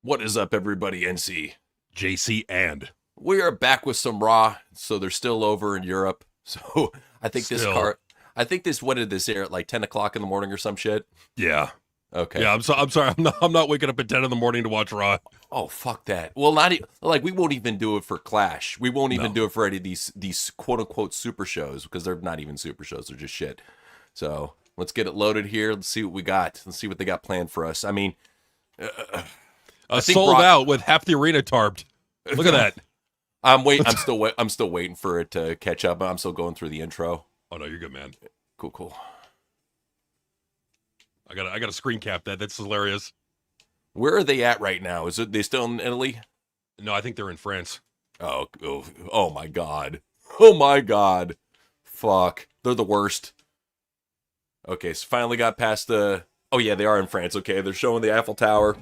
What is up, everybody? NC. JC and We are back with some Raw, so they're still over in Europe. So I think still. what did this air at like 10 o'clock in the morning or some shit? Yeah. Okay. Yeah, I'm sorry. I'm not waking up at 10 in the morning to watch Raw. Oh, fuck that. Well, not like we won't even do it for Clash. We won't even No. do it for any of these quote unquote super shows because they're not even super shows. They're just shit. So let's get it loaded here. Let's see what we got. Let's see what they got planned for us. I mean, I think Sold Brock- out with half the arena tarped. Look at that. I'm waiting. I'm still waiting for it to catch up. I'm still going through the intro. Oh no, you're good, man. Cool. I got a screen cap that. That's hilarious. Where are they at right now? Is it they still in Italy? No, I think they're in France. Oh my god. Oh my god. Fuck. They're the worst. Okay, so finally got past the. Oh yeah, they are in France. Okay, they're showing the Eiffel Tower.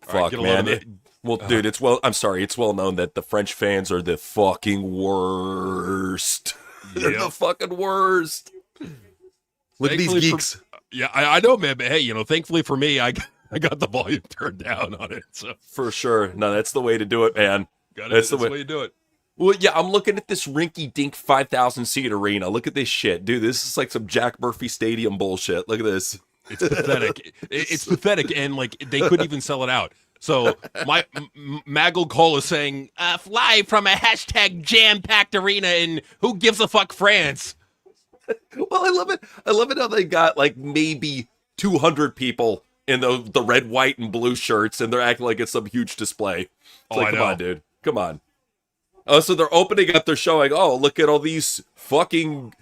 All right, Fuck, get a load man. of the- Well, dude, I'm sorry. It's well known that the French fans are the fucking worst. They're Yep. the fucking worst. Look at these Thankfully geeks. Yeah, I know, man. But hey, thankfully for me, I got the volume turned down on it. So For sure. No, that's the way to do it, man. that's the way you do it. Well, yeah, I'm looking at this rinky-dink 5,000 seat arena. Look at this shit. Dude, this is like some Jack Murphy Stadium bullshit. Look at this. It's pathetic. It's pathetic, and like they couldn't even sell it out. So Maggle Cole is saying, "Live from a hashtag jam-packed arena in who gives a fuck France." Well, I love it. I love it how they got like maybe 200 people in the red, white, and blue shirts, and they're acting like it's some huge display. It's Oh, like, I come know. on, dude. Come on. Oh, so they're opening up. They're showing, oh, look at all these fucking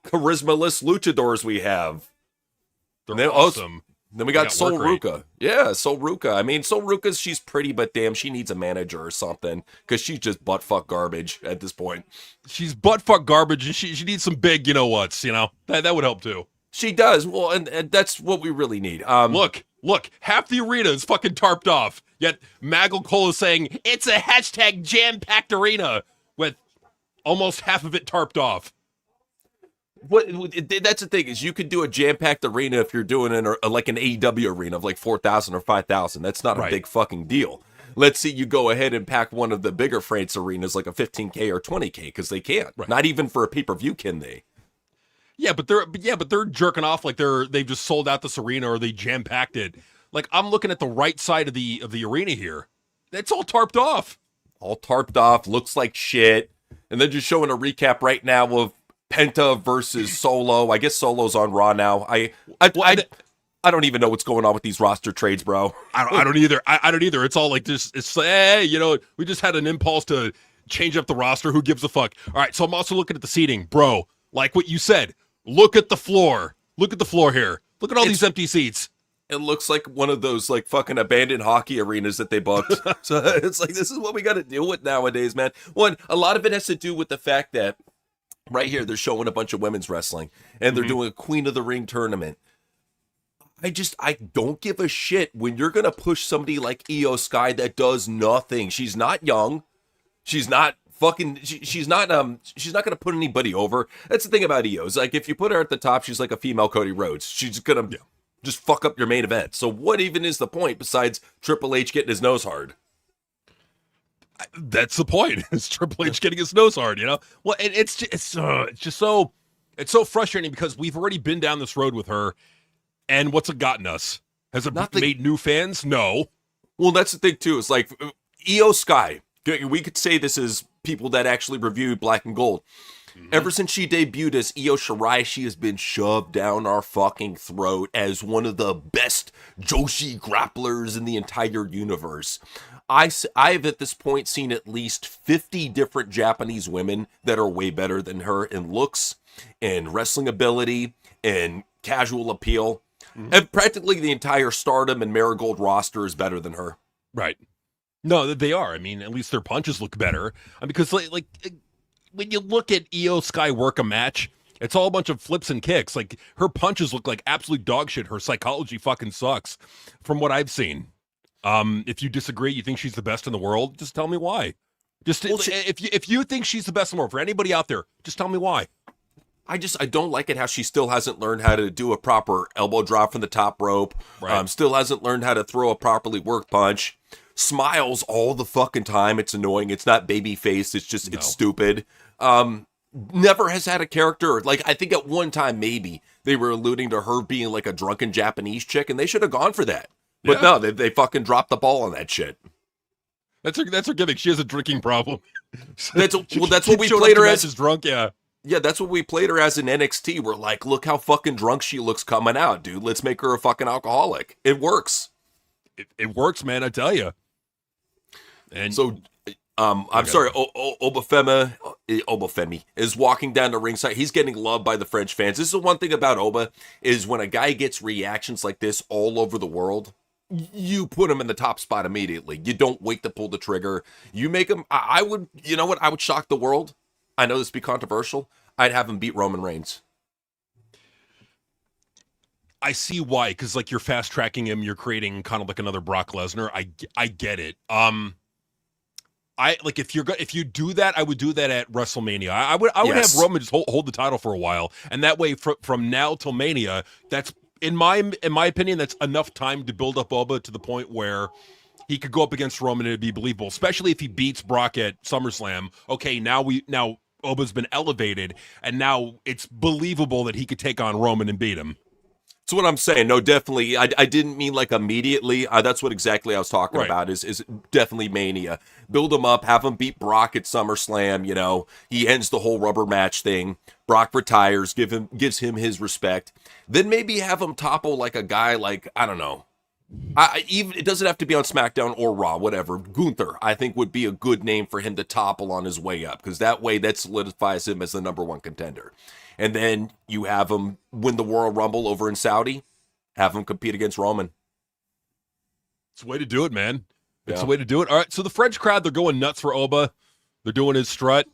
charisma-less luchadors we have. They're Then- awesome. Then we got got Sol work rate. Ruka. Yeah, Sol Ruka. I mean, Sol Ruka's, she's pretty, but damn, she needs a manager or something because she's just butt-fuck garbage at this point. She's butt-fuck garbage, and she needs some big you-know-whats, That would help, too. She does. Well, and that's what we really need. Look, half the arena is fucking tarped off, yet Maggle Cole is saying, it's a hashtag jam-packed arena, with almost half of it tarped off. That's the thing is you could do a jam-packed arena if you're doing like an AEW arena of like 4,000 or 5,000. That's not a Right. big fucking deal. Let's see you go ahead and pack one of the bigger France arenas like a 15K or 20K because they can't. Right. Not even for a pay-per-view can they. Yeah, but they're jerking off like they've just sold out this arena or they jam-packed it. Like I'm looking at the right side of the arena here. It's all tarped off. All tarped off, looks like shit. And then just showing a recap right now of Penta versus Solo. I guess Solo's on Raw now. I don't even know what's going on with these roster trades, bro. I don't either. I don't either. It's all like this. It's hey, we just had an impulse to change up the roster. Who gives a fuck? All right. So I'm also looking at the seating, bro. Like what you said. Look at the floor. Look at the floor here. Look at all these empty seats. It looks like one of those like fucking abandoned hockey arenas that they booked. So it's like this is what we got to deal with nowadays, man. One, a lot of it has to do with the fact that right here they're showing a bunch of women's wrestling and they're doing a Queen of the Ring tournament. I don't give a shit when you're gonna push somebody like Io Sky that does nothing. She's not young. She's not fucking. She's not gonna put anybody over. That's the thing about Io. Is like if you put her at the top, she's like a female Cody Rhodes. She's gonna just fuck up your main event. So what even is the point besides Triple H getting his nose hard? That's the point. It's Triple H getting his nose hard, Well, and it's just so frustrating because we've already been down this road with her, and what's it gotten us? Has it Nothing. made new fans? No. Well, that's the thing too. It's like Io Sky. We could say this is people that actually reviewed Black and Gold. Ever since she debuted as Io Shirai, she has been shoved down our fucking throat as one of the best Joshi grapplers in the entire universe. I've at this point seen at least 50 different Japanese women that are way better than her in looks and wrestling ability and casual appeal. And practically the entire Stardom and Marigold roster is better than her. Right. No, they are. I mean, at least their punches look better. Because like when you look at Io Sky work a match, it's all a bunch of flips and kicks. Like her punches look like absolute dog shit. Her psychology fucking sucks from what I've seen. If you disagree, you think she's the best in the world, just tell me why. Just Well, if you think she's the best in the world, for anybody out there, just tell me why. I don't like it how she still hasn't learned how to do a proper elbow drop from the top rope. Right. Still hasn't learned how to throw a properly worked punch. Smiles all the fucking time. It's annoying. It's not baby faced. It's just it's stupid. Never has had a character. Like, I think at one time maybe they were alluding to her being like a drunken Japanese chick, and they should have gone for that. But no, they fucking dropped the ball on that shit. That's her gimmick. She has a drinking problem. That's what we played her as. Drunk, yeah. Yeah, that's what we played her as in NXT. We're like, look how fucking drunk she looks coming out, dude. Let's make her a fucking alcoholic. It works. It works, man. I tell you. And so, I'm sorry, Obafemi is walking down the ringside. He's getting loved by the French fans. This is the one thing about Oba is when a guy gets reactions like this all over the world, you put him in the top spot immediately. You don't wait to pull the trigger. You make him. I would. You know what? I would shock the world. I know this would be controversial. I'd have him beat Roman Reigns. I see why, because like you're fast tracking him, you're creating kind of like another Brock Lesnar. I get it. I like if you do that, I would do that at WrestleMania. I would have Roman just hold the title for a while, and that way from now till Mania, that's in my opinion, that's enough time to build up Oba to the point where he could go up against Roman and it'd be believable, especially if he beats Brock at SummerSlam. Okay, now Oba's been elevated, and now it's believable that he could take on Roman and beat him. That's what I'm saying. No, definitely. I didn't mean like immediately. That's what exactly I was talking about is definitely Mania. Build him up, have him beat Brock at SummerSlam. You know, he ends the whole rubber match thing. Brock retires, gives him his respect. Then maybe have him topple like a guy like, I don't know. Even it doesn't have to be on SmackDown or Raw, whatever. Gunther, I think, would be a good name for him to topple on his way up, because that way that solidifies him as the number one contender. And then you have him win the Royal Rumble over in Saudi, have him compete against Roman. It's the way to do it, man. It's the way to do it. All right, so the French crowd, they're going nuts for Oba. They're doing his strut.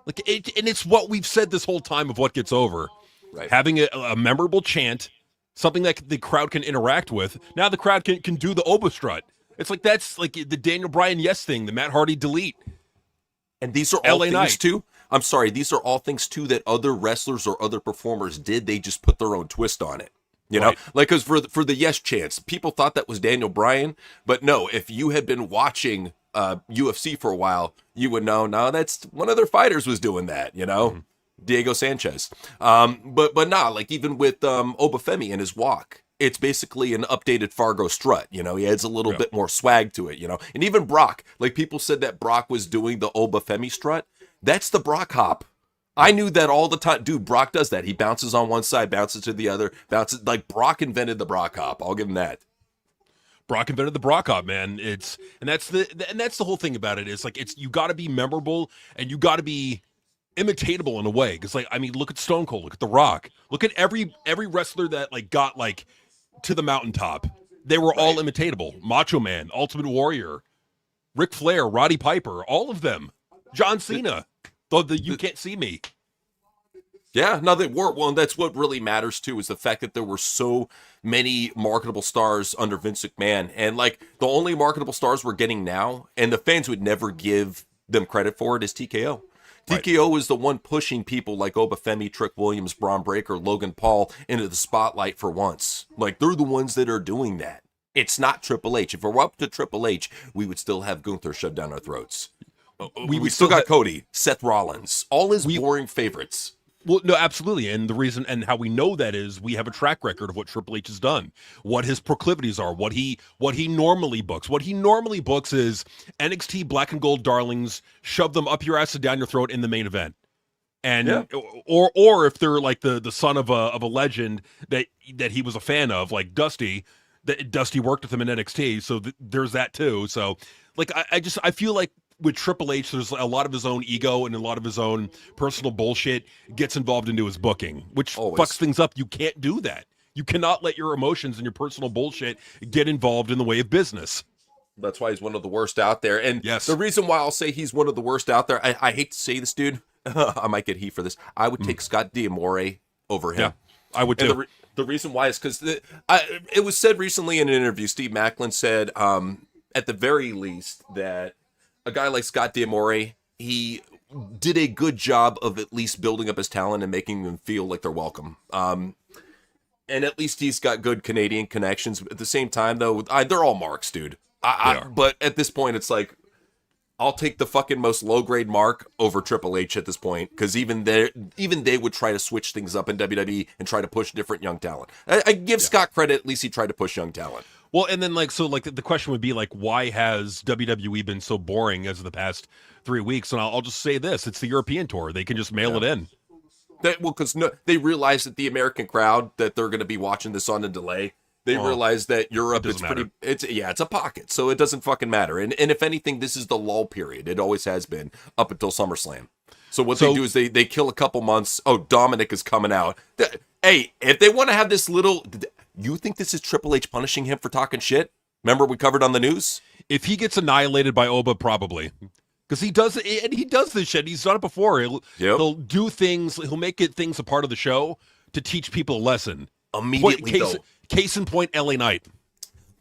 And it's what we've said this whole time of what gets over. Right. Having a memorable chant, something that the crowd can interact with. Now the crowd can do the Oba strut. It's like that's like the Daniel Bryan yes thing, the Matt Hardy delete. And these are all things too. I'm sorry, these are all things too that other wrestlers or other performers did. They just put their own twist on it. You know, like, because for the yes chants, people thought that was Daniel Bryan, but no, if you had been watching UFC for a while, you would know, no, that's one of their fighters was doing that, you know, Diego Sanchez. But nah, like even with Obafemi and his walk, it's basically an updated Fargo strut. You know, he adds a little bit more swag to it, you know, and even Brock, like people said that Brock was doing the Obafemi strut. That's the Brock hop. I knew that all the time. Dude, Brock does that. He bounces on one side, bounces to the other, bounces. Like, Brock invented the Brock hop. I'll give him that. Brock invented the Brock hop, man. That's the whole thing about it. It's like you got to be memorable and you got to be imitatable in a way. Because like, I mean, look at Stone Cold, look at The Rock, look at every wrestler that like got like to the mountaintop. They were all imitatable. Macho Man, Ultimate Warrior, Ric Flair, Roddy Piper, all of them. John Cena. The you can't see me. Yeah, no, they were. Well, and that's what really matters too, is the fact that there were so many marketable stars under Vince McMahon. And like the only marketable stars we're getting now, and the fans would never give them credit for it, is TKO. TKO is the one pushing people like Obafemi, Trick Williams, Braun Breaker, Logan Paul into the spotlight for once. Like, they're the ones that are doing that. It's not Triple H. If it were up to Triple H, we would still have Gunther shoved down our throats. We still got Cody, Seth Rollins, all his boring favorites. Well, no, absolutely. And the reason and how we know that is we have a track record of what Triple H has done, what his proclivities are, what he normally books. What he normally books is NXT Black and Gold darlings, shove them up your ass and down your throat in the main event. And or if they're like the son of a legend that he was a fan of, like Dusty, that Dusty worked with him in NXT, so there's that too. So like I feel like with Triple H, there's a lot of his own ego and a lot of his own personal bullshit gets involved into his booking, which fucks things up. You can't do that. You cannot let your emotions and your personal bullshit get involved in the way of business. That's why he's one of the worst out there. And the reason why I'll say he's one of the worst out there, I hate to say this, dude. I might get heat for this. I would take Scott D'Amore over him. Yeah, I would too. The reason why is because it was said recently in an interview, Steve Macklin said at the very least that a guy like Scott D'Amore, he did a good job of at least building up his talent and making them feel like they're welcome. And at least he's got good Canadian connections. At the same time, though, they're all marks, dude. But at this point, it's like, I'll take the fucking most low-grade mark over Triple H at this point, because even they would try to switch things up in WWE and try to push different young talent. I give Scott credit, at least he tried to push young talent. Well, and then the question would be why has WWE been so boring as of the past 3 weeks? And I'll just say this: it's the European tour. They can just mail it in. Because they realize that the American crowd that they're going to be watching this on a delay. They realize that Europe is it's a pocket, so it doesn't fucking matter. And if anything, this is the lull period. It always has been up until SummerSlam. So what they do is they kill a couple months. Oh, Dominic is coming out. Hey, if they want to have this little, you think this is Triple H punishing him for talking shit? Remember we covered on the news? If he gets annihilated by Oba, probably. Because he does this shit. He's done it before. He'll do things. He'll make things a part of the show to teach people a lesson. Immediately, though. Case in point, LA Knight.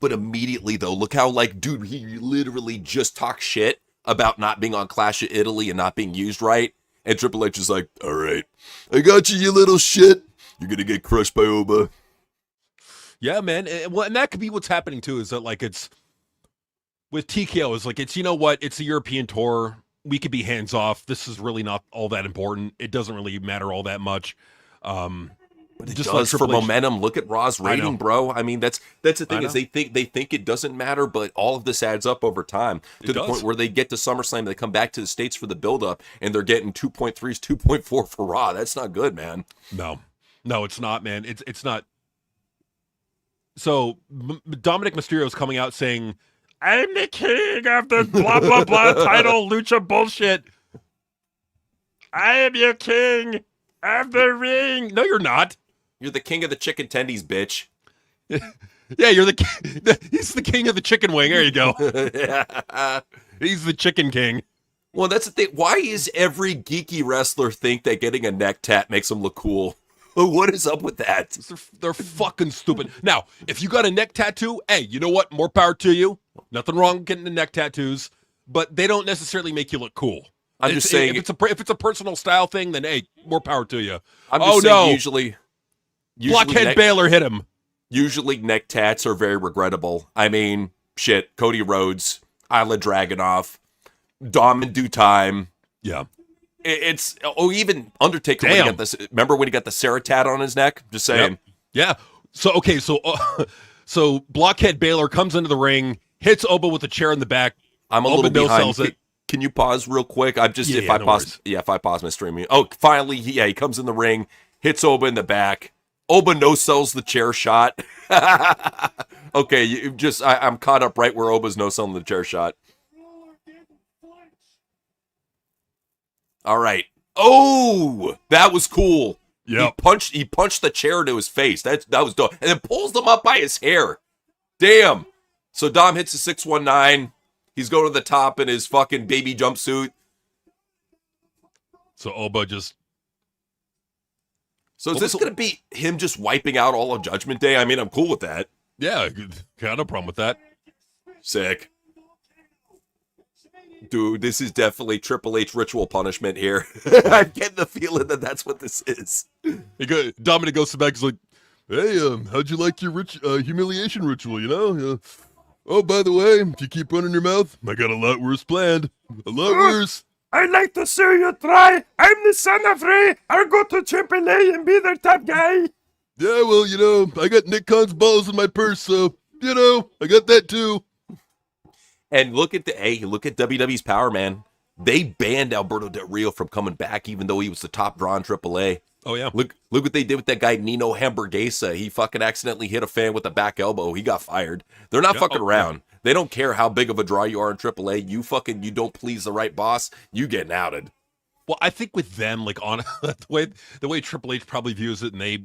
But immediately, though, look how, dude, he literally just talked shit about not being on Clash of Italy and not being used right. And Triple H is like, all right, I got you, you little shit. You're going to get crushed by Oba. Yeah, man. And that could be what's happening, too, is that, it's with TKO, it's you know what? It's a European tour. We could be hands off. This is really not all that important. It doesn't really matter all that much. But it just does for momentum. Look at Raw's rating, bro. I mean, that's the thing is they think it doesn't matter, but all of this adds up over time to the point where they get to SummerSlam, they come back to the States for the build-up, and they're getting 2.3s, 2.4 for Raw. That's not good, man. No, it's not, man. It's not. So Dominic Mysterio is coming out saying, "I'm the king of the blah blah blah title lucha bullshit. I am your king of the ring." No, you're not. You're the king of the chicken tendies, bitch. Yeah, you're the king. He's the king of the chicken wing. There you go. He's the chicken king. Well, that's the thing. Why is every geeky wrestler think that getting a neck tat makes them look cool? What is up with that? They're fucking stupid. Now, if you got a neck tattoo, hey, you know what? More power to you. Nothing wrong with getting the neck tattoos, but they don't necessarily make you look cool. I'm just saying, if it's a personal style thing, then hey, more power to you. I'm just saying, usually Blockhead Baylor hit him. Usually neck tats are very regrettable. I mean, shit, Cody Rhodes, Isla Dragunov, Dom in due time. Yeah. It's even Undertaker. When he got this, remember when he got the Sarah tat on his neck? Just saying. Yep. Yeah. So Blockhead Baylor comes into the ring, hits Oba with a chair in the back. I'm a little behind. Can you pause real quick? I'm just if I pause my streaming. Oh, finally, he comes in the ring, hits Oba in the back. Oba no sells the chair shot. Okay, I'm caught up right where Oba's no selling the chair shot. All right. Oh, that was cool. Yeah. He punched the chair into his face. That was dope. And then pulls them up by his hair. Damn. So Dom hits a 619. He's going to the top in his fucking baby jumpsuit. So Oba just... So is this going to be him just wiping out all of Judgment Day? I mean, I'm cool with that. Yeah, got no problem with that. Sick. Dude, this is definitely Triple H ritual punishment here. I'm getting the feeling that that's what this is. Dominic goes back, he's like, "Hey, how'd you like your humiliation ritual, you know? Oh, by the way, if you keep running your mouth, I got a lot worse planned. A lot worse. I'd like to see you try. I'm the son of Ray. I'll go to AAA and be their top guy." Yeah, well, you know, I got Nick Khan's balls in my purse, so, you know, I got that too. And look at WWE's power, man. They banned Alberto Del Rio from coming back, even though he was the top draw in AAA. Oh, yeah. Look what they did with that guy, Nino Hamburguesa. He fucking accidentally hit a fan with a back elbow. He got fired. They're not fucking around. Yeah. They don't care how big of a draw you are in AAA. You don't please the right boss, you getting outed. Well, I think with them, on the way Triple H probably views it, and they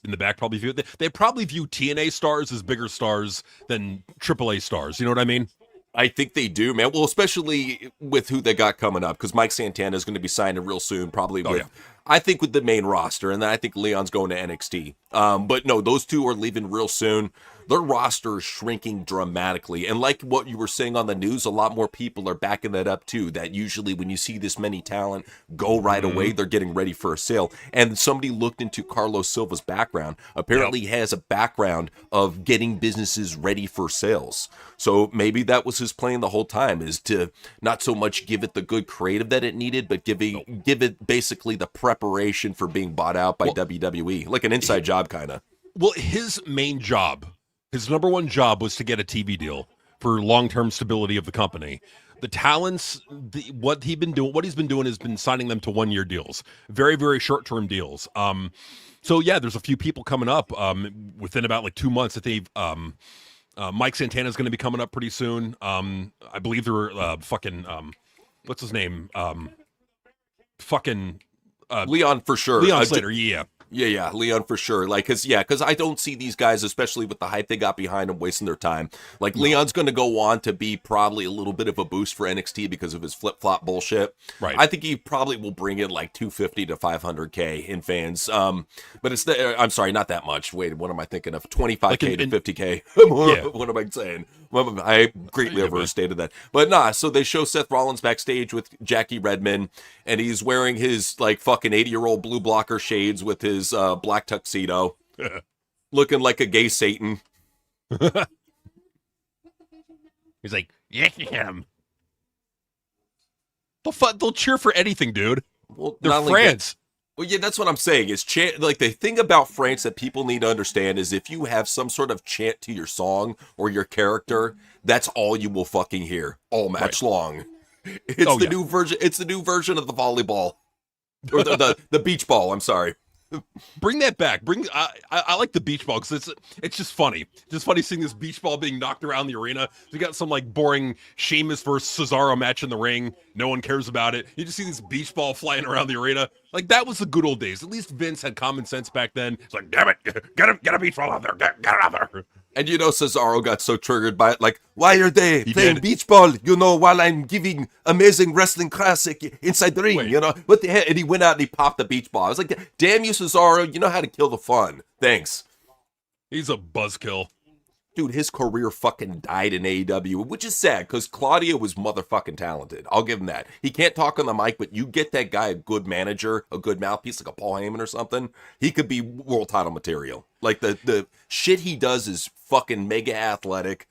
in the back probably view it, they probably view TNA stars as bigger stars than AAA stars. You know what I mean? I think they do, man. Well, especially with who they got coming up, because Mike Santana is going to be signing real soon, probably with I think with the main roster, and then I think Leon's going to NXT. But no, those two are leaving real soon. Their roster is shrinking dramatically. And like what you were saying on the news, a lot more people are backing that up too. That usually when you see this many talent go right away, they're getting ready for a sale. And somebody looked into Carlos Silva's background. Apparently he has a background of getting businesses ready for sales. So maybe that was his plan the whole time, is to not so much give it the good creative that it needed, but give it basically the preparation for being bought out by WWE. Like an inside job kind of. Well, his main job, his number one job, was to get a TV deal for long-term stability of the company. The talents, what he's been doing has been signing them to one-year deals, very, very short-term deals. So yeah, there's a few people coming up within about like 2 months that they've. Mike Santana's going to be coming up pretty soon. I believe they're what's his name? Leon for sure. Leon Slater, yeah. Yeah, Leon for sure. Like, because I don't see these guys, especially with the hype they got behind them, wasting their time. Like, Leon's going to go on to be probably a little bit of a boost for NXT because of his flip-flop bullshit. Right. I think he probably will bring in like 250 to 500K in fans. But it's I'm sorry, not that much. Wait, what am I thinking of? 25K to 50K. Yeah. What am I saying? I greatly overstated that. But nah, so they show Seth Rollins backstage with Jackie Redmond, and he's wearing his like fucking 80-year-old blue blocker shades with his black tuxedo, looking like a gay Satan. He's like, yeah. They'll cheer for anything, dude. Well, they're France. Well, yeah, that's what I'm saying. Is like the thing about France that people need to understand is if you have some sort of chant to your song or your character, that's all you will fucking hear all match long. It's new version. It's the new version of the volleyball or the beach ball. I'm sorry. Bring that back. I like the beach ball because it's just funny. Just funny seeing this beach ball being knocked around the arena. We got some like boring Sheamus versus Cesaro match in the ring. No one cares about it. You just see this beach ball flying around the arena. Like that was the good old days. At least Vince had common sense back then. It's like, damn it, get a beach ball out there, get it out there. And you know, Cesaro got so triggered by it, like, why are they playing beach ball, while I'm giving amazing wrestling classic inside the ring, What the hell? And he went out and he popped the beach ball. I was like, damn you, Cesaro, you know how to kill the fun. Thanks. He's a buzzkill. Dude, his career fucking died in AEW, which is sad, because Claudio was motherfucking talented. I'll give him that. He can't talk on the mic, but you get that guy a good manager, a good mouthpiece, like a Paul Heyman or something, he could be world title material. Like, the shit he does is fucking mega athletic.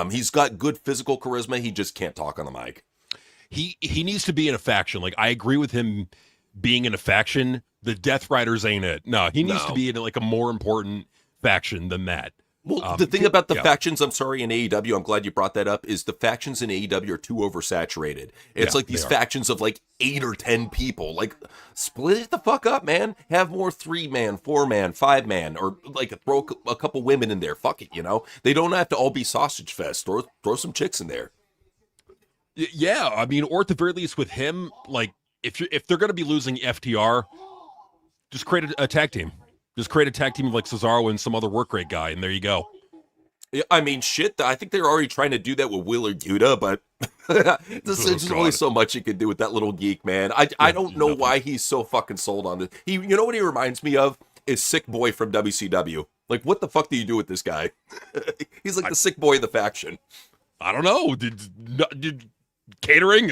He's got good physical charisma, he just can't talk on the mic. He needs to be in a faction. Like, I agree with him being in a faction. The Death Riders ain't it. No, he needs to be in like a more important faction than that. Well, the thing about the factions, I'm sorry, in AEW, I'm glad you brought that up, is the factions in AEW are too oversaturated. It's like these factions of like 8 or 10 people. Like, split it the fuck up, man. Have more 3-man, 4-man, 5-man, or like throw a couple women in there. Fuck it, They don't have to all be sausage fest. Throw some chicks in there. Yeah, I mean, or at the very least with him, like, if they're going to be losing FTR, just create a tag team. Just create a tag team of like Cesaro and some other work rate guy, and there you go. I mean, shit, I think they're already trying to do that with Wheeler Yuta, but there's only so much you can do with that little geek, man. I don't know why he's so fucking sold on this. You know what he reminds me of? Is Sick Boy from WCW. Like, what the fuck do you do with this guy? He's like the sick boy of the faction. I don't know. Did catering?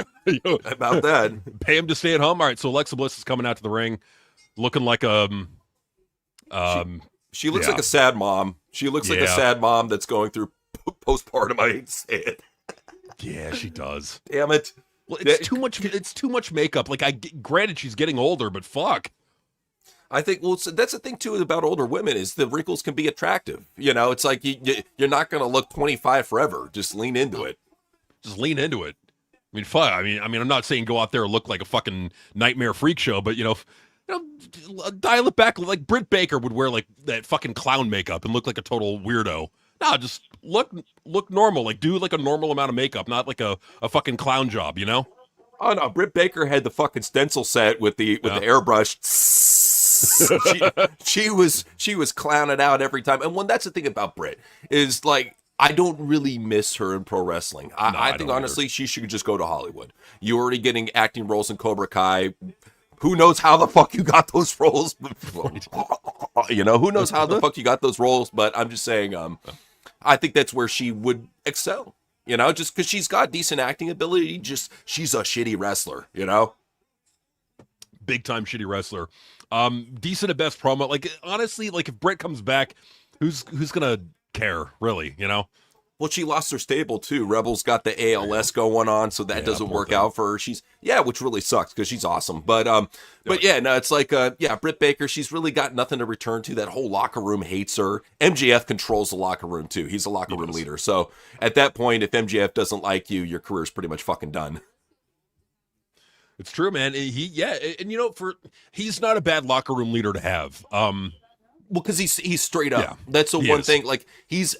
About that. Pay him to stay at home? All right, so Alexa Bliss is coming out to the ring looking like she looks like a sad mom. She looks like a sad mom that's going through postpartum. I hate to say it. Yeah, she does. Damn it. Well, it's too much. It's too much makeup. Like, granted, she's getting older, but fuck. I think, that's the thing too about older women is the wrinkles can be attractive. It's like you're not going to look 25 forever. Just lean into it. Just lean into it. I mean, fuck. I mean, I'm not saying go out there and look like a fucking nightmare freak show, but dial it back. Like Britt Baker would wear like that fucking clown makeup and look like a total weirdo. No, just look normal. Like, do like a normal amount of makeup, not like a fucking clown job. Oh no, Britt Baker had the fucking stencil set with the airbrush. she was clowning out every time. And that's the thing about Britt is like, I don't really miss her in pro wrestling. I think honestly she should just go to Hollywood. You're already getting acting roles in Cobra Kai. who knows how the fuck you got those roles? You know, who knows how the fuck you got those roles? But I'm just saying, I think that's where she would excel. You know, just because she's got decent acting ability, just she's a shitty wrestler. You know, big time shitty wrestler. Decent at best promo. Like honestly, like if Britt comes back, who's gonna care really? You know. Well, she lost her stable too. Rebel's got the ALS going on, so that doesn't work out for her. She's which really sucks because she's awesome. But yeah, no, it's like Britt Baker. She's really got nothing to return to. That whole locker room hates her. MJF controls the locker room too. He's a locker room leader. So at that point, if MJF doesn't like you, your career's pretty much fucking done. It's true, man. And you know, he's not a bad locker room leader to have. Well, because he's straight up. Yeah, that's the one thing. Like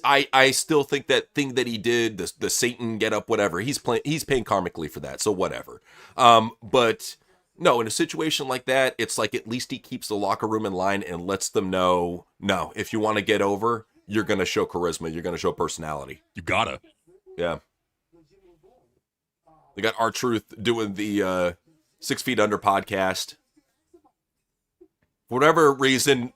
I still think that thing that he did, the Satan get up, whatever. He's paying karmically for that. So whatever. But no, in a situation like that, it's like at least he keeps the locker room in line and lets them know, no, if you want to get over, you're gonna show charisma, you're gonna show personality. You gotta. Yeah. They got R-Truth doing the 6 Feet Under podcast. For whatever reason,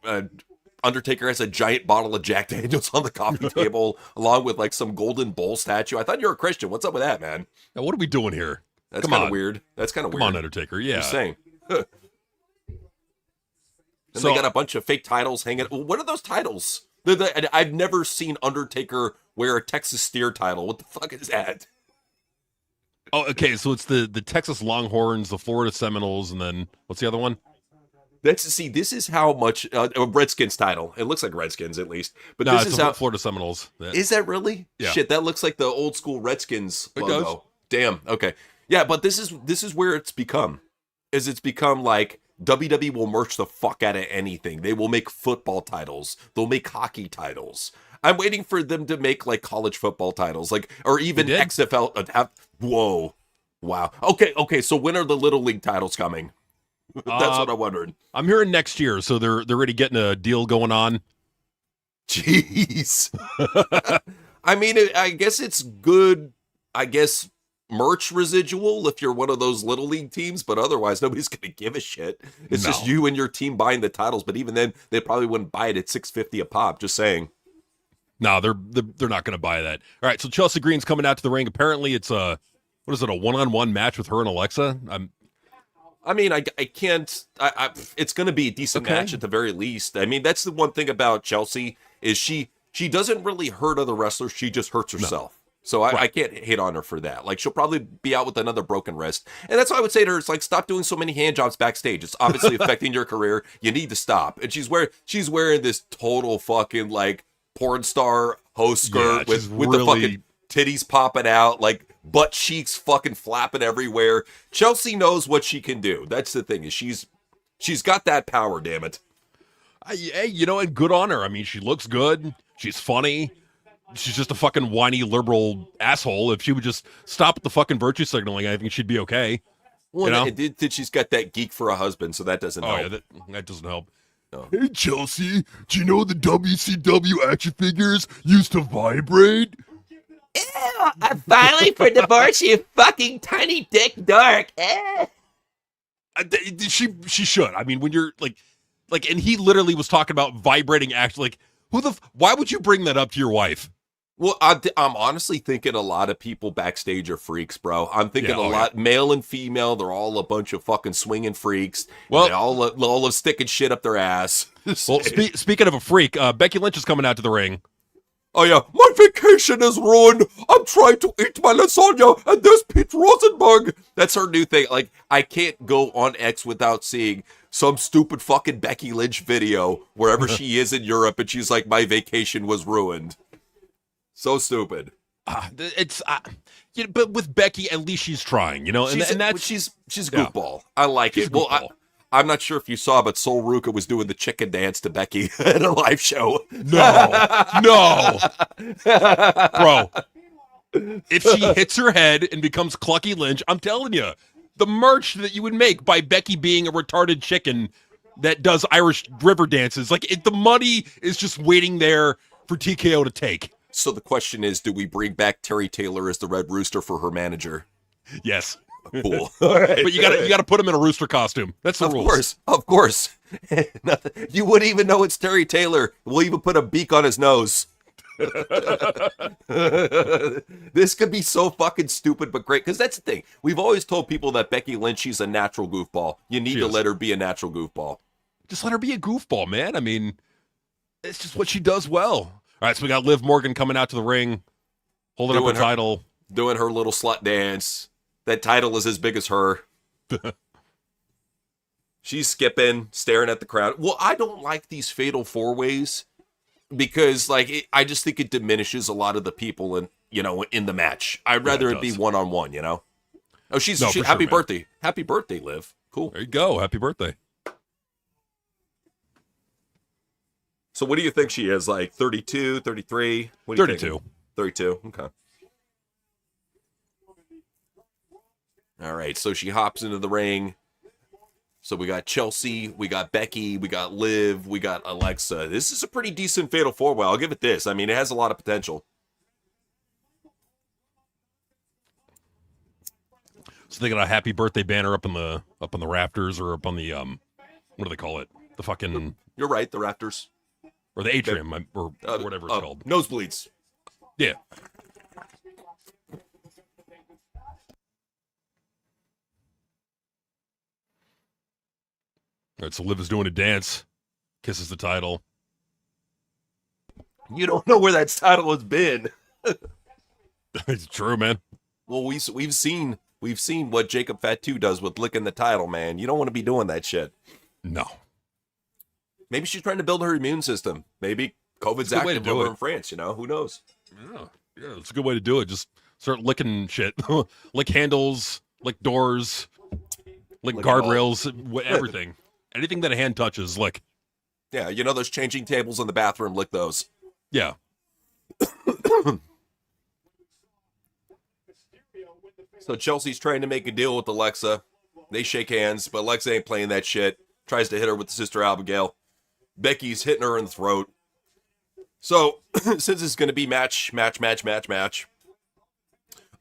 Undertaker has a giant bottle of Jack Daniels on the coffee table, along with like some golden bowl statue. I thought you were a Christian. What's up with that, man? Now, what are we doing here? That's kind of weird. That's kind of weird. Come on, Undertaker. Yeah. Just saying. Then they got a bunch of fake titles hanging. What are those titles? I've never seen Undertaker wear a Texas Steer title. What the fuck is that? Oh, okay. So it's the Texas Longhorns, the Florida Seminoles, and then what's the other one? This is how much a Redskins title. It looks like Redskins at least, but no, this it's is how Florida Seminoles. Is that really? Yeah. Shit, that looks like the old school Redskins logo. It does. Damn. Okay. Yeah, but this is where it's become. It's become like WWE will merch the fuck out of anything. They will make football titles. They'll make hockey titles. I'm waiting for them to make like college football titles, like or even XFL. Whoa. Wow. Okay. So when are the Little League titles coming? That's what I wondered. I'm hearing next year, so they're already getting a deal going on. Jeez. I mean, I guess it's good. I guess merch residual if you're one of those Little League teams, but otherwise nobody's gonna give a shit. It's just you and your team buying the titles, but even then, they probably wouldn't buy it at $6.50 a pop. Just saying. No, they're not going to buy that. All right, so Chelsea Green's coming out to the ring. Apparently, it's a one-on-one match with her and Alexa. I mean, I can't. It's going to be a decent match at the very least. I mean, that's the one thing about Chelsea is she doesn't really hurt other wrestlers. She just hurts herself. No. So I can't hate on her for that. Like, she'll probably be out with another broken wrist. And that's why I would say to her, it's like, stop doing so many hand jobs backstage. It's obviously affecting your career. You need to stop. And she's wearing this total fucking, like, porn star host skirt with the fucking titties popping out, like, butt cheeks fucking flapping everywhere. Chelsea knows what she can do. That's the thing, is she's got that power, damn it. Hey, you know, and good on her. I mean, she looks good. She's funny. She's just a fucking whiny liberal asshole. If she would just stop at the fucking virtue signaling, I think she'd be okay. Well, you know? She's got that geek for a husband, so that doesn't help. Yeah, that doesn't help. No. Hey, Chelsea, do you know the WCW action figures used to vibrate? Ew, I'm filing for divorce, you fucking tiny dick dork. She should. I mean, when you're like, and he literally was talking about vibrating action. Like, why would you bring that up to your wife? Well, I'm honestly thinking a lot of people backstage are freaks, bro. I'm thinking a lot, male and female, they're all a bunch of fucking swinging freaks. Well, they all love sticking shit up their ass. Well, speaking of a freak, Becky Lynch is coming out to the ring. Oh yeah, my vacation is ruined. I'm trying to eat my lasagna, and there's Pete Rosenberg. That's her new thing. Like, I can't go on X without seeing some stupid fucking Becky Lynch video wherever she is in Europe, and she's like, my vacation was ruined. So stupid. But with Becky, at least she's trying, you know. And that's she's a goofball. I like it. Well, I'm not sure if you saw, but Sol Ruka was doing the chicken dance to Becky at a live show. No, bro. If she hits her head and becomes Clucky Lynch, I'm telling you, the merch that you would make by Becky being a retarded chicken that does Irish river dances, like the money is just waiting there for TKO to take. So the question is, do we bring back Terry Taylor as the Red Rooster for her manager? Yes. Cool. All right. But you gotta put him in a rooster costume. That's the rules. Of course. Nothing. You wouldn't even know it's Terry Taylor. We'll even put a beak on his nose. This could be so fucking stupid but great, because that's the thing. We've always told people that Becky Lynch, she's a natural goofball. You need to let her be a natural goofball. Just let her be a goofball, man. I mean, it's just what she does well. All right, so we got Liv Morgan coming out to the ring, holding up her title. Doing her little slut dance. That title is as big as her. She's skipping, staring at the crowd. Well, I don't like these fatal four-ways because, like, I just think it diminishes a lot of the people in the match. I'd rather it be one-on-one, you know? Oh, happy birthday. Happy birthday, Liv. Cool. There you go. Happy birthday. So what do you think she is? Like 32, 33? What do you 32. Think? 32. Okay. All right, so she hops into the ring. So we got Chelsea, we got Becky, we got Liv, we got Alexa. This is a pretty decent fatal four-way. I'll give it this. I mean, it has a lot of potential. So they got a happy birthday banner up in the rafters, or up on the what do they call it? The fucking. You're right, the rafters. Or the atrium, or whatever it's called. Nosebleeds. Yeah. All right, so Liv is doing a dance, kisses the title. You don't know where that title has been. It's true, man. Well, we've seen what Jacob Fatu does with licking the title, man. You don't want to be doing that shit. No. Maybe she's trying to build her immune system. Maybe COVID's active over in France, you know? Who knows? Yeah, it's a good way to do it. Just start licking shit. Lick handles, lick doors, lick guardrails, everything. Anything that a hand touches, lick. Yeah, you know those changing tables in the bathroom, lick those. Yeah. So Chelsea's trying to make a deal with Alexa. They shake hands, but Alexa ain't playing that shit. Tries to hit her with the Sister Abigail. Becky's hitting her in the throat. So, since it's going to be match, I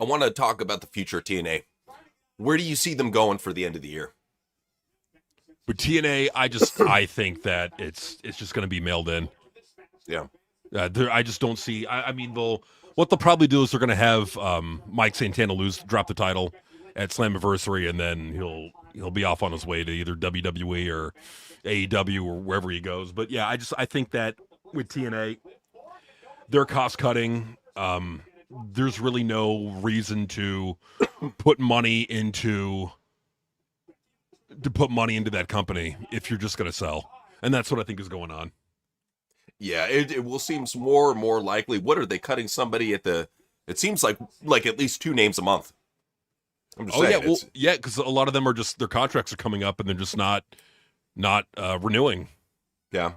want to talk about the future of TNA. Where do you see them going for the end of the year? With TNA, I think that it's just going to be mailed in. Yeah. I just don't see. I mean, what they'll probably do is they're going to have Mike Santana drop the title at Slammiversary, and then he'll be off on his way to either WWE or AEW or wherever he goes. But yeah, I think that with TNA, they're cost cutting. There's really no reason to put money into that company if you're just going to sell, and that's what I think is going on. Yeah, it will seem more and more likely. What are they cutting somebody at the? It seems like at least 2 names a month. I'm just saying. Yeah, because a lot of them are just their contracts are coming up and they're just not renewing. Yeah,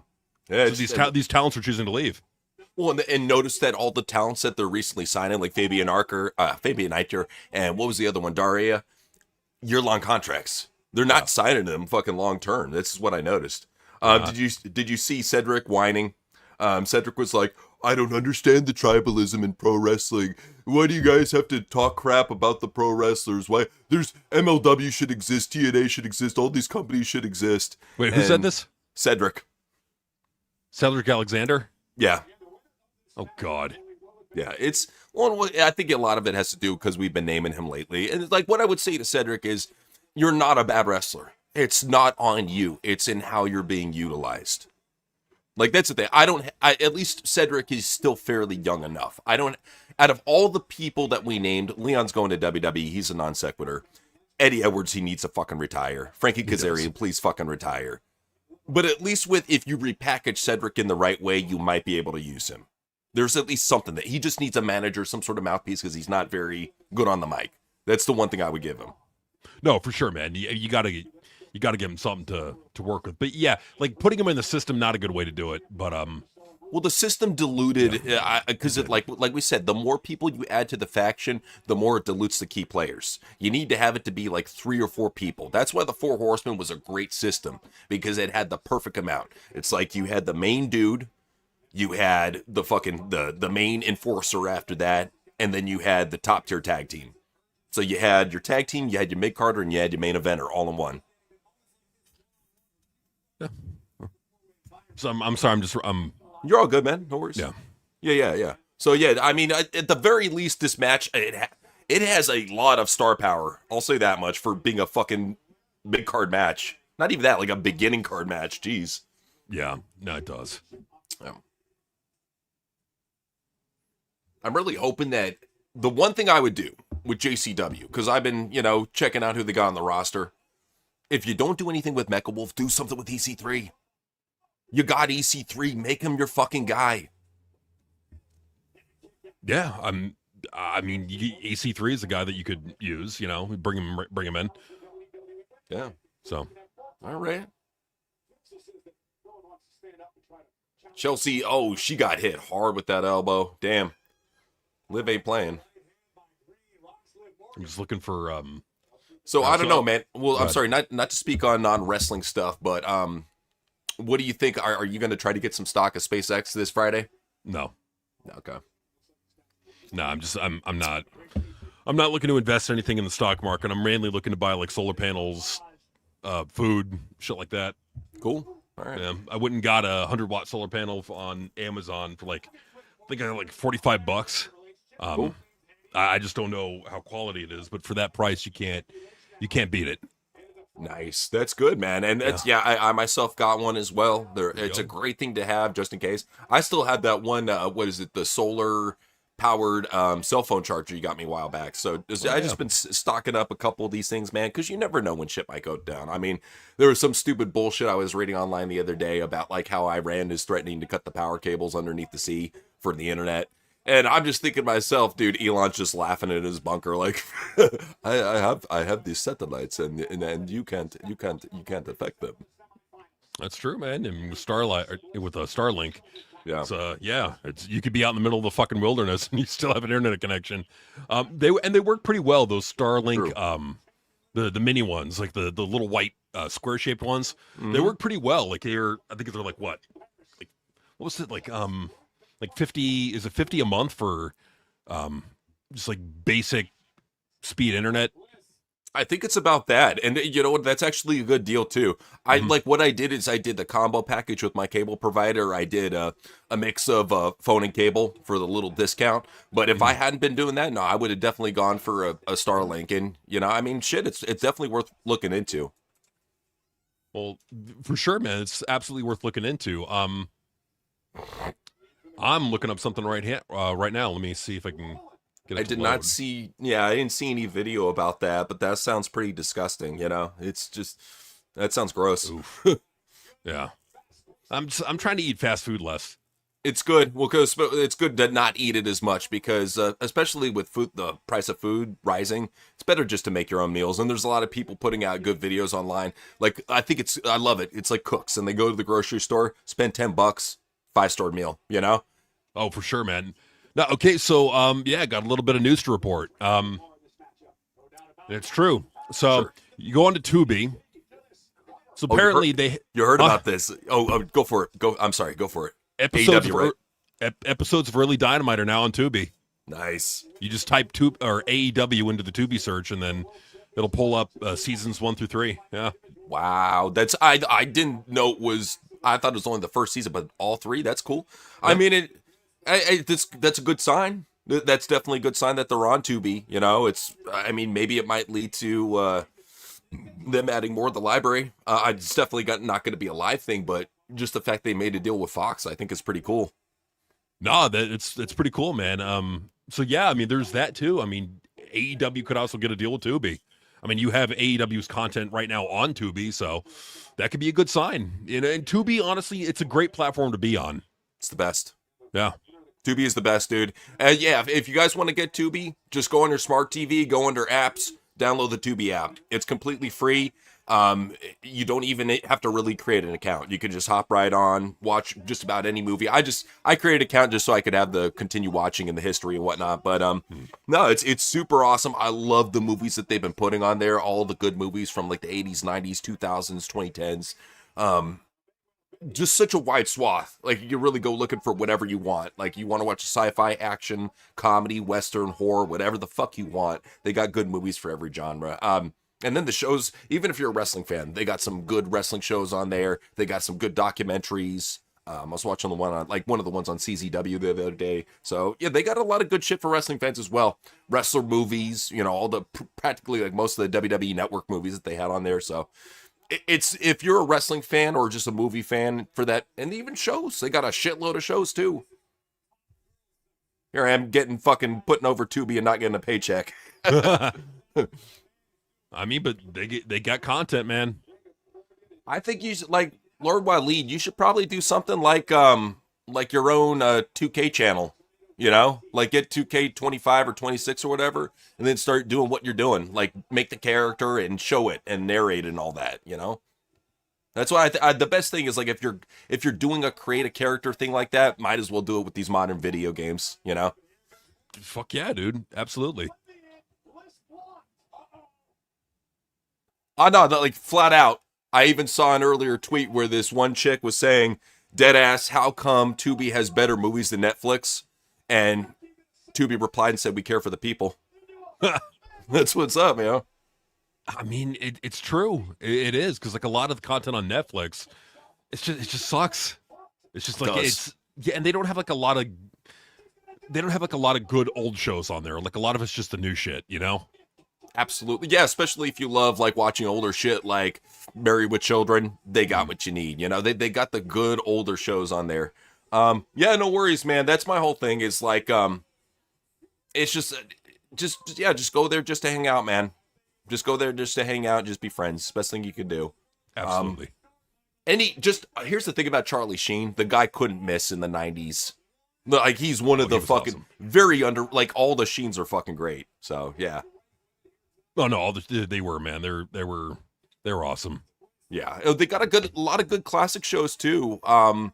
so these talents are choosing to leave. Well, and notice that all the talents that they're recently signing, like Fabian Aichner, and what was the other one, Daria, year-long contracts. They're not signing them fucking long term. This is what I noticed. Did you see Cedric whining? Cedric was like, I don't understand the tribalism in pro wrestling. Why do you guys have to talk crap about the pro wrestlers? Why there's MLW should exist, TNA should exist, all these companies should exist. Wait, who said this? Cedric Alexander? Yeah. Oh God. Yeah, I think a lot of it has to do because we've been naming him lately. And like what I would say to Cedric is, you're not a bad wrestler. It's not on you. It's in how you're being utilized. Like, that's the thing. At least Cedric is still fairly young enough. Out of all the people that we named, Leon's going to WWE. He's a non sequitur. Eddie Edwards, he needs to fucking retire. Frankie Kazarian, please fucking retire. But at least if you repackage Cedric in the right way, you might be able to use him. There's at least something that he just needs a manager, some sort of mouthpiece, because he's not very good on the mic. That's the one thing I would give him. No, for sure, man. You got to give him something to work with. But yeah, like putting him in the system, not a good way to do it. But well, the system diluted because like we said, the more people you add to the faction, the more it dilutes the key players. You need to have it to be like 3 or 4 people. That's why the 4 Horsemen was a great system, because it had the perfect amount. It's like you had the main dude, you had the fucking the main enforcer after that, and then you had the top tier tag team. So you had your tag team, you had your mid-carder, and you had your main eventer all in one. So I'm sorry. I'm just You're all good, man. No worries. Yeah. Yeah. So yeah, I mean, at the very least, this match it has a lot of star power. I'll say that much for being a fucking mid card match. Not even that, like a beginning card match. Jeez. Yeah. No, it does. Yeah. I'm really hoping that the one thing I would do with JCW, because I've been, checking out who they got on the roster. If you don't do anything with Mecha Wolf, do something with EC3. You got EC3, make him your fucking guy. Yeah. I mean, AC3 is a guy that you could use. Bring him in. Yeah. So. All right. Chelsea, she got hit hard with that elbow. Damn. Liv ain't playing. I'm just looking for. So I don't know, man. Well, I'm ahead. sorry, not to speak on non-wrestling stuff, but what do you think? Are you going to try to get some stock of SpaceX this Friday? No. Okay. No, I'm not looking to invest anything in the stock market. I'm mainly looking to buy like solar panels, food, shit like that. Cool. All right. Yeah, I went and got a 100-watt solar panel on Amazon for I think I got like $45. Cool. I just don't know how quality it is, but for that price, you can't beat it. Nice. That's good, man. And that's I myself got one as well. It's a great thing to have just in case. I still have that one. What is it? The solar powered cell phone charger you got me a while back. So I just been stocking up a couple of these things, man, because you never know when shit might go down. I mean, there was some stupid bullshit I was reading online the other day about like how Iran is threatening to cut the power cables underneath the sea for the internet. And I'm just thinking to myself, dude, Elon's just laughing in his bunker, like, I have these satellites, and you can't affect them. That's true, man. And with Starlink, Yeah. So you could be out in the middle of the fucking wilderness and you still have an internet connection. They work pretty well. Those Starlink, the mini ones, like the little white square shaped ones, they work pretty well. Like I think they're like what was it like 50? Is it 50 a month for just like basic speed internet? I think it's about that. And you know what? That's actually a good deal too. What I did is I did the combo package with my cable provider. I did a mix of phone and cable for the little discount. But if I hadn't been doing that, no, I would have definitely gone for a Starlink. And, I mean, shit, it's definitely worth looking into. Well, for sure, man. It's absolutely worth looking into. I'm looking up something right now. Let me see if I can get it I to did load. not see, I didn't see any video about that, but that sounds pretty disgusting, It's just, that sounds gross. Oof. Yeah. I'm trying to eat fast food less. It's good. Well, because it's good to not eat it as much because, especially with food, the price of food rising, it's better just to make your own meals. And there's a lot of people putting out good videos online. Like, I love it. It's like cooks and they go to the grocery store, spend $10, 5-star meal, Oh, for sure, man. Now, okay, so got a little bit of news to report. It's true. So Sure. you go on to Tubi. So apparently you heard about this. Go for it. I'm sorry. Go for it. episodes AEW, of episodes of Early Dynamite are now on Tubi. Nice. You just type AEW into the Tubi search, and then it'll pull up seasons 1 through 3. Yeah. Wow. That's I didn't know it was. I thought it was only the first season, but all 3. That's cool. Yep. I mean, that's a good sign. That's definitely a good sign that they're on Tubi. Maybe it might lead to them adding more of the library. It's definitely not going to be a live thing, but just the fact they made a deal with Fox, I think is pretty cool. No, it's pretty cool, man. So yeah, I mean, there's that too. I mean, AEW could also get a deal with Tubi. I mean, you have AEW's content right now on Tubi, so that could be a good sign. And Tubi, honestly, it's a great platform to be on. It's the best. Yeah. Tubi is the best, dude. And if you guys want to get Tubi, just go on your smart TV, go under apps, download the Tubi app. It's completely free. You don't even have to really create an account. You can just hop right on, watch just about any movie. I created an account just so I could have the continue watching and the history and whatnot. But no, it's super awesome. I love the movies that they've been putting on there. All the good movies from like the 80s, 90s, 2000s, 2010s. just such a wide swath. Like you can really go looking for whatever you want. Like you want to watch a sci-fi, action, comedy, western, horror, whatever the fuck you want. They got good movies for every genre. And then the shows, even if you're a wrestling fan, they got some good wrestling shows on there. They got some good documentaries. I was watching the one on, like, one of the ones on CZW the other day. So yeah, they got a lot of good shit for wrestling fans as well. Wrestler movies, you know, all the practically like most of the WWE Network movies that they had on there. So it's, if you're a wrestling fan or just a movie fan for that, and even shows, they got a shitload of shows too. Here I am putting over Tubi and not getting a paycheck. I mean, but they got content, man. I think you should, like Lord Waleed, you should probably do something like your own 2K channel, you know, like get 2K 25 or 26 or whatever, and then start doing what you're doing, like make the character and show it and narrate and all that, you know. That's why the best thing is, like, if you're doing a create a character thing like that, might as well do it with these modern video games, you know. Fuck yeah, dude, absolutely. Oh no, like flat out. I even saw an earlier tweet where this one chick was saying, deadass, how come Tubi has better movies than Netflix? And Tubi replied and said, we care for the people. That's what's up, man. I mean, it's true. It is, because like a lot of the content on Netflix, it just sucks. It's just like and they don't have like a lot of good old shows on there. Like a lot of it's just the new shit, you know? Absolutely. Yeah, especially if you love like watching older shit like Married with Children. They got what you need, you know. They got the good older shows on there. Yeah, no worries, man. That's my whole thing is like it's just go there just to hang out, man. Just go there just to hang out, just be friends. Best thing you could do. Absolutely. Here's the thing about Charlie Sheen. The guy couldn't miss in the 90s. Like he's one of the fucking awesome. Very under, like all the Sheens are fucking great. So, yeah. Oh no, they were, man. They were awesome. Yeah, they got a lot of good classic shows too. I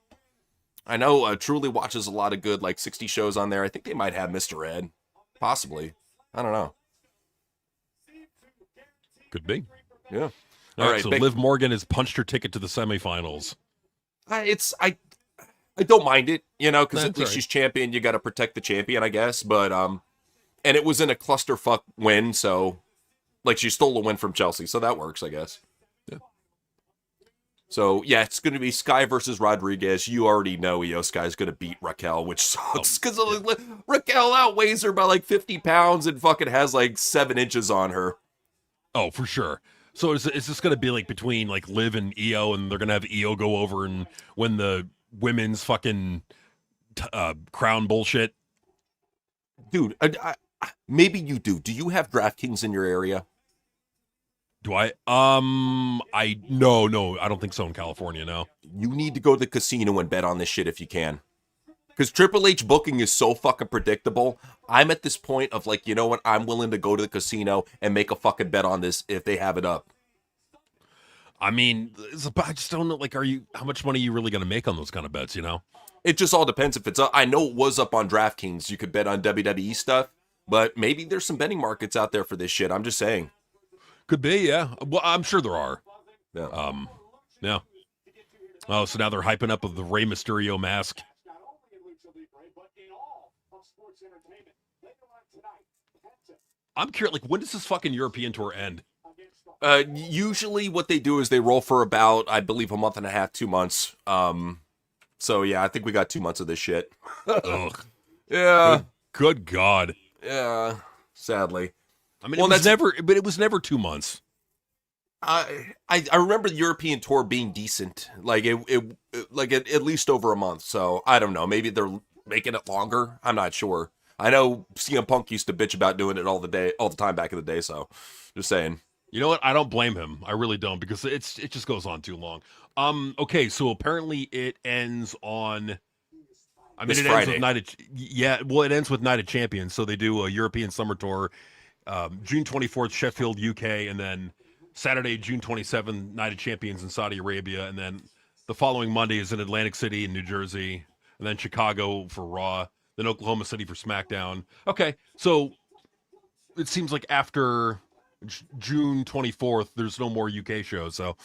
know Truly watches a lot of good like 60 shows on there. I think they might have Mr. Ed, possibly. I don't know. Could be. Yeah. All right. So Liv Morgan has punched her ticket to the semifinals. I don't mind it, you know, because at least she's champion. You got to protect the champion, I guess. But and it was in a clusterfuck win, so. Like, she stole a win from Chelsea, so that works, I guess. Yeah. So, yeah, it's going to be Sky versus Rodriguez. You already know Io Sky's going to beat Raquel, which sucks, because Raquel outweighs her by, like, 50 pounds and fucking has, like, 7 inches on her. Oh, for sure. So is this going to be, like, between, like, Liv and Io, and they're going to have Io go over and win the women's fucking crown bullshit? Dude, maybe you do. Do you have DraftKings in your area? Do I? No, I don't think so in California, no. You need to go to the casino and bet on this shit if you can. Because Triple H booking is so fucking predictable. I'm at this point of like, you know what? I'm willing to go to the casino and make a fucking bet on this if they have it up. I mean, I just don't know, like, how much money are you really going to make on those kind of bets, you know? It just all depends if it's up. I know it was up on DraftKings. You could bet on WWE stuff. But maybe there's some betting markets out there for this shit. I'm just saying. Could be, yeah. Well, I'm sure there are. Yeah. Yeah. Oh, so now they're hyping up of the Rey Mysterio mask. I'm curious, like, when does this fucking European tour end? Usually what they do is they roll for about, I believe, a month and a half, 2 months. So yeah, I think we got 2 months of this shit. Ugh. Yeah. Good God. Yeah, sadly. I mean, it was never 2 months. I remember the European tour being decent, like it like at least over a month. So I don't know. Maybe they're making it longer. I'm not sure. I know CM Punk used to bitch about doing it all the time back in the day. So just saying. You know what? I don't blame him. I really don't, because it just goes on too long. Okay, so apparently it ends on. I mean, it ends with it ends with Night of Champions. So they do a European Summer Tour, June 24th, Sheffield, UK, and then Saturday, June 27th, Night of Champions in Saudi Arabia, and then the following Monday is in Atlantic City in New Jersey, and then Chicago for Raw, then Oklahoma City for SmackDown. Okay, so it seems like after June 24th, there's no more UK shows. So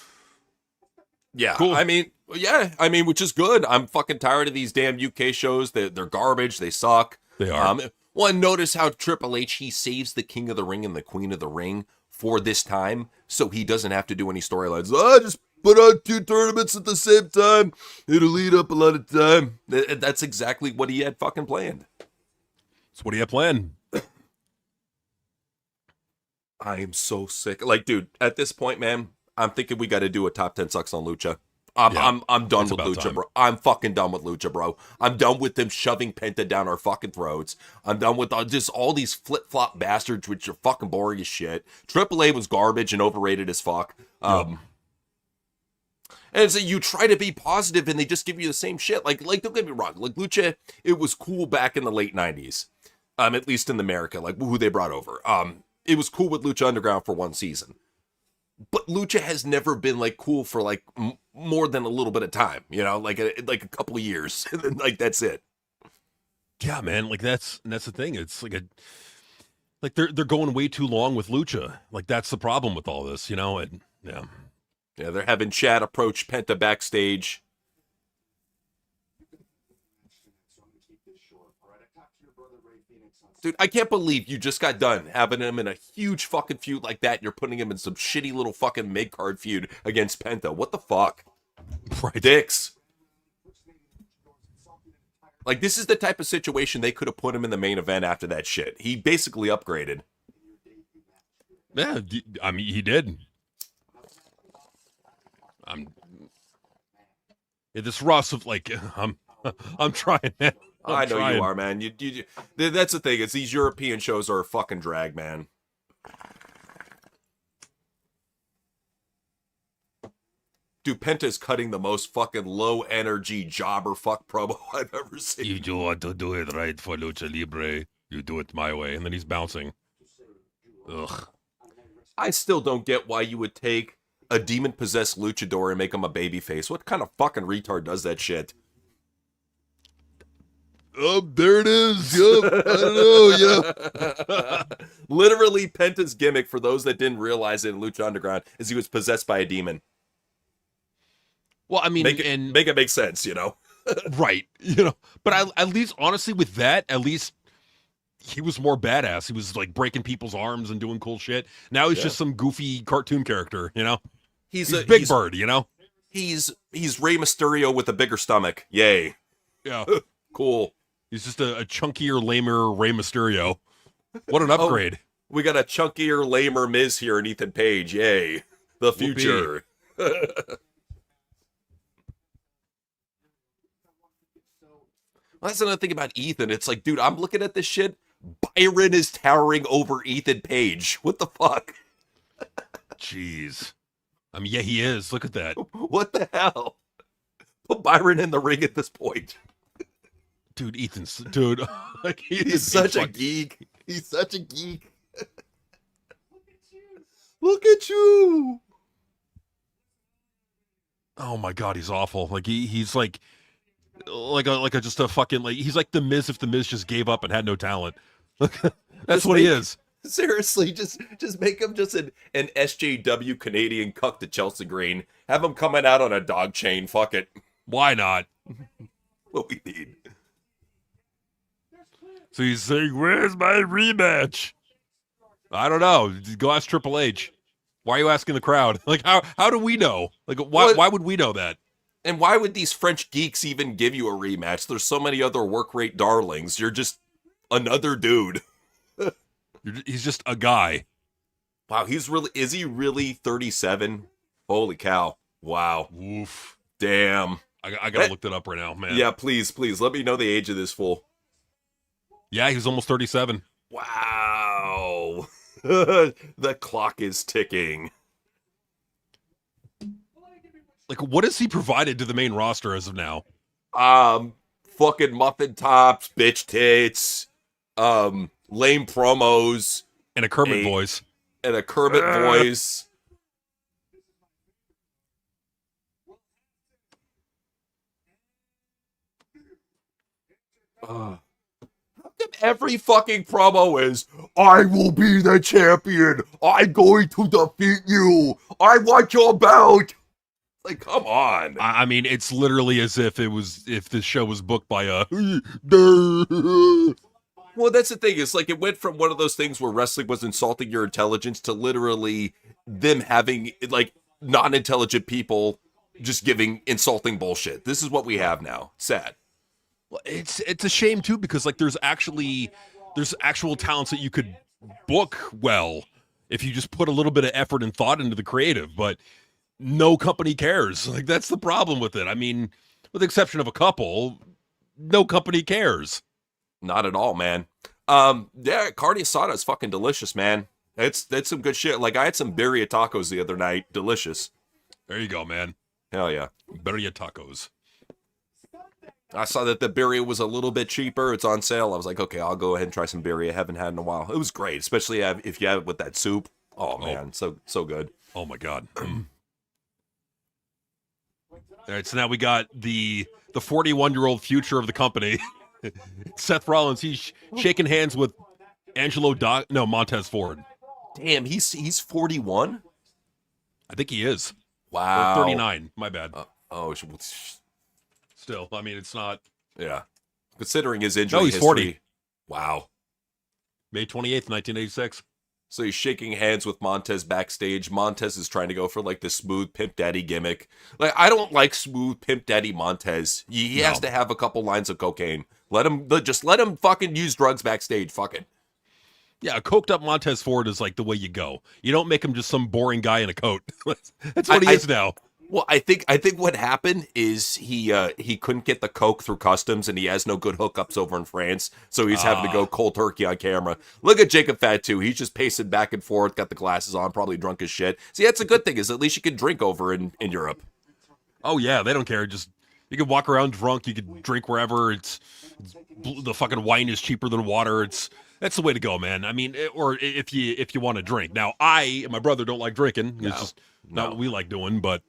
yeah, cool. I mean, Yeah, I mean, which is good. I'm fucking tired of these damn UK shows. They're garbage. They suck. They are. One, notice how Triple H, he saves the King of the Ring and the Queen of the Ring for this time, so he doesn't have to do any storylines. Just put on 2 tournaments at the same time. It'll eat up a lot of time. That's exactly what he had fucking planned. That's what he had planned. I am so sick. Like, dude, at this point, man, I'm thinking we got to do a top 10 sucks on Lucha. I'm done with Lucha, bro. I'm fucking done with Lucha, bro. I'm done with them shoving Penta down our fucking throats. I'm done with just all these flip-flop bastards, which are fucking boring as shit. AAA was garbage and overrated as fuck. And so you try to be positive and they just give you the same shit. Like don't get me wrong. Like, Lucha, it was cool back in the late 90s. At least in America, like who they brought over. It was cool with Lucha Underground for 1 season. But Lucha has never been like cool for like more than a little bit of time, you know, like a couple of years, and then like that's it. Yeah, man, like that's the thing. It's like they're going way too long with Lucha. Like that's the problem with all this, you know. And yeah, they're having Chad approach Penta backstage. Dude, I can't believe you just got done having him in a huge fucking feud like that. And you're putting him in some shitty little fucking mid-card feud against Penta. What the fuck? Right. Dicks. Like, this is the type of situation they could have put him in the main event after that shit. He basically upgraded. Yeah, I mean, he did. This Ross of like, I'm trying, man. I know you are, man. You, that's the thing. Is these European shows are a fucking drag, man. Dude, Penta's cutting the most fucking low energy jobber fuck promo I've ever seen. You do want to do it right for Lucha Libre. You do it my way, and then he's bouncing. Ugh. I still don't get why you would take a demon-possessed luchador and make him a babyface. What kind of fucking retard does that shit? Oh, there it is. Yep. I don't know. Yeah. Literally, Penta's gimmick, for those that didn't realize it in Lucha Underground, is he was possessed by a demon. Well, I mean, make it make sense, you know? Right. You know, but at least, honestly, with that, at least he was more badass. He was like breaking people's arms and doing cool shit. Now he's just some goofy cartoon character, you know? He's Big Bird, you know? He's Rey Mysterio with a bigger stomach. Yay. Yeah. Cool. He's just a chunkier, lamer Rey Mysterio. What an upgrade. We got a chunkier, lamer Miz here in Ethan Page. Yay. The future. That's another thing about Ethan. It's like, dude, I'm looking at this shit. Byron is towering over Ethan Page. What the fuck? Jeez. I mean, yeah, he is. Look at that. What the hell? Put Byron in the ring at this point. Dude, dude, like he's such a geek. He's such a geek. Look at you. Oh my God, he's awful. Like he's like just a fucking, like, he's like the Miz if the Miz just gave up and had no talent. That's what he is. Seriously, just make him just an SJW Canadian cuck to Chelsea Green. Have him coming out on a dog chain. Fuck it. Why not? What we need. So he's saying, where's my rematch? I don't know. Go ask Triple H. Why are you asking the crowd? Like, how do we know? Like, why would we know that? And why would these French geeks even give you a rematch? There's so many other work rate darlings. You're just another dude. He's just a guy. Wow, is he really 37? Holy cow. Wow. Oof. Damn. I gotta look that up right now, man. Yeah, please. Let me know the age of this fool. Yeah, he was almost 37. Wow. The clock is ticking. Like, what has he provided to the main roster as of now? Fucking muffin tops, bitch tits, lame promos. And a Kermit voice. And a Kermit voice. Every fucking promo is, I will be the champion. I'm going to defeat you. I want your belt. Like, come on. I mean, it's literally as if this show was booked by a. Well, that's the thing. It's like it went from one of those things where wrestling was insulting your intelligence to literally them having like non-intelligent people just giving insulting bullshit. This is what we have now. Sad. Well, it's a shame too because like there's actual talents that you could book well if you just put a little bit of effort and thought into the creative, but no company cares. Like that's the problem with it. I mean, with the exception of a couple, no company cares. Not at all, man. Yeah, carne asada is fucking delicious, man. That's some good shit. Like I had some birria tacos the other night. Delicious. There you go, man. Hell yeah. Birria tacos. I saw that the birria was a little bit cheaper. It's on sale. I was like, okay, I'll go ahead and try some birria. I haven't had in a while. It was great, especially if you have it with that soup. Oh man, so good. Oh my god. All right, so now we got the 41-year-old future of the company. Seth Rollins, he's shaking hands with Montez Ford. Damn, he's 41? I think he is. Wow. Or 39, my bad. Still, I mean, it's not. Yeah. Considering his injury No, he's history. 40. Wow. May 28th, 1986. So he's shaking hands with Montez backstage. Montez is trying to go for like the smooth pimp daddy gimmick. Like I don't like smooth pimp daddy Montez. He has to have a couple lines of cocaine. Let him fucking use drugs backstage. Fuck it. Yeah, a coked up Montez Ford is like the way you go. You don't make him just some boring guy in a coat. That's what he is now. Well, I think what happened is he couldn't get the coke through customs, and he has no good hookups over in France, so he's having to go cold turkey on camera. Look at Jacob Fatu; he's just pacing back and forth, got the glasses on, probably drunk as shit. See, that's a good thing, is at least you can drink over in Europe. Oh yeah, they don't care. Just you can walk around drunk, you can drink wherever. It's the fucking wine is cheaper than water. That's the way to go, man. I mean, or if you want to drink. Now, I and my brother don't like drinking. It's just not what we like doing, but.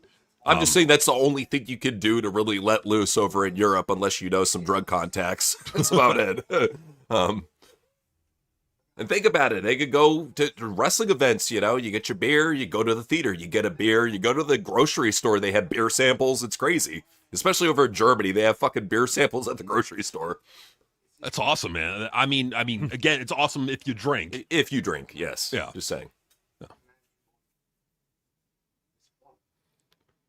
I'm just saying that's the only thing you can do to really let loose over in Europe unless you know some drug contacts. That's about it. And think about it. They could go to wrestling events, you get your beer, you go to the theater, you get a beer, you go to the grocery store, they have beer samples. It's crazy. Especially over in Germany, they have fucking beer samples at the grocery store. That's awesome, man. I mean, again, it's awesome if you drink. If you drink, yes. Yeah. Just saying.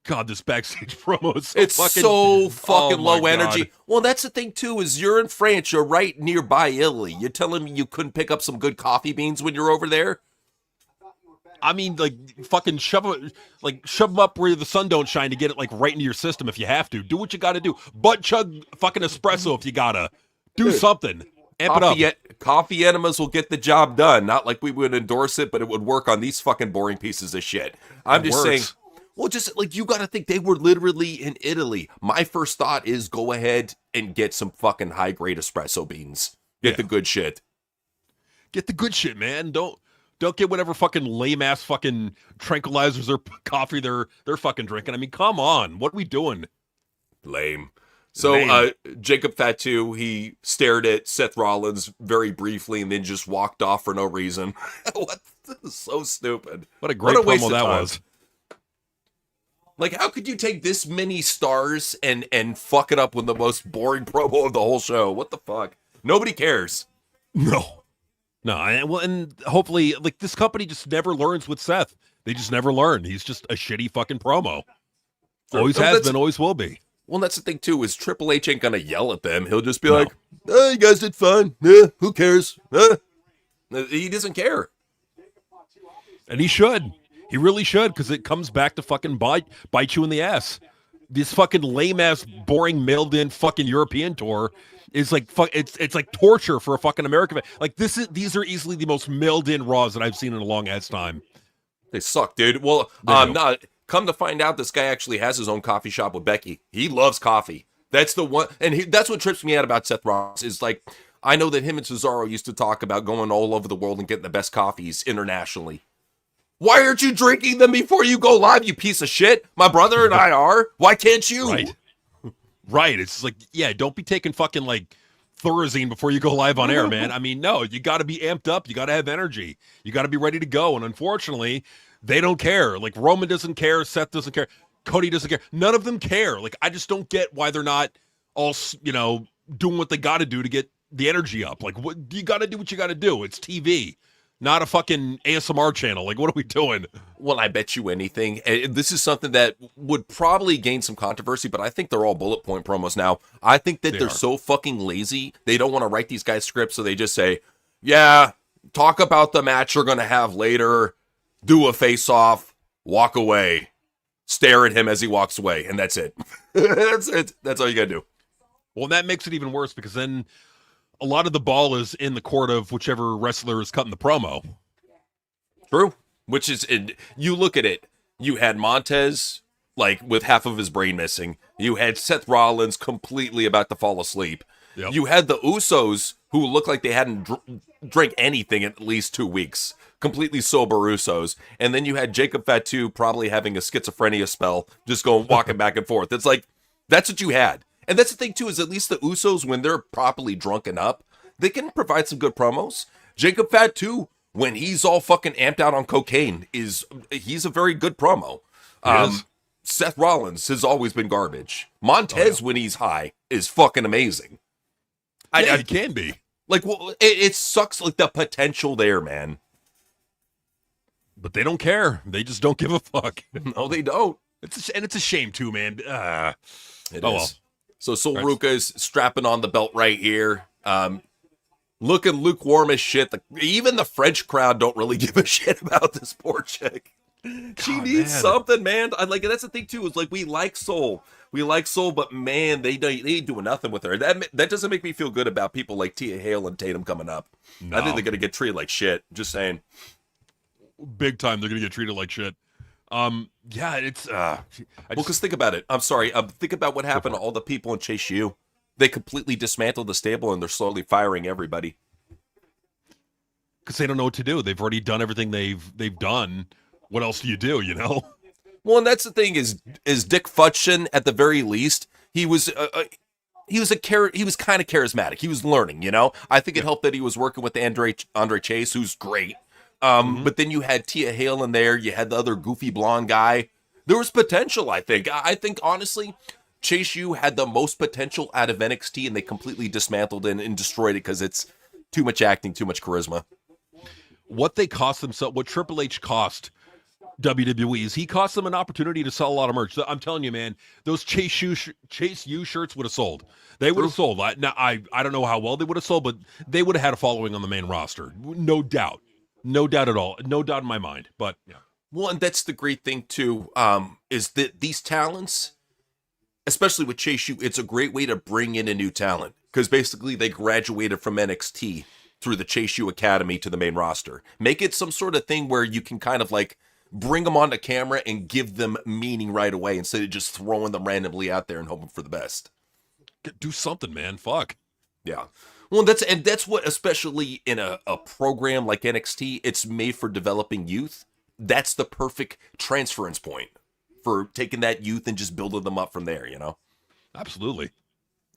God, this backstage promo is so fucking low energy. God. Well, that's the thing too, is you're in France, you're right nearby Italy. You're telling me you couldn't pick up some good coffee beans when you're over there? I mean, like, fucking shove them up where the sun don't shine to get it, like, right into your system if you have to. Do what you gotta do. Butt chug fucking espresso if you gotta. Do something. Amp it up. Coffee enemas will get the job done. Not like we would endorse it, but it would work on these fucking boring pieces of shit. I'm just saying... Well, just like you got to think they were literally in Italy. My first thought is go ahead and get some fucking high grade espresso beans. Get the good shit. Get the good shit, man. Don't get whatever fucking lame ass fucking tranquilizers or coffee they're fucking drinking. I mean, come on. What are we doing? Lame. So Jacob Fatu, he stared at Seth Rollins very briefly and then just walked off for no reason. What? This is so stupid. What a great promo that was. Like, how could you take this many stars and fuck it up with the most boring promo of the whole show? What the fuck? Nobody cares. No. And hopefully, like, this company just never learns with Seth. They just never learn. He's just a shitty fucking promo. Always has been, always will be. Well, that's the thing, too, is Triple H ain't gonna yell at them. He'll just be like, oh, you guys did fine. Yeah, who cares? He doesn't care. And he should. He really should, because it comes back to fucking bite you in the ass. This fucking lame-ass, boring, mailed-in fucking European tour is like, it's like torture for a fucking American. Like, these are easily the most mailed-in Raws that I've seen in a long-ass time. They suck, dude. Well, come to find out, this guy actually has his own coffee shop with Becky. He loves coffee. That's the one, and that's what trips me out about Seth Rollins, is like, I know that him and Cesaro used to talk about going all over the world and getting the best coffees internationally. Why aren't you drinking them before you go live, you piece of shit? My brother and I are. Why can't you? Right. It's like, yeah, don't be taking fucking, like, Thorazine before you go live on air, man. I mean, no, you got to be amped up. You got to have energy. You got to be ready to go. And unfortunately, they don't care. Like, Roman doesn't care. Seth doesn't care. Cody doesn't care. None of them care. Like, I just don't get why they're not all, doing what they got to do to get the energy up. Like, what you got to do what you got to do. It's TV, not a fucking ASMR channel. Like, what are we doing? Well, I bet you anything. This is something that would probably gain some controversy, but I think they're all bullet point promos now. I think that they're so fucking lazy. They don't want to write these guys scripts, so they just say, yeah, talk about the match you're going to have later, do a face-off, walk away, stare at him as he walks away, and that's it. That's it. That's all you got to do. Well, and that makes it even worse because then a lot of the ball is in the court of whichever wrestler is cutting the promo. True. Which is, you look at it, you had Montez, like, with half of his brain missing. You had Seth Rollins completely about to fall asleep. Yep. You had the Usos, who looked like they hadn't drank anything in at least 2 weeks. Completely sober Usos. And then you had Jacob Fatu probably having a schizophrenia spell, just going walking back and forth. It's like, that's what you had. And that's the thing, too, is at least the Usos, when they're properly drunken up, they can provide some good promos. Jacob Fatu, when he's all fucking amped out on cocaine, he's a very good promo. Seth Rollins has always been garbage. Montez, when he's high, is fucking amazing. He can be. Like, well, it sucks, like, the potential there, man. But they don't care. They just don't give a fuck. No, they don't. It's a shame, too, man. It is. Well. So Sol Ruca is strapping on the belt right here. Looking lukewarm as shit. Even the French crowd don't really give a shit about this poor chick. She needs something, man. That's the thing too. Is like we like Sol, but man, they ain't doing nothing with her. That doesn't make me feel good about people like Tia Hale and Tatum coming up. No. I think they're gonna get treated like shit. Just saying. Big time, they're gonna get treated like shit. It's because think about it. I'm sorry. Think about what happened to all the people in Chase U. They completely dismantled the stable and they're slowly firing everybody. Because they don't know what to do. They've already done everything they've done. What else do you do, you know? Well, and that's the thing is Dick Futchin, at the very least, he was kind of charismatic. He was learning, you know? I think it helped that he was working with Andre Chase, who's great. But then you had Tia Hale in there. You had the other goofy blonde guy. There was potential, I think. I think, honestly, Chase U had the most potential out of NXT, and they completely dismantled and destroyed it because it's too much acting, too much charisma. What they cost themselves, what Triple H cost WWE is he cost them an opportunity to sell a lot of merch. I'm telling you, man, those Chase U shirts would have sold. They would have sold. I don't know how well they would have sold, but they would have had a following on the main roster. No doubt. No doubt at all. No doubt in my mind. But yeah. Well, and that's the great thing too, is that these talents, especially with Chase U, it's a great way to bring in a new talent. Because basically they graduated from NXT through the Chase U Academy to the main roster. Make it some sort of thing where you can kind of like bring them onto camera and give them meaning right away instead of just throwing them randomly out there and hoping for the best. Do something, man. Fuck. Yeah. Well, that's what, especially in a program like NXT, it's made for developing youth. That's the perfect transference point for taking that youth and just building them up from there, you know? Absolutely.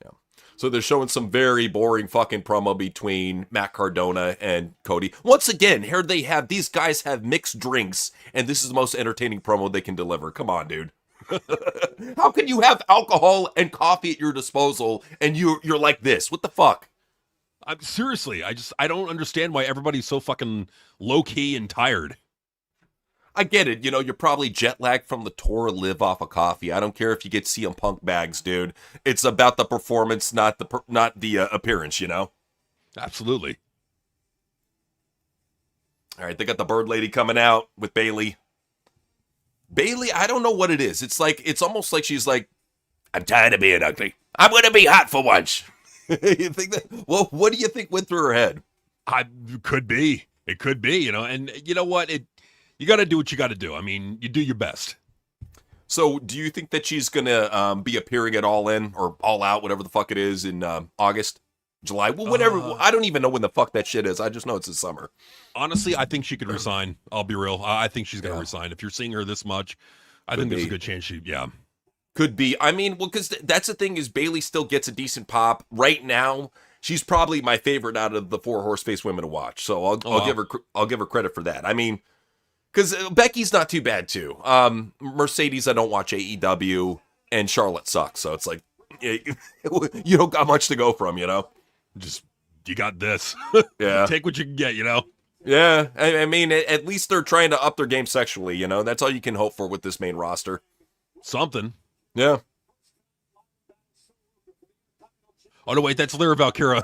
Yeah. So they're showing some very boring fucking promo between Matt Cardona and Cody. Once again, here these guys have mixed drinks, and this is the most entertaining promo they can deliver. Come on, dude. How can you have alcohol and coffee at your disposal and you're like this? What the fuck? Seriously, I don't understand why everybody's so fucking low-key and tired. I get it. You know, you're probably jet lagged from the tour, live off of coffee. I don't care if you get CM Punk bags, dude. It's about the performance, not the appearance, you know? Absolutely. All right, they got the Bird Lady coming out with Bayley. Bayley, I don't know what it is. It's almost like she's like, I'm tired of being ugly. I'm going to be hot for once. You think that? Well, what do you think went through her head? It could be, you know, and you know what? You got to do what you got to do. I mean, you do your best. So do you think that she's going to be appearing at All In or All Out, whatever the fuck it is, in August, July? Well, whatever. I don't even know when the fuck that shit is. I just know it's this summer. Honestly, I think she could resign. I'll be real. I think she's going to resign. If you're seeing her this much, I think there's a good chance Could be. I mean, well, because that's the thing is Bayley still gets a decent pop. Right now, she's probably my favorite out of the 4 horse face women to watch. So I'll give her credit for that. I mean, Because Becky's not too bad too. Mercedes, I don't watch AEW, and Charlotte sucks. So it's like you don't got much to go from, you know. Just you got this. Yeah, Take what you can get, you know. yeah. I mean, at least they're trying to up their game sexually. You know, that's all you can hope for with this main roster. Something. Yeah. Oh no, wait, that's Lyra Valkyra.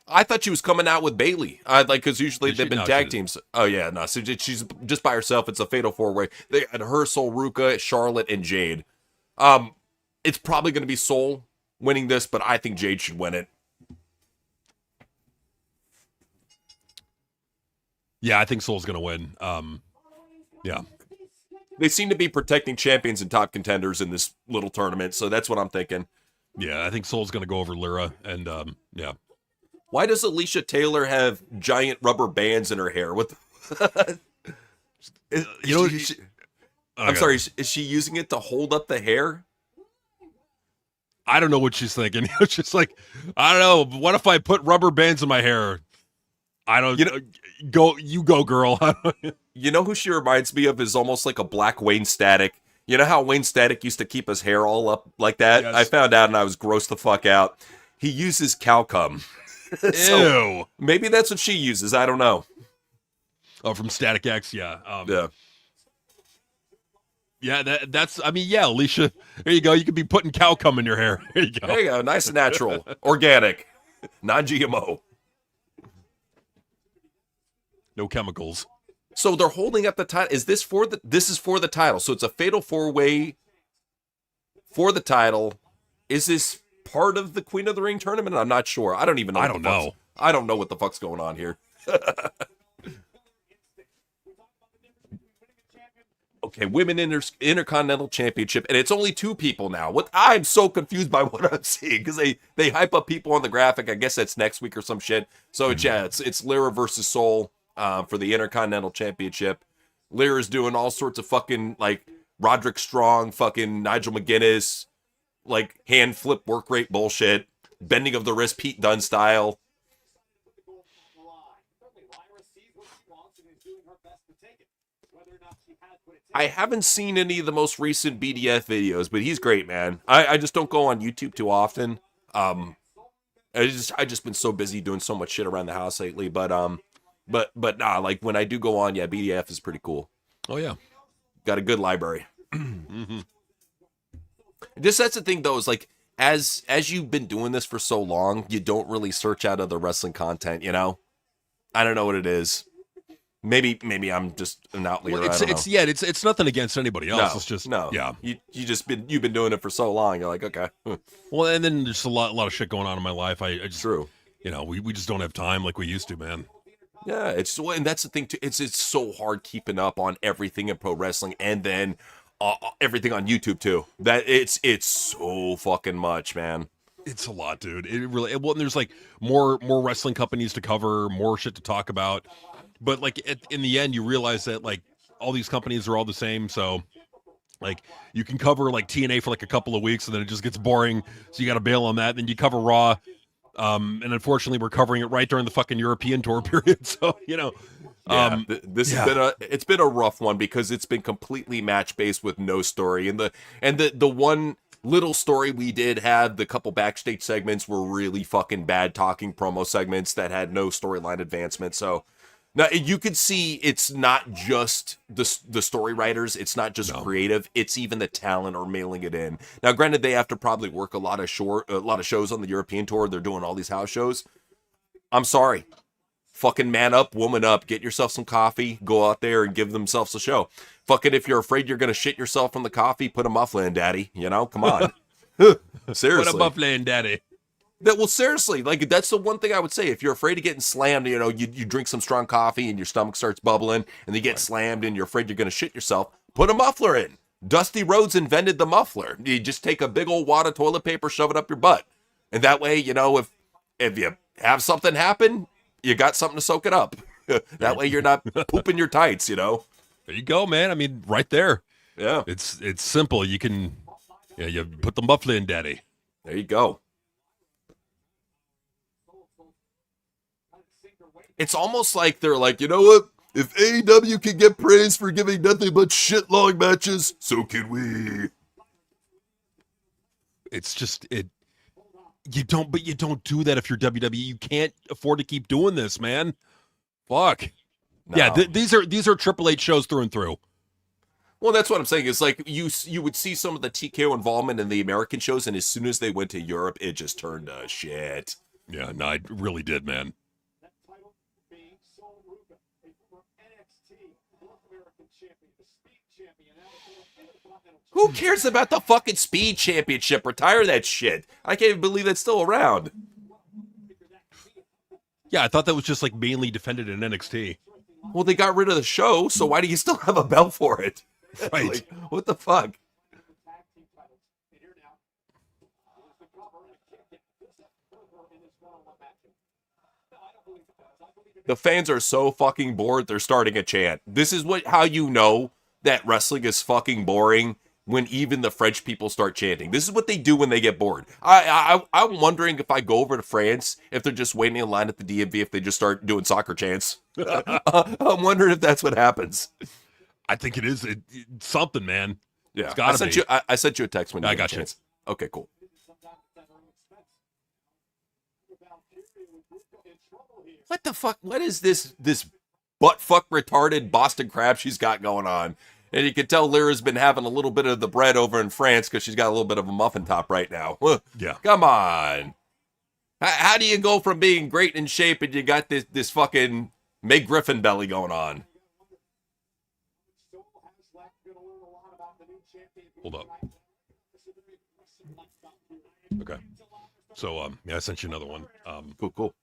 I thought she was coming out with Bailey. Because usually Is they've she? been No, tag she- teams. Oh yeah, no. So she's just by herself. It's a fatal 4-way. They had her, Sol, Ruka, Charlotte, and Jade. It's probably going to be Sol winning this, but I think Jade should win it. Yeah, I think Soul's gonna win. Yeah. They seem to be protecting champions and top contenders in this little tournament, so that's what I'm thinking. Yeah, I think Soul's gonna go over Lyra, and yeah. Why does Alicia Taylor have giant rubber bands in her hair? What? You know, I'm sorry. Is she using it to hold up the hair? I don't know what she's thinking. It's just like, I don't know. What if I put rubber bands in my hair? I don't. You go, girl. You know who she reminds me of is almost like a black Wayne Static. You know how Wayne Static used to keep his hair all up like that? Yes. I found out and I was grossed the fuck out. He uses cow cum. So Ew. maybe that's what she uses. I don't know. Oh, from Static X, yeah. Yeah. Yeah, that's. I mean, yeah, Alicia. There you go. You could be putting cow cum in your hair. There you go. There you go. Nice and natural. Organic. Non-GMO. No chemicals. So they're holding up the title. Is this for the? This is for the title. So it's a fatal 4-way for the title. Is this part of the Queen of the Ring tournament? I'm not sure. I don't even know. I don't know. I don't know what the fuck's going on here. Okay, Women Intercontinental Championship, and it's only 2 people now. What I'm so confused by what I'm seeing because they hype up people on the graphic. I guess that's next week or some shit. So it's Lyra versus Sol for the Intercontinental Championship. Lyra's doing all sorts of fucking like Roderick Strong, fucking Nigel McGuinness, like hand flip work rate bullshit, bending of the wrist Pete Dunne style. I haven't seen any of the most recent BDF videos, but he's great, man. I just don't go on YouTube too often. I just been so busy doing so much shit around the house lately. But nah, like when I do go on, yeah, BDF is pretty cool. Oh yeah. Got a good library. Mm-hmm. Just that's the thing though, is like as you've been doing this for so long, you don't really search out other wrestling content, you know? I don't know what it is. Maybe I'm just an outlier. Well, it's nothing against anybody else. No, It's just no. yeah. You've been doing it for so long. You're like, okay, Well, and then there's a lot of shit going on in my life. I just true. You know, we just don't have time like we used to, man. Yeah, and that's the thing too. It's so hard keeping up on everything in pro wrestling, and then everything on YouTube too. That it's so fucking much, man. It's a lot, dude. It really. Well, and there's like more wrestling companies to cover, more shit to talk about. But like in the end, you realize that like all these companies are all the same. So like you can cover like TNA for like a couple of weeks, and then it just gets boring. So you got to bail on that. Then you cover Raw, and unfortunately, we're covering it right during the fucking European tour period. So you know, Yeah, this has been a rough one because it's been completely match based with no story, and the one little story we did have, the couple backstage segments were really fucking bad talking promo segments that had no storyline advancement. So now you could see it's not just the story writers, it's not just creative, it's even the talent are mailing it in. Now, granted, they have to probably work a lot of shows on the European tour. They're doing all these house shows. I'm sorry. Fucking man up, woman up, get yourself some coffee, go out there and give themselves a show. Fucking if you're afraid you're going to shit yourself from the coffee, put a muffler in, daddy. You know, come on. Seriously. What a buffalo, daddy. Well, seriously, like that's the one thing I would say. If you're afraid of getting slammed, you know, you drink some strong coffee and your stomach starts bubbling and you get slammed and you're afraid you're going to shit yourself, put a muffler in. Dusty Rhodes invented the muffler. You just take a big old wad of toilet paper, shove it up your butt. And that way, you know, if you have something happen, you got something to soak it up. That way you're not pooping your tights, you know? There you go, man. I mean, right there. Yeah. It's simple. You can, you put the muffler in, daddy. There you go. It's almost like they're like, you know what? If AEW can get praise for giving nothing but shit-long matches, so can we. It's just you don't do that if you're WWE. You can't afford to keep doing this, man. Fuck. No. Yeah, these are Triple H shows through and through. Well, that's what I'm saying. It's like you would see some of the TKO involvement in the American shows, and as soon as they went to Europe, it just turned to shit. Yeah, no, it really did, man. Who cares about the fucking Speed Championship? Retire that shit. I can't even believe that's still around. Yeah, I thought that was just like mainly defended in NXT. Well, they got rid of the show, so why do you still have a belt for it? Right. Like, what the fuck? The fans are so fucking bored, they're starting a chant. This is how you know that wrestling is fucking boring, when even the French people start chanting. This is what they do when they get bored. I'm wondering if I go over to France, if they're just waiting in line at the DMV, if they just start doing soccer chants. I'm wondering if that's what happens. I think it is it's something, man. Yeah, It's gotta be. I sent you a text when you I got got a you. chance. Okay, cool. What the fuck? What is this butt fuck retarded Boston crab she's got going on? And you can tell Lyra's been having a little bit of the bread over in France because she's got a little bit of a muffin top right now. Yeah. Come on. How do you go from being great in shape and you got this fucking Meg Griffin belly going on? Hold up. Okay. So yeah, I sent you another one. Cool.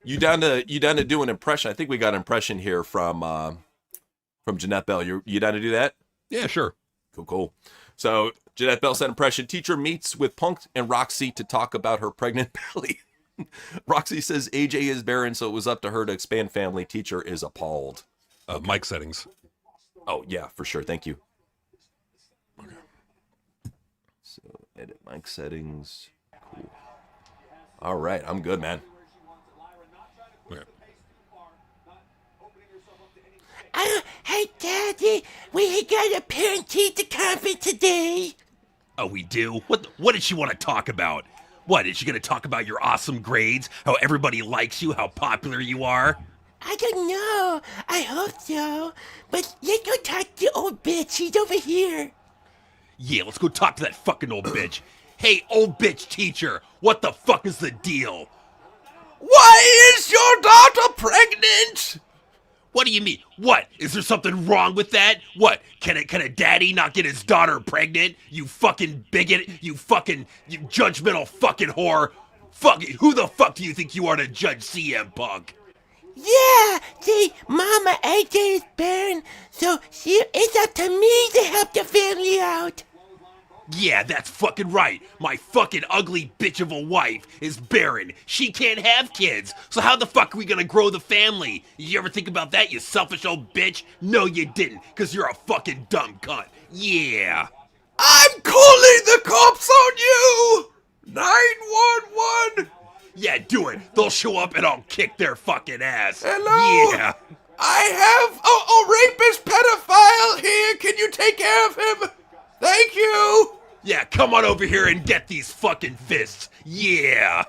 You down to do an impression? I think we got an impression here from Jeanette Bell. You down to do that? Yeah, sure. Cool. So Jeanette Bell said impression. Teacher meets with Punk and Roxy to talk about her pregnant belly. Roxy says AJ is barren, so it was up to her to expand family. Teacher is appalled. Mic settings. Oh yeah, for sure. Thank you. Okay. So edit mic settings. Cool. All right, I'm good, man. Okay. Hey, Daddy, we got a parent-teacher conference today. Oh, we do? What did she want to talk about? What, is she going to talk about your awesome grades? How everybody likes you? How popular you are? I don't know. I hope so. But let's go talk to old bitch. She's over here. Yeah, let's go talk to that fucking old bitch. Hey, old bitch teacher, what the fuck is the deal? Why is your daughter pregnant? What do you mean? What? Is there something wrong with that? What? Can a daddy not get his daughter pregnant? You fucking bigot. You judgmental fucking whore. Fuck it. Who the fuck do you think you are to judge CM Punk? Yeah, see, Mama AJ is barren, so it's up to me to help the family out. Yeah, that's fucking right. My fucking ugly bitch of a wife is barren. She can't have kids. So how the fuck are we gonna grow the family? You ever think about that, you selfish old bitch? No, you didn't, because you're a fucking dumb cunt. Yeah. I'm calling the cops on you! 911! Yeah, do it. They'll show up and I'll kick their fucking ass. Hello? Yeah. I have a rapist pedophile here. Can you take care of him? Thank you. Yeah, come on over here and get these fucking fists. Yeah.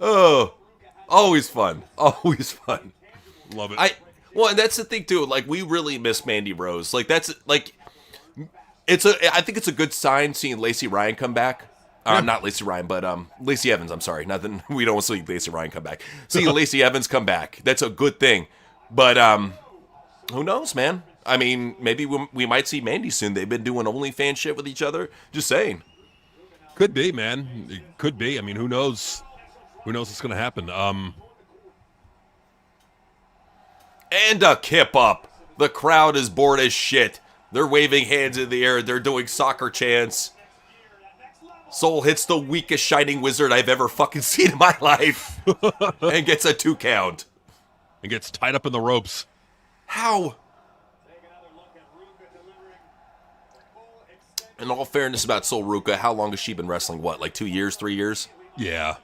Oh, always fun. Always fun. Love it. Well, and that's the thing too. Like, we really miss Mandy Rose. Like, that's like, I think it's a good sign seeing Lacey Ryan come back. Not Lacey Ryan, but Lacey Evans. I'm sorry. Nothing. We don't want to see Lacey Ryan come back. Seeing Lacey Evans come back, that's a good thing. But who knows, man? I mean, maybe we might see Mandy soon. They've been doing OnlyFans shit with each other. Just saying. Could be, man. It could be. I mean, who knows? Who knows what's going to happen? And a kip up. The crowd is bored as shit. They're waving hands in the air. They're doing soccer chants. Soul hits the weakest Shining Wizard I've ever fucking seen in my life. And gets a 2 count. And gets tied up in the ropes. How? in all fairness about Sol Ruka, how long has she been wrestling? What, like 2 years, 3 years? Yeah.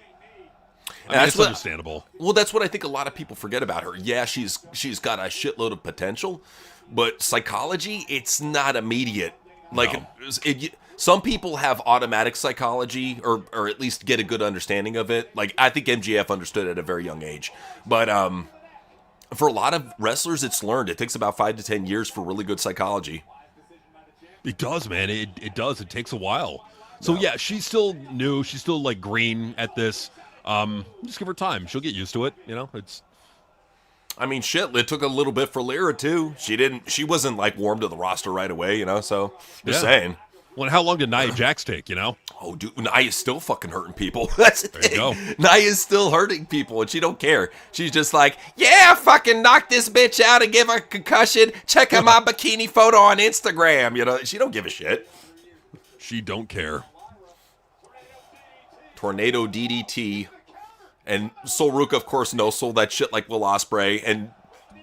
I And mean, it's understandable. Well, that's what I think a lot of people forget about her. Yeah, she's got a shitload of potential, but psychology, it's not immediate. Like, No. some people have automatic psychology, or at least get a good understanding of it. Like, I think MGF understood at a very young age. But for a lot of wrestlers, it's learned. It takes about 5 to 10 years for really good psychology. It does, man. It does. It takes a while. So, yeah, she's still new. She's still, like, green at this. Just give her time. She'll get used to it. You know, I mean, shit, it took a little bit for Lyra, too. She wasn't, like, warm to the roster right away, you know, so just saying. Well, how long did Nia Jax take, you know? Oh, dude, Nia's still fucking hurting people. That's the thing. you go. Nia's still hurting people, and she don't care. She's just like, yeah, fucking knock this bitch out and give her a concussion. Check out my bikini photo on Instagram. You know, she don't give a shit. She don't care. Tornado DDT. And Sol Ruka, of course, no-sold that shit like Will Ospreay. And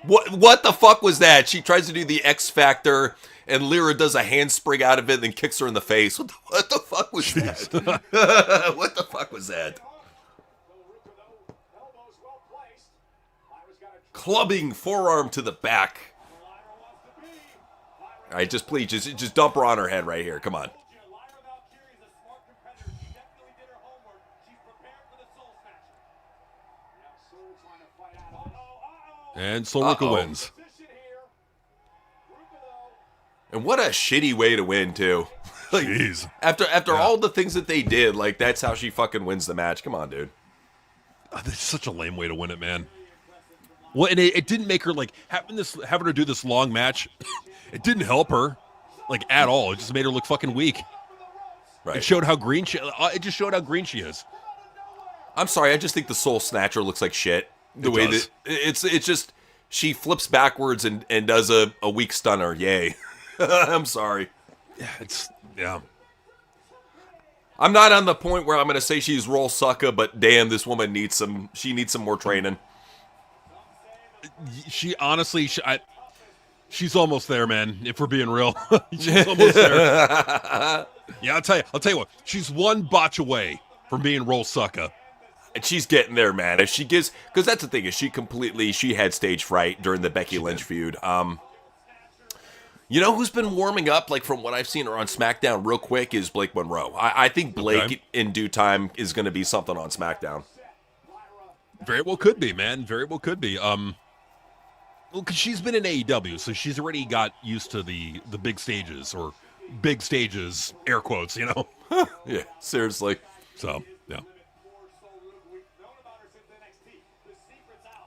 what the fuck was that? She tries to do the X Factor, and Lyra does a handspring out of it and then kicks her in the face. What the fuck was that? What the fuck was that? Clubbing forearm to the back. All right, just please, just dump her on her head right here. Come on. And Sol Ruka wins. And what a shitty way to win, too. Like, Jeez. After all the things that they did, like, that's how she fucking wins the match. Come on, dude. That's such a lame way to win it, man. Well, and it didn't make her, like, having her do this long match, it didn't help her, like, at all. It just made her look fucking weak. Right. It showed how green it just showed how green she is. I'm sorry, I just think the Soul Snatcher looks like shit. The way does. that it's just she flips backwards and does a weak stunner. Yay. I'm sorry. Yeah. I'm not on the point where I'm going to say she's roll sucker, but damn, this woman needs some more training. She honestly, she's almost there, man. If we're being real, she's almost there. Yeah, I'll tell you what. She's one botch away from being roll sucker. And she's getting there, man. If she gives, because that's the thing, is she had stage fright during the Becky Lynch feud. You know who's been warming up, like from what I've seen her on SmackDown real quick, is Blake Monroe. I think Blake in due time is going to be something on SmackDown. Very well could be, man. Very well could be. Well, because she's been in AEW, so she's already got used to the big stages, or big stages, air quotes, you know? Yeah, seriously. So, yeah.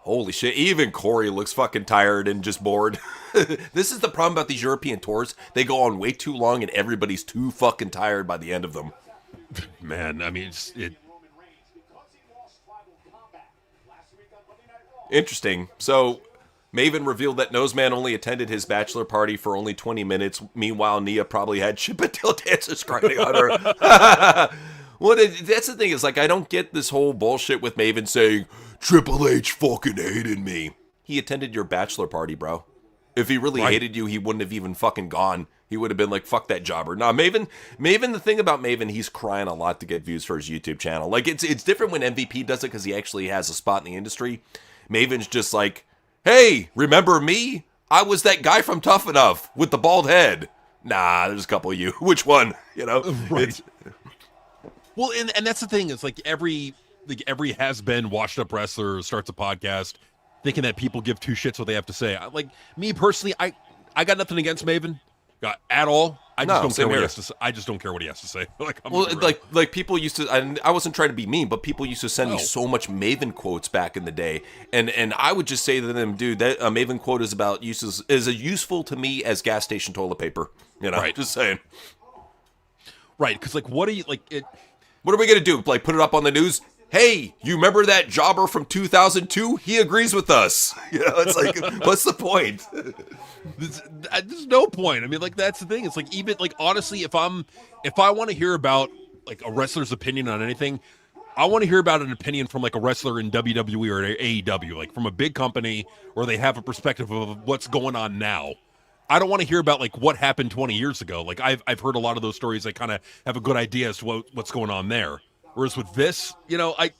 Holy shit, even Corey looks fucking tired and just bored. This is the problem about these European tours. They go on way too long and everybody's too fucking tired by the end of them. Man, I mean, Interesting. So, Maven revealed that Noseman only attended his bachelor party for only 20 minutes. Meanwhile, Nia probably had Chippendale dancers grinding on her. Well, that's the thing, is like, I don't get this whole bullshit with Maven saying, Triple H fucking hated me. He attended your bachelor party, bro. If he really hated you, he wouldn't have even fucking gone. He would have been like, fuck that jobber. Nah, Maven, the thing about Maven, he's crying a lot to get views for his YouTube channel. Like, it's different when MVP does it because he actually has a spot in the industry. Maven's just like, hey, remember me? I was that guy from Tough Enough with the bald head. Nah, there's a couple of you. Which one? You know? Right. Well, and that's the thing. It's like every has-been washed-up wrestler starts a podcast thinking that people give two shits what they have to say. Like, me personally, I got nothing against Maven at all. I just don't care what he has to say. I just don't care what he has to say. Like people used to, and I wasn't trying to be mean, but people used to send me so much Maven quotes back in the day, and I would just say to them, dude, that a Maven quote is about is as useful to me as gas station toilet paper. You know, right. Just saying. Right, because like, what are you like? What are we gonna do? Like, put it up on the news? Hey, you remember that jobber from 2002? He agrees with us. You know, it's like, what's the point? There's no point. I mean, like, that's the thing. It's like, even like, honestly, if I want to hear about like a wrestler's opinion on anything, I want to hear about an opinion from like a wrestler in WWE or AEW, like from a big company where they have a perspective of what's going on now. I don't want to hear about like what happened 20 years ago. Like I've heard a lot of those stories. I kind of have a good idea as to what's going on there. Whereas with this, I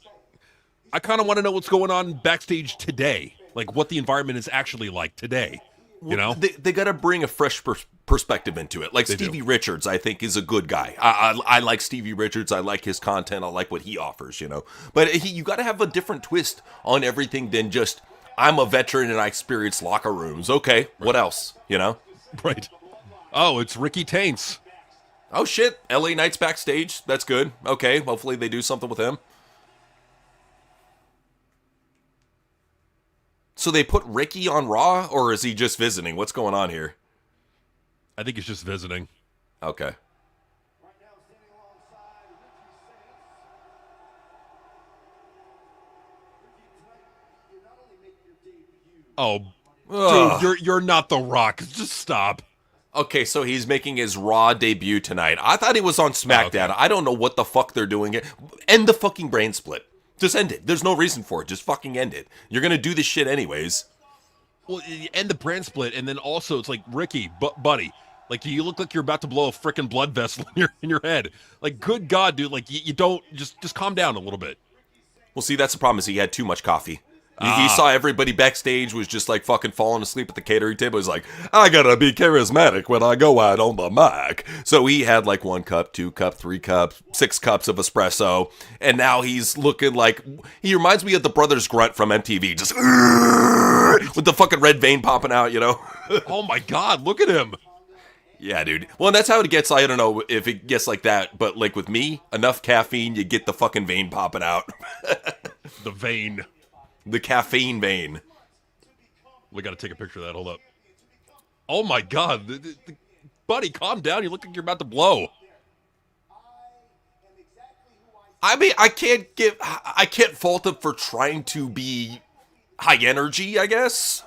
kind of want to know what's going on backstage today, like what the environment is actually like today. They got to bring a fresh perspective into it. Like Stevie Richards, I think, is a good guy. I like Stevie Richards. I like his content. I like what he offers, But you got to have a different twist on everything than just, I'm a veteran and I experience locker rooms. Okay, right. What else, Right. Oh, it's Ricky Taints. Oh, shit. LA Knight's backstage. That's good. Okay, hopefully they do something with him. So they put Ricky on Raw, or is he just visiting? What's going on here? I think he's just visiting. Okay. Oh, dude, you're not The Rock. Just stop. Okay, so he's making his Raw debut tonight. I thought he was on SmackDown. Okay. I don't know what the fuck they're doing here. End the fucking brain split. Just end it. There's no reason for it. Just fucking end it. You're going to do this shit anyways. Well, end the brand split, and then also it's like, Ricky, buddy, like you look like you're about to blow a freaking blood vessel in your head. Like, good God, dude, like you don't, just calm down a little bit. Well, see, that's the problem is he had too much coffee. He saw everybody backstage was just like fucking falling asleep at the catering table. He's like, I gotta be charismatic when I go out on the mic. So he had like 1 cup, 2 cup, 3 cups, 6 cups of espresso. And now he's looking like, he reminds me of the Brothers Grunt from MTV. Just with the fucking red vein popping out, Oh my God, look at him. Yeah, dude. Well, that's how it gets. I don't know if it gets like that, but like with me, enough caffeine, you get the fucking vein popping out. The vein. The caffeine vein. We got to take a picture of that. Hold up. Oh my God. Buddy, calm down. You look like you're about to blow. I mean, I can't fault him for trying to be high energy, I guess.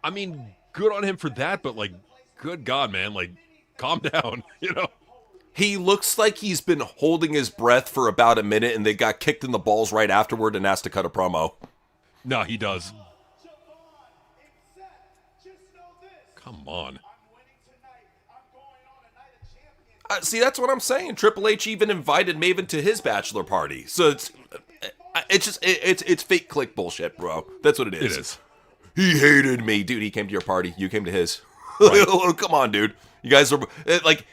I mean, good on him for that, but like, good God, man, like, calm down, He looks like he's been holding his breath for about a minute and they got kicked in the balls right afterward and asked to cut a promo. No, he does. Come on. See, that's what I'm saying. Triple H even invited Maven to his bachelor party. So it's fake click bullshit, bro. That's what it is. It is. He hated me. Dude, he came to your party. You came to his. Right. Come on, dude. You guys are like,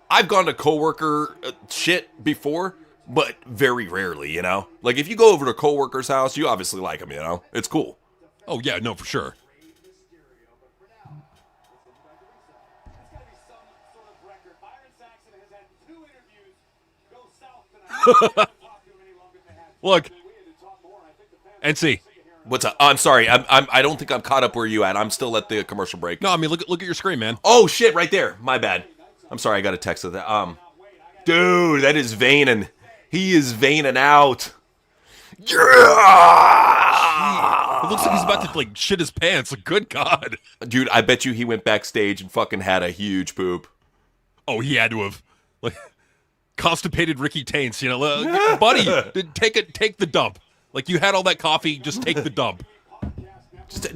I've gone to coworker shit before, but very rarely, Like, if you go over to a coworker's house, you obviously like him, It's cool. Oh, yeah, no, for sure. Look. NC. What's up? I'm sorry. I don't think I'm caught up where you at. I'm still at the commercial break. No, I mean, look at your screen, man. Oh, shit, right there. My bad. I'm sorry, I got a text of that. Dude, that is veining. He is veining out. Yeah! It looks like he's about to, like, shit his pants. Like, good God. Dude, I bet you he went backstage and fucking had a huge poop. Oh, he had to have. Like, constipated Ricky Taints, buddy, take the dump. Like, you had all that coffee, just take the dump.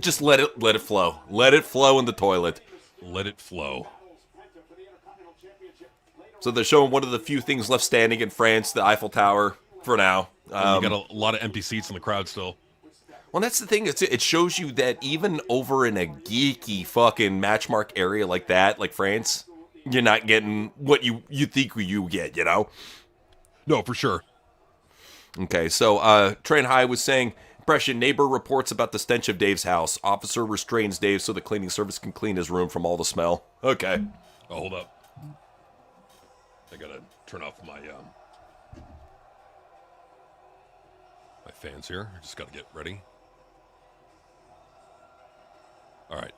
Just let it flow. Let it flow in the toilet. Let it flow. So they're showing one of the few things left standing in France, the Eiffel Tower, for now. You got a lot of empty seats in the crowd still. Well, that's the thing. It shows you that even over in a geeky fucking matchmark area like that, like France, you're not getting what you think you get, No, for sure. Okay, so Train High was saying, impression, neighbor reports about the stench of Dave's house. Officer restrains Dave so the cleaning service can clean his room from all the smell. Okay. Oh, hold up. I gotta turn off my fans here. I just gotta get ready. All right.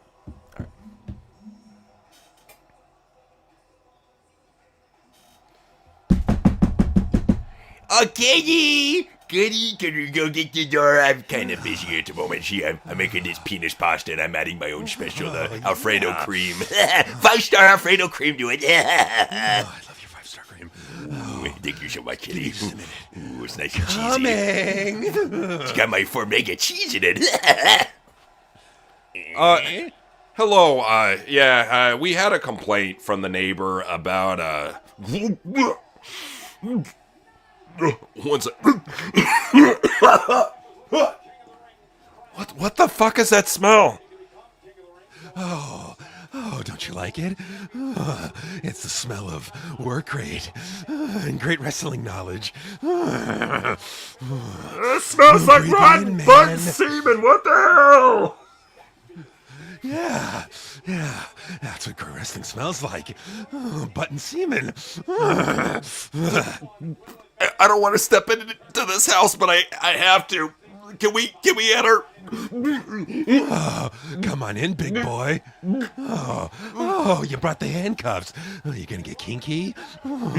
Okay, Goody, can you go get the door? I'm kind of busy at the moment. See, I'm making this penis pasta and I'm adding my own special, Alfredo cream. 5-star Alfredo cream to it. I love your 5-star cream. Thank you so much, Kitty. Ooh, it's nice and cheesy. It's got my 4 mega cheese in it. Hello, we had a complaint from the neighbor about, one sec. What the fuck is that smell? Oh, don't you like it? It's the smell of work rate and great wrestling knowledge. It smells like Breathe rotten in, butt man. semen. What the hell? Yeah, that's what great wrestling smells like. Butt and semen. I don't want to step into this house, but I have to. Can we enter? Come on in, big boy. Oh, you brought the handcuffs. Oh, you gonna get kinky? Come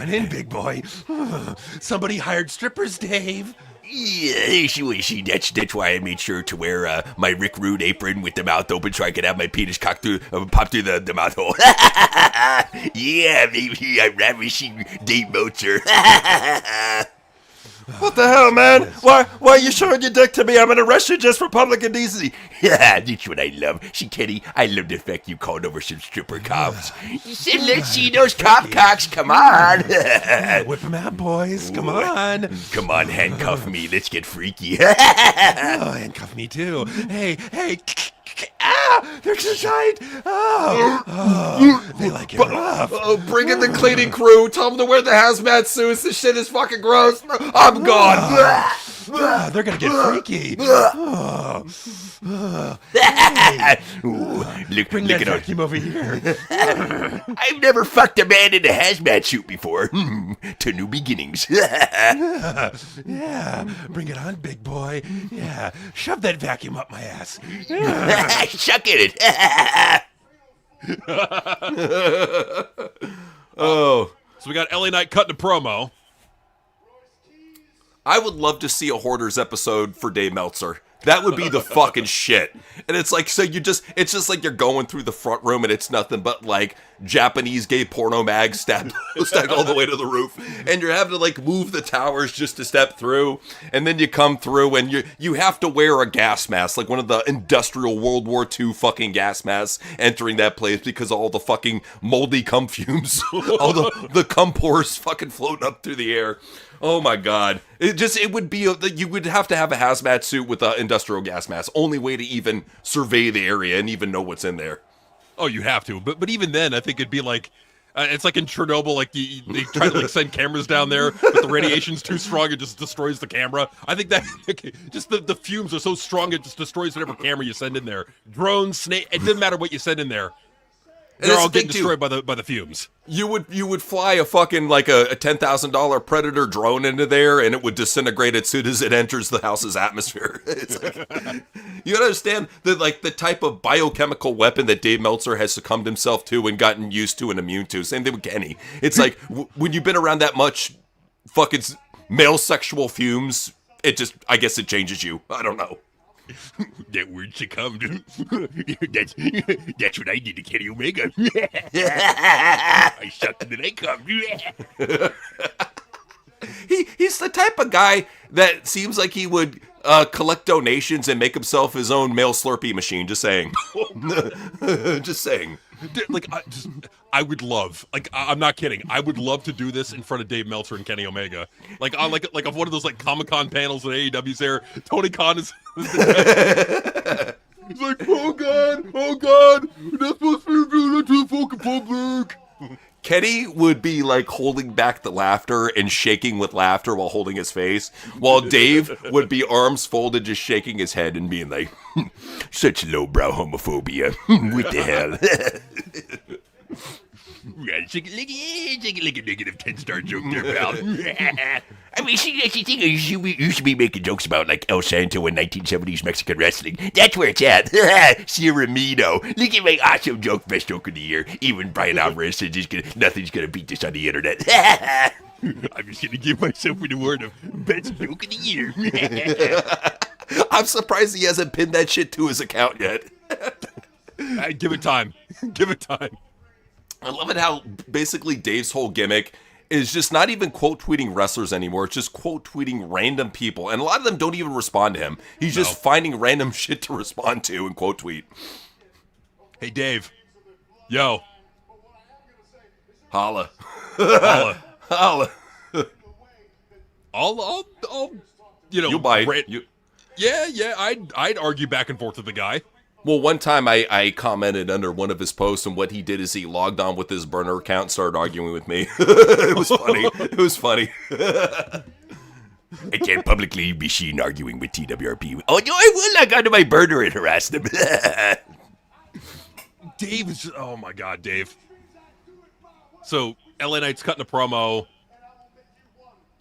on in, big boy. Somebody hired strippers, Dave. Yeah, she that's why I made sure to wear my Rick Rude apron with the mouth open so I could have my penis pop through the mouth hole. Yeah, baby, I'm ravishing Dave Meltzer. What the hell, man? Why are you showing your dick to me? I'm gonna arrest you just for public indecency. Yeah, that's what I love. See, Kenny, I love the fact you called over some stripper cops. You said, let's see those cop cocks. Come on. Whip them out, boys. Come on. Come on, handcuff me. Let's get freaky. Oh, handcuff me too. Hey. They're too tight. Oh, they like it rough. Oh, bring in the cleaning crew. Tell them to wear the hazmat suits. This shit is fucking gross. I'm gone. They're gonna get freaky. Look Bring that at our vacuum over here. I've never fucked a man in a hazmat suit before. To new beginnings. Yeah, bring it on, big boy. Yeah, shove that vacuum up my ass. Suck at it. Oh, So we got LA Knight cutting a promo. I would love to see a Hoarders episode for Dave Meltzer. That would be the fucking shit. And it's like, so it's just like you're going through the front room and it's nothing but like Japanese gay porno mags stacked all the way to the roof. And you're having to like move the towers just to step through. And then you come through and you have to wear a gas mask, like one of the industrial World War II fucking gas masks entering that place because of all the fucking moldy cum fumes. All the cum pores fucking floating up through the air. Oh my god. You would have to have a hazmat suit with an industrial gas mask. Only way to even survey the area and even know what's in there. Oh, you have to. But even then, I think it'd be like, it's like in Chernobyl, like they try to like send cameras down there, but the radiation's too strong, it just destroys the camera. I think that just the fumes are so strong, it just destroys whatever camera you send in there. Drones, snake, it doesn't matter what you send in there. They're all getting destroyed by the fumes. You would fly a fucking like a $10,000 Predator drone into there, and it would disintegrate as soon as it enters the house's atmosphere. It's like, you gotta understand that like the type of biochemical weapon that Dave Meltzer has succumbed himself to and gotten used to and immune to. Same thing with Kenny. It's like when you've been around that much fucking male sexual fumes, I guess it changes you. I don't know. That word succumbed. That's what I did to Kenny Omega. I sucked and then I come. He's the type of guy that seems like he would collect donations and make himself his own male Slurpee machine. Just saying. Just saying. Like, I would love, like, I'm not kidding. I would love to do this in front of Dave Meltzer and Kenny Omega. Like, on like of one of those like Comic-Con panels at AEW's there. Tony Khan is. He's like, oh god, we're not supposed to do that to the fucking public. Kenny would be like holding back the laughter and shaking with laughter while holding his face, while Dave would be arms folded, just shaking his head and being like, such lowbrow homophobia. What the hell? Like a negative 10-star joke there, pal. I mean, see, that's the thing. You should be making jokes about, like, El Santo and 1970s Mexican wrestling. That's where it's at. Sierra Mino. Look at my awesome joke, best joke of the year. Even Brian Alvarez says nothing's going to beat this on the internet. I'm just going to give myself an award of best joke of the year. I'm surprised he hasn't pinned that shit to his account yet. Give it time. Give it time. I love it how basically Dave's whole gimmick is just not even quote tweeting wrestlers anymore. It's just quote tweeting random people. And a lot of them don't even respond to him. He's just finding random shit to respond to and quote tweet. Hey, Dave. Yo. Holla. Holla. Holla. I'll You'll bite. Yeah, I'd argue back and forth with the guy. Well, one time I commented under one of his posts, and what he did is he logged on with his burner account and started arguing with me. It was funny. It was funny. I can't publicly be seen arguing with TWRP. Oh, no, I will log onto my burner and harass them. Dave is just, oh my God, Dave. So, LA Knight's cutting a promo,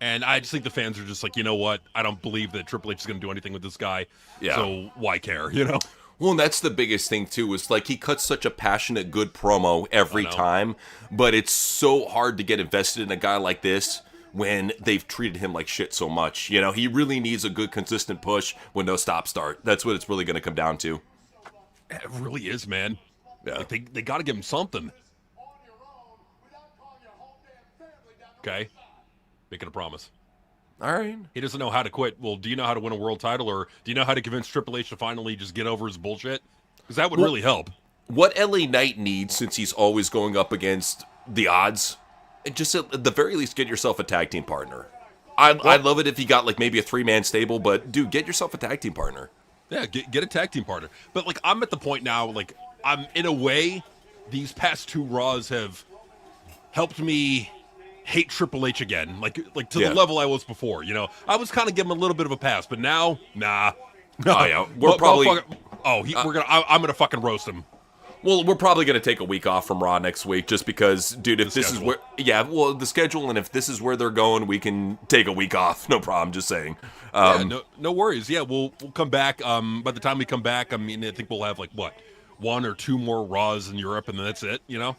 and I just think the fans are just like, you know what? I don't believe that Triple H is going to do anything with this guy, so why care, you know? Well, and that's the biggest thing, too, is like he cuts such a passionate, good promo every time, but it's so hard to get invested in a guy like this when they've treated him like shit so much. You know, he really needs a good, consistent push with no stop-start. That's what it's really going to come down to. It really is, man. Yeah. Like they got to give him something. Okay? Making a promise. All right. He doesn't know how to quit. Well, do you know how to win a world title, or do you know how to convince Triple H to finally just get over his bullshit? Because that would really help. What LA Knight needs, since he's always going up against the odds, and just at the very least get yourself a tag team partner. I'd love it if you got like maybe a 3-man stable, but dude, get yourself a tag team partner. Yeah, get a tag team partner. But like I'm at the point now, like I'm in a way, these past 2 Raws have helped me hate Triple H again, like to the level I was before. You know, I was kind of giving him a little bit of a pass, but now, nah. Oh yeah, we're probably. I'm gonna fucking roast him. Well, we're probably gonna take a week off from Raw next week, just because, dude. If this is where, the schedule, and if this is where they're going, we can take a week off. No problem. Just saying. No worries. Yeah, we'll come back. By the time we come back, I mean, I think we'll have like 1 or 2 more Raws in Europe, and then that's it. You know.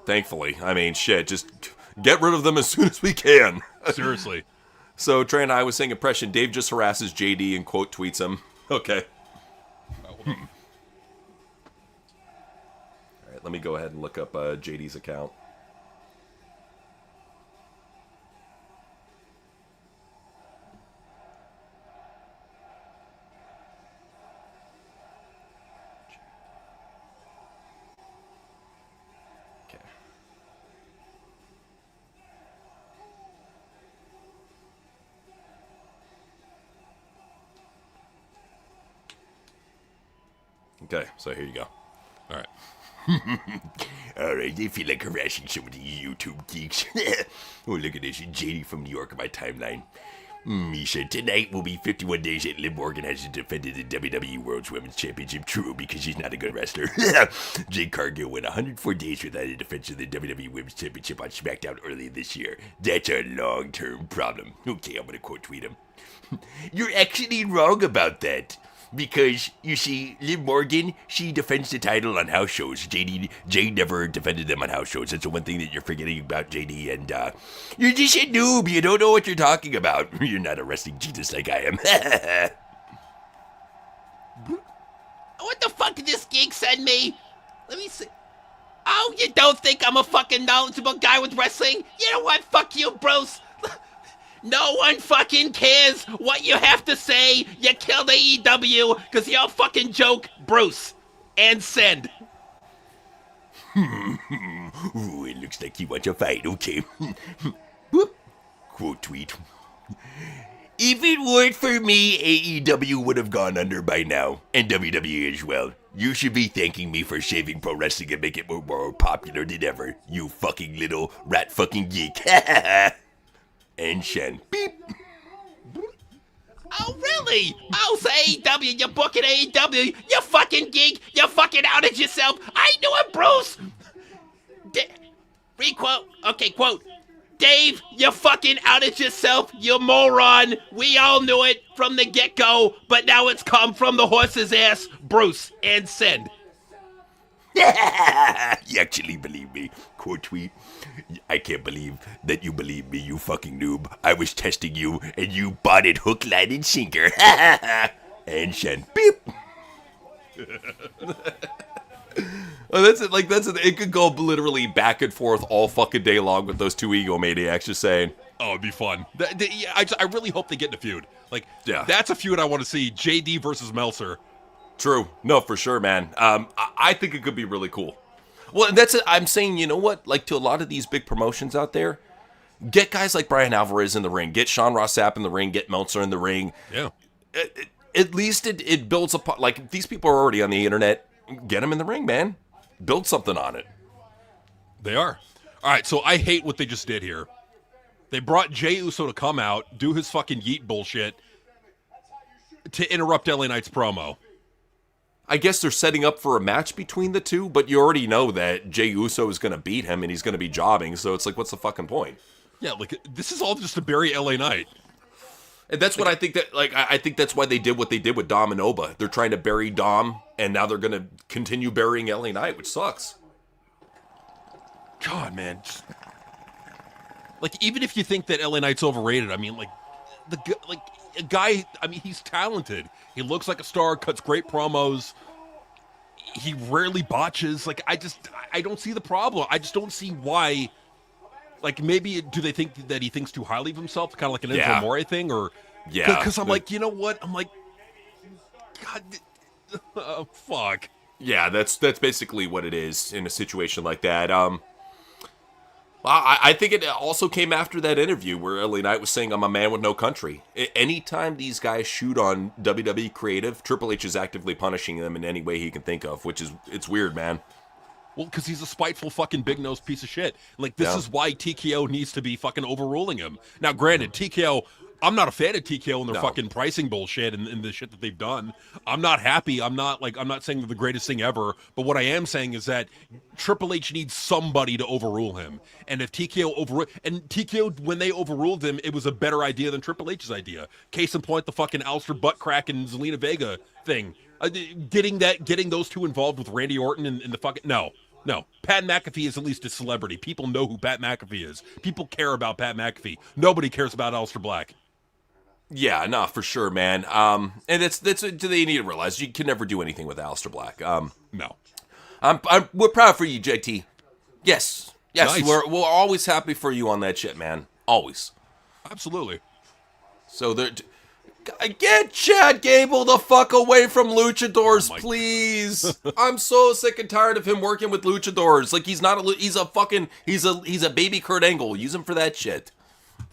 Thankfully, I mean, shit. Just get rid of them as soon as we can. Seriously. So Trey and I was saying impression. Dave just harasses JD and quote tweets him. Okay. All right, let me go ahead and look up JD's account. Okay, so here you go. All right. Alright, I feel like harassing some of these YouTube geeks. Oh, look at this. JD from New York on my timeline. He said, tonight will be 51 days that Liv Morgan hasn't defended the WWE World Women's Championship. True, because she's not a good wrestler. Jade Cargill went 104 days without a defense of the WWE Women's Championship on SmackDown earlier this year. That's a long-term problem. Okay, I'm gonna quote tweet him. You're actually wrong about that. Because, you see, Liv Morgan, she defends the title on house shows. Jade never defended them on house shows. That's the one thing that you're forgetting about, JD. And, you're just a noob. You don't know what you're talking about. You're not a wrestling genius like I am. What the fuck did this geek send me? Let me see. Oh, you don't think I'm a fucking knowledgeable guy with wrestling? You know what? Fuck you, Bruce. No one fucking cares what you have to say. You killed AEW because you're a fucking joke, Bruce. And send. Ooh, it looks like you want to fight. Okay. Whoop. Quote tweet. If it weren't for me, AEW would have gone under by now. And WWE as well. You should be thanking me for saving pro wrestling and make it more popular than ever. You fucking little rat fucking geek. And Shen. Beep. Oh, really? Oh, so AEW, you're booking AEW. You fucking geek. You fucking outed yourself. I knew it, Bruce. Requote. Okay, quote. Dave, you fucking outed yourself, you moron. We all knew it from the get-go, but now it's come from the horse's ass, Bruce, and send. You actually believe me. Quote tweet. I can't believe that you believe me, you fucking noob. I was testing you, and you bought it hook, line, and sinker. And Shen. Beep. Well, that's it. Like it could go literally back and forth all fucking day long with those two egomaniacs just saying. Oh, it'd be fun. Yeah, I really hope they get in a feud. Like, Yeah. That's a feud I want to see. JD versus Meltzer. True. No, for sure, man. I think it could be really cool. Well, that's it. I'm saying, you know what? Like, to a lot of these big promotions out there, get guys like Brian Alvarez in the ring. Get Sean Ross Sapp in the ring. Get Meltzer in the ring. Yeah. At least it builds a... Like, these people are already on the internet. Get them in the ring, man. Build something on it. They are. All right, so I hate what they just did here. They brought Jey Uso to come out, do his fucking yeet bullshit, to interrupt LA Knight's promo. I guess they're setting up for a match between the two, but you already know that Jey Uso is going to beat him and he's going to be jobbing, so it's like, what's the fucking point? Yeah, like, this is all just to bury LA Knight. And that's what I think that, like, I think that's why they did what they did with Dom and Oba. They're trying to bury Dom, and now they're going to continue burying LA Knight, which sucks. God, man. Like, even if you think that LA Knight's overrated, I mean, like, a guy, I mean, he's talented. He looks like a star, cuts great promos. He rarely botches. Like, I don't see the problem. I just don't see why. Like, maybe, do they think that he thinks too highly of himself? Kind of like an Enzo Amore thing? Or, yeah. Because I'm like, you know what? I'm like, God, fuck. Yeah, that's basically what it is in a situation like that. I think it also came after that interview where LA Knight was saying, I'm a man with no country. Anytime these guys shoot on WWE Creative, Triple H is actively punishing them in any way he can think of, it's weird, man. Well, because he's a spiteful fucking big-nosed piece of shit. Like, this is why TKO needs to be fucking overruling him. Now, granted, TKO... I'm not a fan of TKO and their fucking pricing bullshit and the shit that they've done. I'm not happy. I'm not saying they're the greatest thing ever. But what I am saying is that Triple H needs somebody to overrule him. And if TKO when they overruled him, it was a better idea than Triple H's idea. Case in point, the fucking Aleister butt crack and Zelina Vega thing. Getting those two involved with Randy Orton and the fucking no. Pat McAfee is at least a celebrity. People know who Pat McAfee is. People care about Pat McAfee. Nobody cares about Aleister Black. Yeah, no, for sure, man. And that's they need to realize you can never do anything with Aleister Black. No. We're proud for you, JT. Yes, Nice. we're always happy for you on that shit, man. Always. Absolutely. So get Chad Gable the fuck away from luchadors, please. I'm so sick and tired of him working with luchadors. Like he's a baby Kurt Angle. Use him for that shit.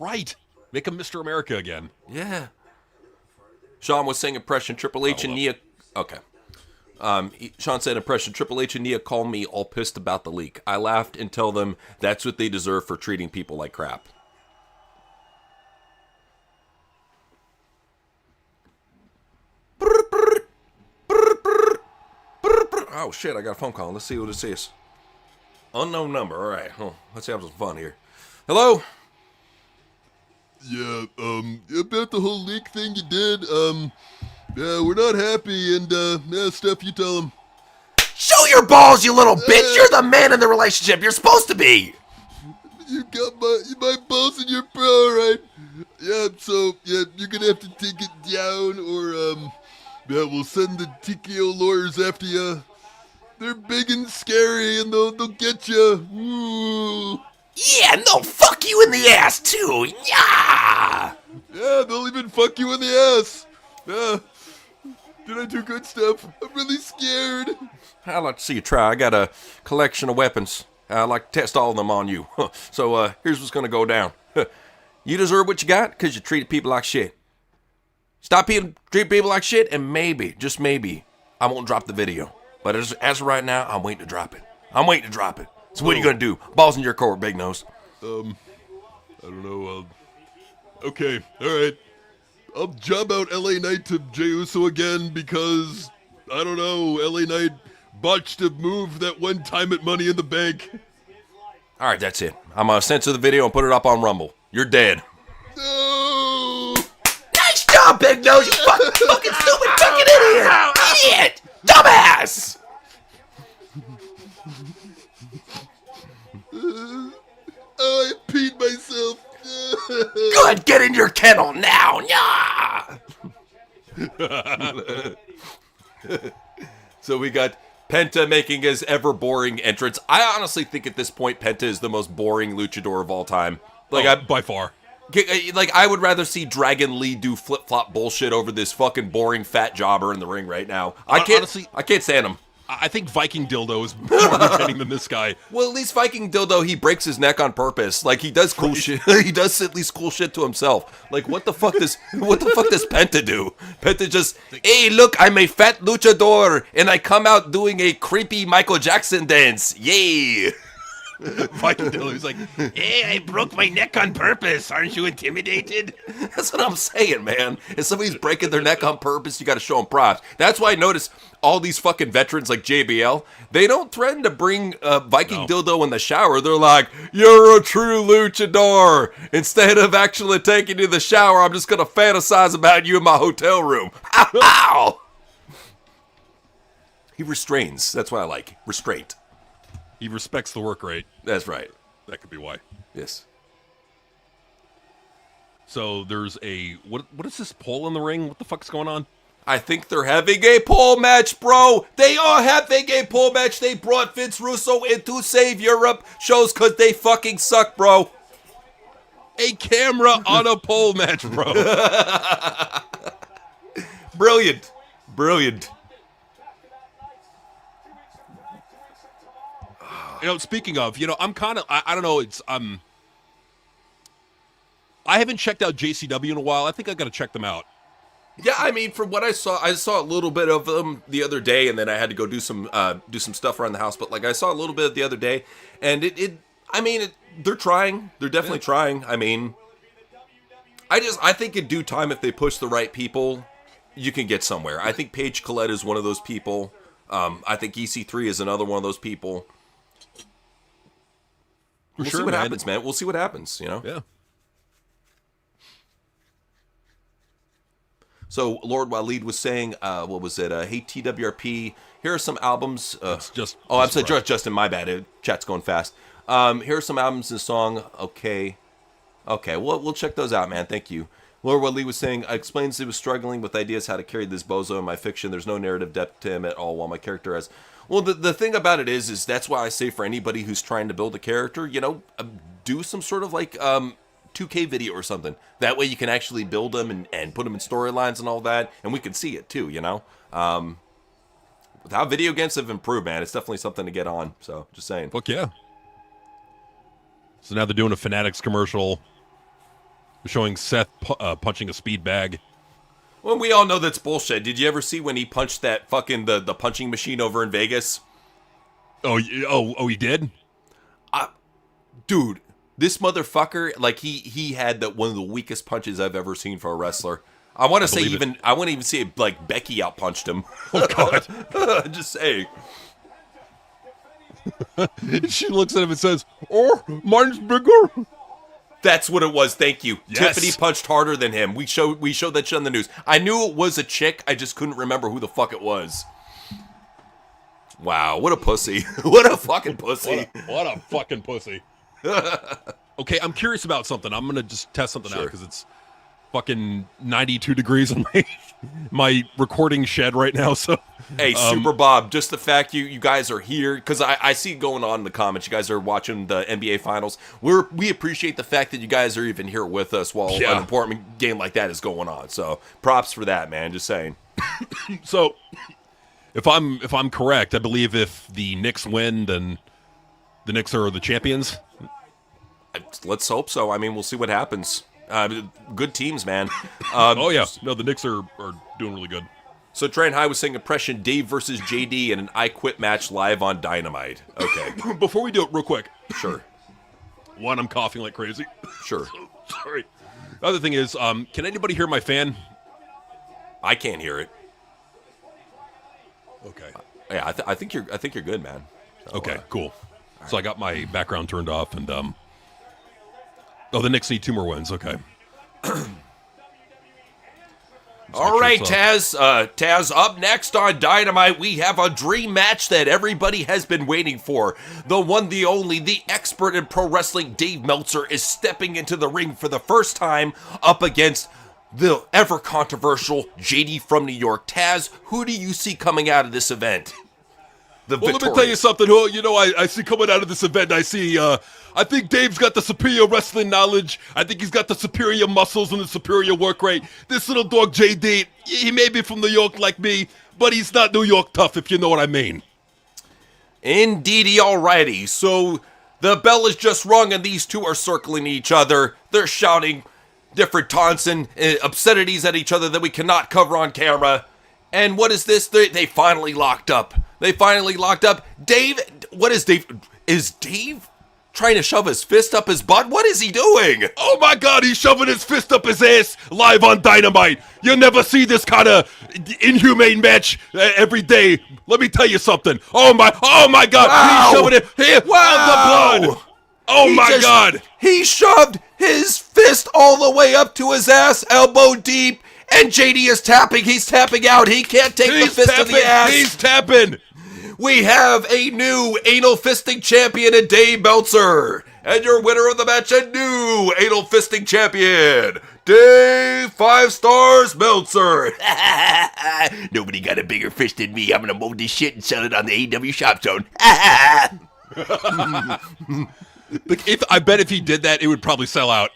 Right. Make him Mr. America again. Yeah. Sean was saying impression Triple H and Nia. Okay. Sean said impression Triple H and Nia called me all pissed about the leak. I laughed and tell them that's what they deserve for treating people like crap. Oh shit, I got a phone call. Let's see what this is. Unknown number. All right. Let's have some fun here. Hello? Yeah, about the whole leak thing you did, yeah, we're not happy, and, Steph, you tell him. Show your balls, you little bitch! You're the man in the relationship. You're supposed to be. You got my balls in your bra, right? Yeah, so, yeah, you're gonna have to take it down, or, yeah, we'll send the TKO lawyers after you. They're big and scary, and they'll get you. Ooh. Yeah, no, fuck you in the ass, too. Yeah! Yeah, they'll even fuck you in the ass. Yeah. Did I do good stuff? I'm really scared. I'd like to see you try. I got a collection of weapons. I'd like to test all of them on you. So, here's what's going to go down. You deserve what you got because you treated people like shit. Stop treating people like shit, and maybe, just maybe, I won't drop the video. But as of right now, I'm waiting to drop it. So what are you going to do? Balls in your court, big nose. I don't know, okay, alright. I'll job out LA Knight to Jey Uso again because, I don't know, LA Knight botched a move that one time at Money in the Bank. All right, that's it. I'm going to censor the video and put it up on Rumble. You're dead. No! Nice job, big nose, you fucking stupid fucking idiot! Idiot! Dumbass! I peed myself. Good, get in your kennel now! Yeah! So we got Penta making his ever boring entrance. I honestly think at this point Penta is the most boring luchador of all time. Like by far. I would rather see Dragon Lee do flip flop bullshit over this fucking boring fat jobber in the ring right now. I can't stand him. I think Viking Dildo is more entertaining than this guy. Well, at least Viking Dildo, he breaks his neck on purpose. Like, he does cool shit. He does at least cool shit to himself. Like, what the fuck does Penta do? Penta just, hey, look, I'm a fat luchador, and I come out doing a creepy Michael Jackson dance. Yay! Viking Dildo, he's like, Hey, I broke my neck on purpose. Aren't you intimidated? That's what I'm saying, man. If somebody's breaking their neck on purpose, you got to show them props. That's why I notice all these fucking veterans like JBL, they don't threaten to bring Viking Dildo in the shower. They're like, you're a true luchador. Instead of actually taking you to the shower, I'm just going to fantasize about you in my hotel room. Ow! He restrains. That's what I like. Restraint. he respects the work rate. That's right. That could be why. Yes. So there's a what is this pole in the ring? What the fuck's going on? I think they're having a pole match, bro. They are having a pole match. They brought Vince Russo in to save Europe. Shows because they fucking suck, bro. A camera on a pole match, bro. Brilliant. Brilliant. You know, speaking of, you know, I'm kind of, I don't know, it's, I haven't checked out JCW in a while. I think I got to check them out. Yeah, I mean, from what I saw a little bit of them the other day, and then I had to go do some stuff around the house. But like, I saw a little bit the other day, and they're trying. They're definitely trying. I mean, I think in due time, if they push the right people, you can get somewhere. I think Paige Collette is one of those people. I think EC3 is another one of those people. We'll see what happens, man. We'll see what happens, you know? Yeah. So Lord Waleed was saying, what was it? Hey, TWRP, here are some albums. I'm sorry, Justin, my bad. Chat's going fast. Here are some albums and song. Okay, we'll check those out, man. Thank you. Lord Waleed was saying, explains he was struggling with ideas how to carry this bozo in my fiction. There's no narrative depth to him at all, while my character has... Well, the thing about it is that's why I say for anybody who's trying to build a character, you know, do some sort of like 2K video or something. That way you can actually build them and put them in storylines and all that, and we can see it too, you know? With how video games have improved, man, it's definitely something to get on, so just saying. Fuck yeah. So now they're doing a Fanatics commercial showing Seth punching a speed bag. Well, we all know that's bullshit. Did you ever see when he punched that fucking the punching machine over in Vegas? Oh, he did? Dude, this motherfucker, like he had one of the weakest punches I've ever seen for a wrestler. I want to say even say like Becky outpunched him. Oh God! Just saying. She looks at him and says, "Oh, mine's bigger." That's what it was. Thank you. Yes. Tiffany punched harder than him. We showed that shit on the news. I knew it was a chick. I just couldn't remember who the fuck it was. Wow, what a pussy. What a fucking pussy. What a fucking pussy. Okay, I'm curious about something. I'm going to just test something out because it's fucking 92 degrees in my recording shed right now. So, hey, Super Bob, just the fact you guys are here, because I see it going on in the comments. You guys are watching the NBA Finals. We appreciate the fact that you guys are even here with us while an important game like that is going on. So, props for that, man. Just saying. So, if I'm correct, I believe if the Knicks win, then the Knicks are the champions. Let's hope so. I mean, we'll see what happens. Good teams, man. Oh yeah, no, the Knicks are doing really good. So Trent High was saying impression Dave versus JD in an I Quit match live on Dynamite. Okay. Before we do it, real quick. Sure. One, I'm coughing like crazy. Sure. Sorry. The other thing is, can anybody hear my fan? I can't hear it. Okay. Yeah, I think you're good, man. So, okay, cool. Right. So I got my background turned off, and the Knicks need 2 more wins. Okay. All right, Taz, up next on Dynamite, we have a dream match that everybody has been waiting for. The one, the only, the expert in pro wrestling, Dave Meltzer, is stepping into the ring for the first time up against the ever-controversial JD from New York. Taz, who do you see coming out of this event? the Well, let me tell you something. I see coming out of this event, I see, I think Dave's got the superior wrestling knowledge. I think he's got the superior muscles and the superior work rate. This little dog, JD, he may be from New York like me, but he's not New York tough, if you know what I mean. Indeedy, alrighty. So the bell is just rung and these two are circling each other. They're shouting different taunts and obscenities at each other that we cannot cover on camera. And what is this? They finally locked up. Dave, what is Dave? Is Dave trying to shove his fist up his butt? What is he doing? Oh my God, he's shoving his fist up his ass live on Dynamite. You'll never see this kind of inhumane match every day. Let me tell you something. Oh my God, Wow. he's shoving it here on the blood. Oh my God. He shoved his fist all the way up to his ass, elbow deep, and JD is tapping. He's tapping out. He can't take the fist to the ass. He's tapping. We have a new anal fisting champion in Dave Meltzer. And your winner of the match, a new anal fisting champion, Dave 5 Stars Meltzer. Nobody got a bigger fish than me. I'm gonna mold this shit and sell it on the AEW Shop Zone. I bet if he did that, it would probably sell out.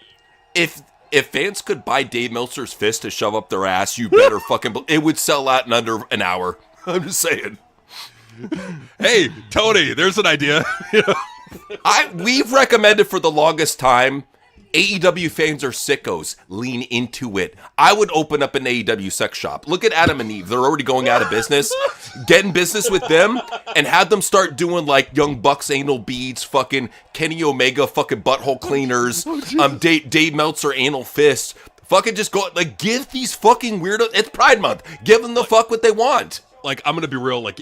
If fans could buy Dave Meltzer's fist to shove up their ass, you better fucking... It would sell out in under an hour. I'm just saying. Hey, Tony, there's an idea. We've recommended for the longest time, AEW fans are sickos. Lean into it. I would open up an AEW sex shop. Look at Adam and Eve. They're already going out of business. Get in business with them and have them start doing like Young Bucks anal beads, fucking Kenny Omega fucking butthole cleaners, Dave Meltzer anal fist. Fucking just go, like, give these fucking weirdos, it's Pride Month. Give them the fuck what they want. Like, I'm gonna be real, like,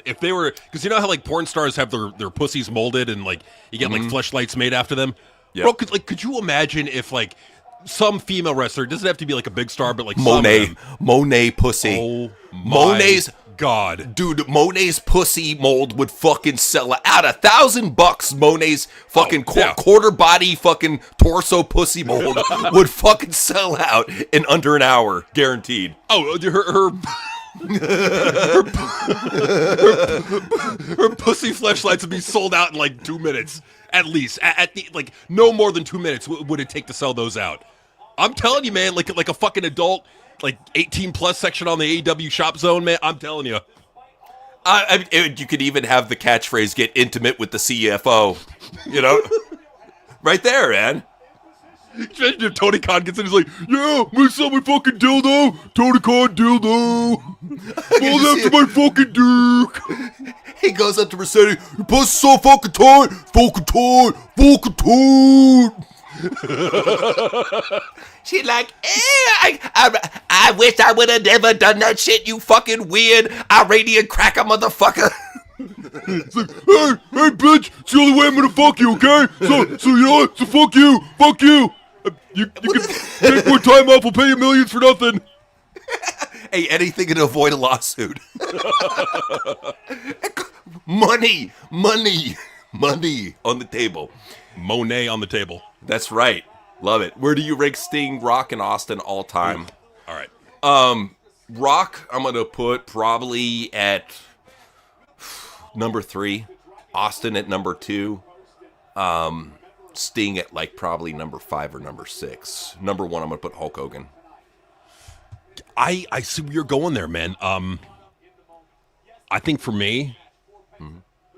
if they were, because you know how, like, porn stars have their pussies molded and, like, you get, like, fleshlights made after them? Yep. Bro, could you imagine if, like, some female wrestler, it doesn't have to be, like, a big star, but, like, Monet pussy. Oh, Monet's God. Dude, Monet's pussy mold would fucking sell out. $1,000. Monet's fucking quarter body fucking torso pussy mold would fucking sell out in under an hour, guaranteed. Oh, her pussy fleshlights would be sold out in like 2 minutes at least. At the, like, no more than 2 minutes would it take to sell those out. I'm telling you, man, like a fucking adult, like 18 plus section on the AEW Shop Zone, man. I'm telling you. You could even have the catchphrase "get intimate with the CFO," you know, right there, man. Imagine if Tony Khan gets in, he's like, "Yeah, my son, my fucking dildo, Tony Khan dildo, fall after my fucking dick." He goes up to Mercedes, "Your pussy's so fucking tight, fucking tight, fucking tight." She's like, I wish I would have never done that shit, you fucking weird Iranian cracker motherfucker. It's like, hey, bitch, it's the only way I'm gonna fuck you, okay? So you know what? So fuck you. You can take more time off, we'll pay you millions for nothing. Hey, anything to avoid a lawsuit. Money on the table. Monet on the table. That's right. Love it. Where do you rank Sting, Rock, and Austin all time? All right. Rock, I'm going to put probably at number 3. Austin at number 2. Sting at like probably number 5 or number 6. Number 1, I'm going to put Hulk Hogan. I see where you're going there, man. I think for me,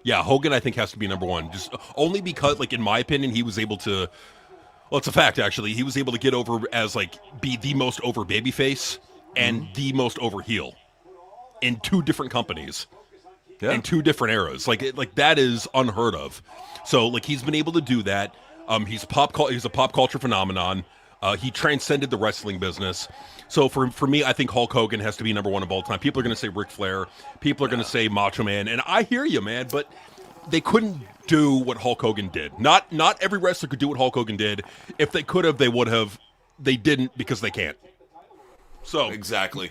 yeah, Hogan I think has to be number 1. Just only because, like, in my opinion, he was able to, well, it's a fact, actually. He was able to get over as, like, be the most over babyface and the most over heel in 2 different companies. Yeah. In 2 different eras. Like that is unheard of. So, like, he's been able to do that. He's a pop culture phenomenon. He transcended the wrestling business. So for me, I think Hulk Hogan has to be number 1 of all time. People are going to say Ric Flair. People are going to say Macho Man. And I hear you, man, but they couldn't do what Hulk Hogan did. Not every wrestler could do what Hulk Hogan did. If they could have, they would have. They didn't because they can't. So exactly.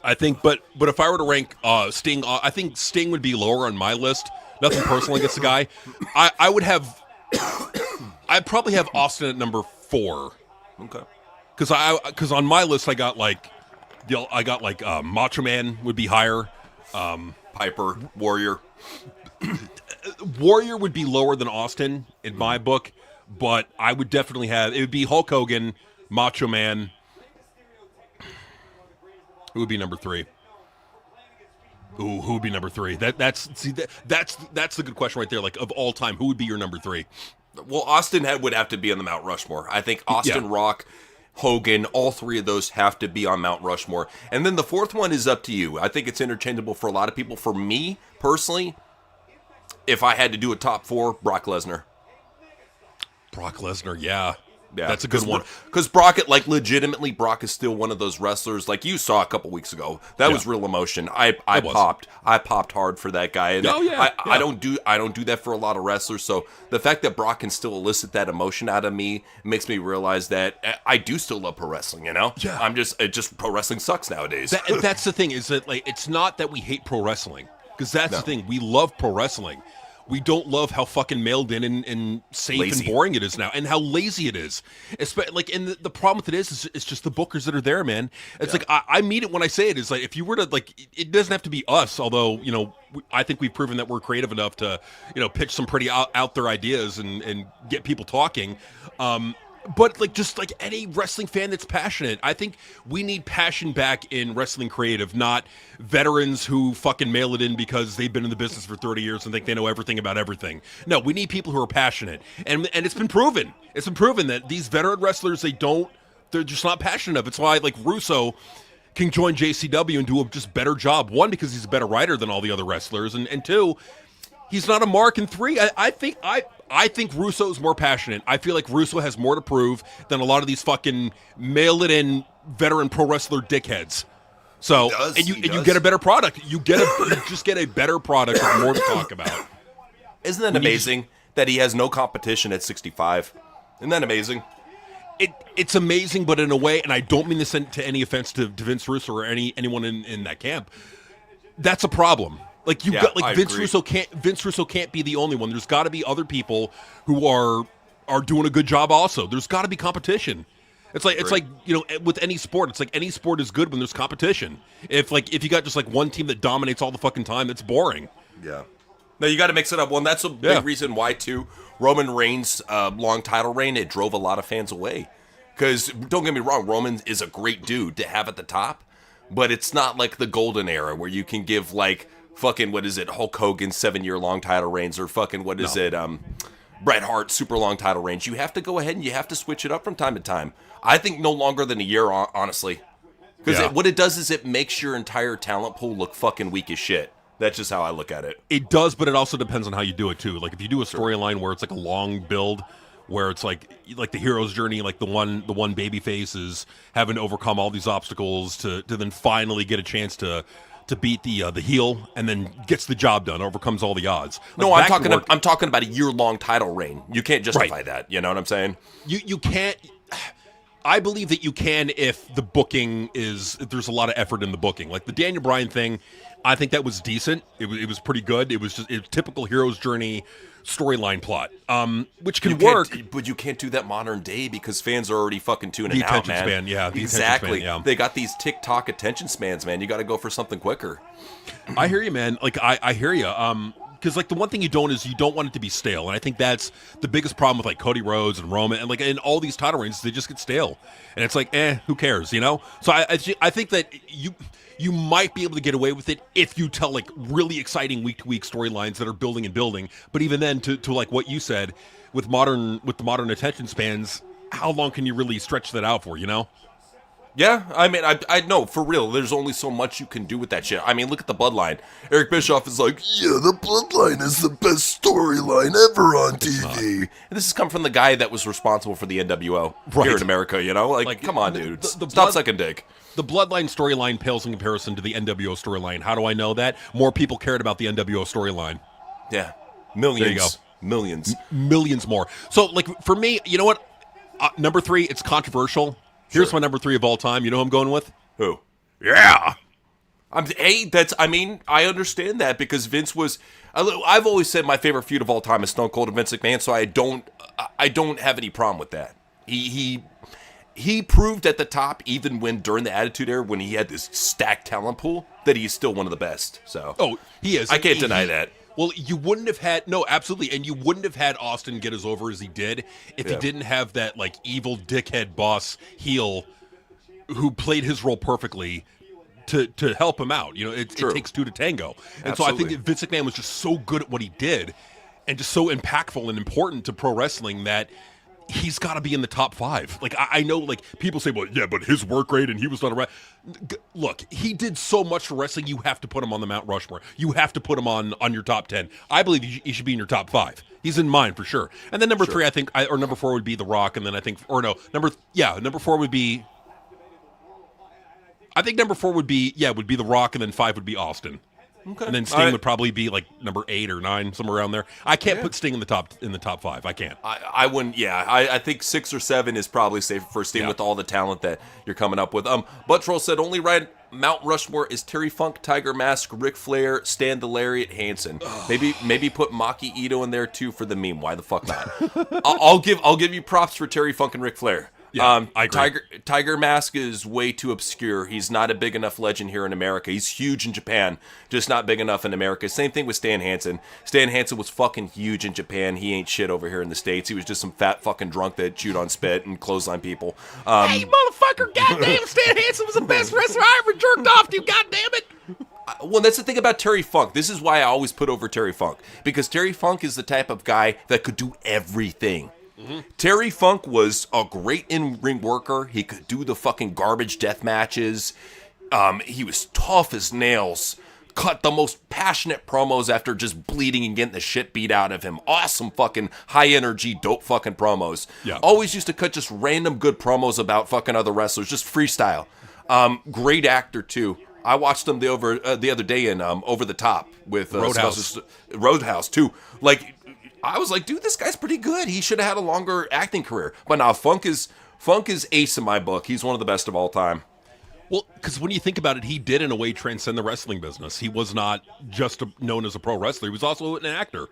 I think, but if I were to rank Sting, I think Sting would be lower on my list. Nothing personal against the guy. I would have, I'd probably have Austin at number 4. Okay. Because on my list I got like Macho Man would be higher. Piper, Warrior. Warrior would be lower than Austin in my book, but I would definitely have, it would be Hulk Hogan, Macho Man. Who would be number 3? Ooh, who would be number 3? That's the good question right there. Like, of all time, who would be your number 3? Well, Austin would have to be on the Mount Rushmore. I think Austin, Rock, Hogan, all 3 of those have to be on Mount Rushmore. And then the 4th one is up to you. I think it's interchangeable for a lot of people. For me, personally, if I had to do a top 4, Brock Lesnar. Brock Lesnar, yeah. Yeah, that's a good one. Because Brock, legitimately, Brock is still one of those wrestlers like you saw a couple weeks ago. That was real emotion. I popped hard for that guy. And I don't do that for a lot of wrestlers. So the fact that Brock can still elicit that emotion out of me makes me realize that I do still love pro wrestling. You know, just pro wrestling sucks nowadays. That's the thing, is that like it's not that we hate pro wrestling, because that's the thing. We love pro wrestling. We don't love how fucking mailed in and safe lazy. And boring it is now, and how lazy it is. And the problem with it is it's just the bookers that are there, man. It's like, I mean it when I say it. It's like, if you were to, like, it doesn't have to be us, although, you know, I think we've proven that we're creative enough to, you know, pitch some pretty out there ideas and get people talking. But like, just like any wrestling fan that's passionate, I think we need passion back in wrestling creative, not veterans who fucking mail it in because they've been in the business for 30 years and think they know everything about everything. No, we need people who are passionate, and it's been proven. It's been proven that these veteran wrestlers, they're just not passionate enough. It's why, like, Russo can join JCW and do a just better job. 1, because he's a better writer than all the other wrestlers, and 2, he's not a mark. And 3, I think Russo's more passionate. I feel like Russo has more to prove than a lot of these fucking mail-it-in veteran pro wrestler dickheads. So, you get a better product. You just get a better product with more to talk about. Isn't that amazing that he has no competition at 65? Isn't that amazing? It's amazing, but in a way, and I don't mean this to any offense to Vince Russo or anyone in that camp, that's a problem. Like, you've got, like, Vince Russo can't be the only one. There's got to be other people who are doing a good job also. There's got to be competition. It's like, you know, with any sport, it's like any sport is good when there's competition. If you got just like one team that dominates all the fucking time, that's boring. Yeah. No, you got to mix it up. Well, and that's a big reason why, too, Roman Reigns' long title reign, it drove a lot of fans away. Because, don't get me wrong, Roman is a great dude to have at the top, but it's not like the golden era where you can give, like, fucking, what is it, Hulk Hogan 7-year long title reigns, or fucking, what is it, Bret Hart super long title reigns. You have to go ahead and you have to switch it up from time to time. I think no longer than a year, honestly. Because what it does is it makes your entire talent pool look fucking weak as shit. That's just how I look at it. It does, but it also depends on how you do it, too. Like, if you do a storyline where it's like a long build, where it's like the hero's journey, like the one baby face is having to overcome all these obstacles to then finally get a chance to beat the heel, and then gets the job done, overcomes all the odds. Like, no, I'm talking about a year-long title reign. You can't justify that. You know what I'm saying? You can't. I believe that you can if the booking if there's a lot of effort in the booking. Like the Daniel Bryan thing, I think that was decent. It was pretty good. It was just a typical hero's journey storyline plot, which can work. But you can't do that modern day because fans are already fucking tuning out, man. Span, yeah, exactly. Span, yeah. They got these TikTok attention spans, man. You got to go for something quicker. I hear you, man. Like I hear you. Because like the one thing you don't want it to be stale, and I think that's the biggest problem with like Cody Rhodes and Roman and like in all these title reigns, they just get stale, and it's like, who cares, you know? So I think that you might be able to get away with it if you tell like really exciting week to week storylines that are building and building. But even then, to like what you said, with the modern attention spans, how long can you really stretch that out for? You know? Yeah, I mean, I know, for real, there's only so much you can do with that shit. I mean, look at the Bloodline. Eric Bischoff is like, yeah, the Bloodline is the best storyline ever on TV. And this has come from the guy that was responsible for the NWO here in America, you know? Like come on, dude. Stop sucking dick. The Bloodline storyline pales in comparison to the NWO storyline. How do I know that? More people cared about the NWO storyline. Yeah. Millions. There you go. Millions. Millions more. So, like, for me, you know what? Number 3, it's controversial. Here's my number 3 of all time. You know who I'm going with? Who? Yeah. I understand that because Vince was. I've always said my favorite feud of all time is Stone Cold and Vince McMahon, so I don't have any problem with that. he proved at the top, even when during the Attitude Era, when he had this stacked talent pool, that he's still one of the best. So, he is. I can't deny that. Well, you wouldn't have had absolutely, and you wouldn't have had Austin get as over as he did if he didn't have that like evil dickhead boss heel who played his role perfectly to help him out. You know, it takes two to tango, and so I think that Vince McMahon was just so good at what he did, and just so impactful and important to pro wrestling that he's got to be in the top 5. Like, I know, like, people say, well, yeah, but his work rate and he was not a look, he did so much for wrestling, you have to put him on the Mount Rushmore. You have to put him on your top 10. I believe he should be in your top 5. He's in mine for sure. And then number 3, I think, or number 4 would be The Rock, and then I think, or no, number 4 would be, I think number 4 would be The Rock, and then 5 would be Austin. Okay. And then Sting would probably be like number 8 or 9, somewhere around there. I can't put Sting in the top 5. I can't. I wouldn't. Yeah, I think 6 or 7 is probably safe for Sting with all the talent that you're coming up with. Butt Troll said only right Mount Rushmore is Terry Funk, Tiger Mask, Ric Flair, Stan the Lariat, Hansen. Maybe put Maki Ito in there too for the meme. Why the fuck not? I'll give you props for Terry Funk and Ric Flair. Yeah, I agree. Tiger Mask is way too obscure. He's not a big enough legend here in America. He's huge in Japan, just not big enough in America. Same thing with Stan Hansen. Stan Hansen was fucking huge in Japan. He ain't shit over here in the States. He was just some fat fucking drunk that chewed on spit and clothesline people. Hey, motherfucker, goddamn, Stan Hansen was the best wrestler I ever jerked off to, goddamn it. Well, that's the thing about Terry Funk. This is why I always put over Terry Funk, because Terry Funk is the type of guy that could do everything. Terry Funk was a great in-ring worker. He could do the fucking garbage death matches. He was tough as nails. Cut the most passionate promos after just bleeding and getting the shit beat out of him. Awesome fucking high-energy, dope fucking promos. Yeah. Always used to cut just random good promos about fucking other wrestlers, just freestyle. Great actor, too. I watched him the other day in Over the Top with Roadhouse, too. Like, I was like, dude, this guy's pretty good. He should have had a longer acting career. But now Funk is ace in my book. He's one of the best of all time. Well, because when you think about it, he did in a way transcend the wrestling business. He was not just known as a pro wrestler. He was also an actor.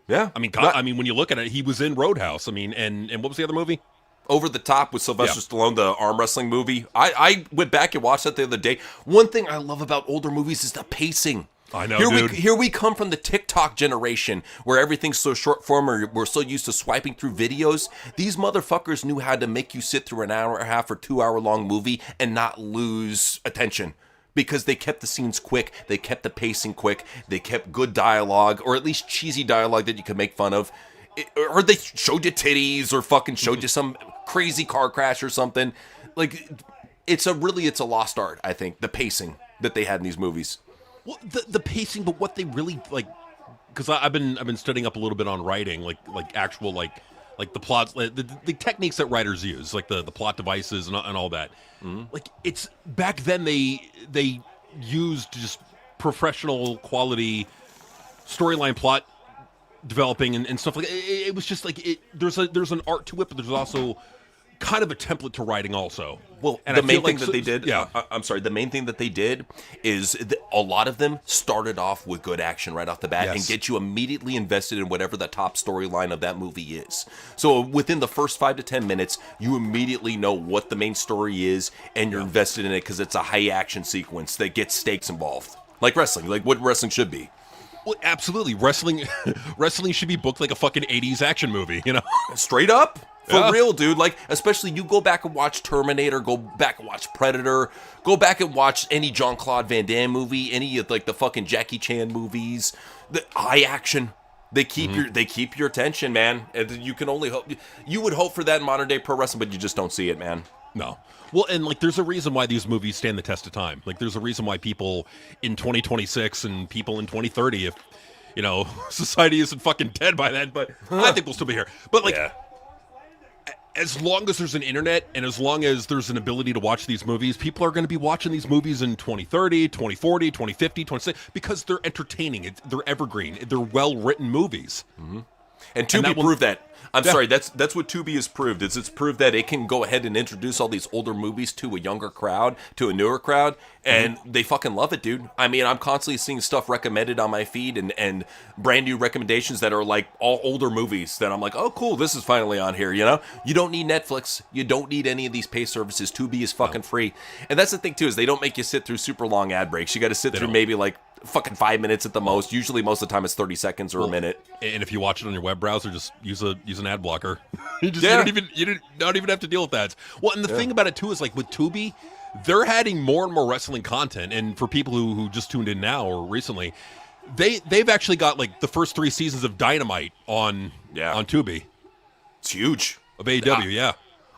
Yeah. I mean, when you look at it, he was in Roadhouse. I mean, and what was the other movie? Over the Top with Sylvester Stallone, the arm wrestling movie. I went back and watched that the other day. One thing I love about older movies is the pacing. I know, Here we come from the TikTok generation where everything's so short form, or we're so used to swiping through videos. These motherfuckers knew how to make you sit through an hour and a half or 2 hour long movie and not lose attention, because they kept the scenes quick, they kept the pacing quick, they kept good dialogue, or at least cheesy dialogue that you could make fun of. Or they showed you titties, or fucking showed you some crazy car crash or something. Like, it's a lost art, I think, the pacing that they had in these movies. Well, the pacing, but what they really like, because I've been studying up a little bit on writing, like actual like the plots, the techniques that writers use, like the plot devices and all that. Mm-hmm. Like, it's back then they used just professional quality storyline plot developing and stuff like that. It was just like there's an art to it, but there's also kind of a template to writing also. Well, and the main thing that they did, the main thing that they did is a lot of them started off with good action right off the bat and get you immediately invested in whatever the top storyline of that movie is. So within the first 5 to 10 minutes, you immediately know what the main story is, and you're invested in it because it's a high action sequence that gets stakes involved. Like wrestling, like what wrestling should be. Well, absolutely. Wrestling should be booked like a fucking 80s action movie, you know? Straight up. For real, dude. Like, especially you go back and watch Terminator, go back and watch Predator, go back and watch any Jean-Claude Van Damme movie, any of like the fucking Jackie Chan movies. The high action. They keep your attention, man. And you can only hope. You would hope for that in modern day pro wrestling, but you just don't see it, man. No. Well, and like, there's a reason why these movies stand the test of time. Like, there's a reason why people in 2026 and people in 2030, if society isn't fucking dead by then, but I think we'll still be here. But like, as long as there's an internet and as long as there's an ability to watch these movies, people are going to be watching these movies in 2030, 2040, 2050, 2060, because they're entertaining. They're evergreen. They're well-written movies. Mm-hmm. And Tubi that will- proved that. I'm Yeah. sorry, that's what Tubi has proved. It's proved that it can go ahead and introduce all these older movies to a younger crowd, to a newer crowd, and they fucking love it, dude. I mean, I'm constantly seeing stuff recommended on my feed and brand new recommendations that are like all older movies that I'm like, oh, cool, this is finally on here, you know? You don't need Netflix. You don't need any of these pay services. Tubi is fucking free. And that's the thing, too, is they don't make you sit through super long ad breaks. You got to sit through maybe like fucking 5 minutes at the most. Usually most of the time it's 30 seconds or a minute. And if you watch it on your web browser, just use an ad blocker. You Yeah. don't even have to deal with that. Well, and the thing about it too is like with Tubi, they're adding more and more wrestling content. And for people who just tuned in now or recently, they've actually got like the first 3 seasons of Dynamite on Tubi It's huge. of AEW. Yeah.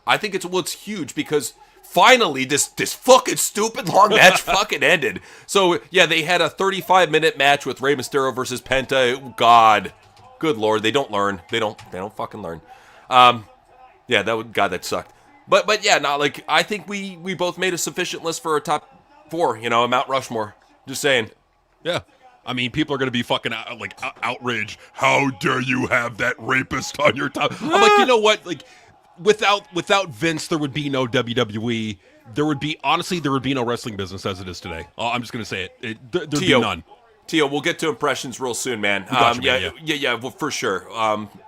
I think it's huge because finally this fucking stupid long match fucking ended. So yeah, they had a 35-minute match with Rey Mysterio versus Penta. God, good lord, they don't learn. They don't fucking learn. Yeah, that sucked. But yeah, not like I think we both made a sufficient list for a top 4. You know, Mount Rushmore. Just saying. Yeah. I mean, people are going to be fucking outraged. How dare you have that rapist on your top? I'm like, you know what? Like, without Vince, there would be no WWE. There would be no wrestling business as it is today. I'm just going to say it. There'd be none. Tio, we'll get to impressions real soon, man. Gotcha, man, yeah, well, for sure.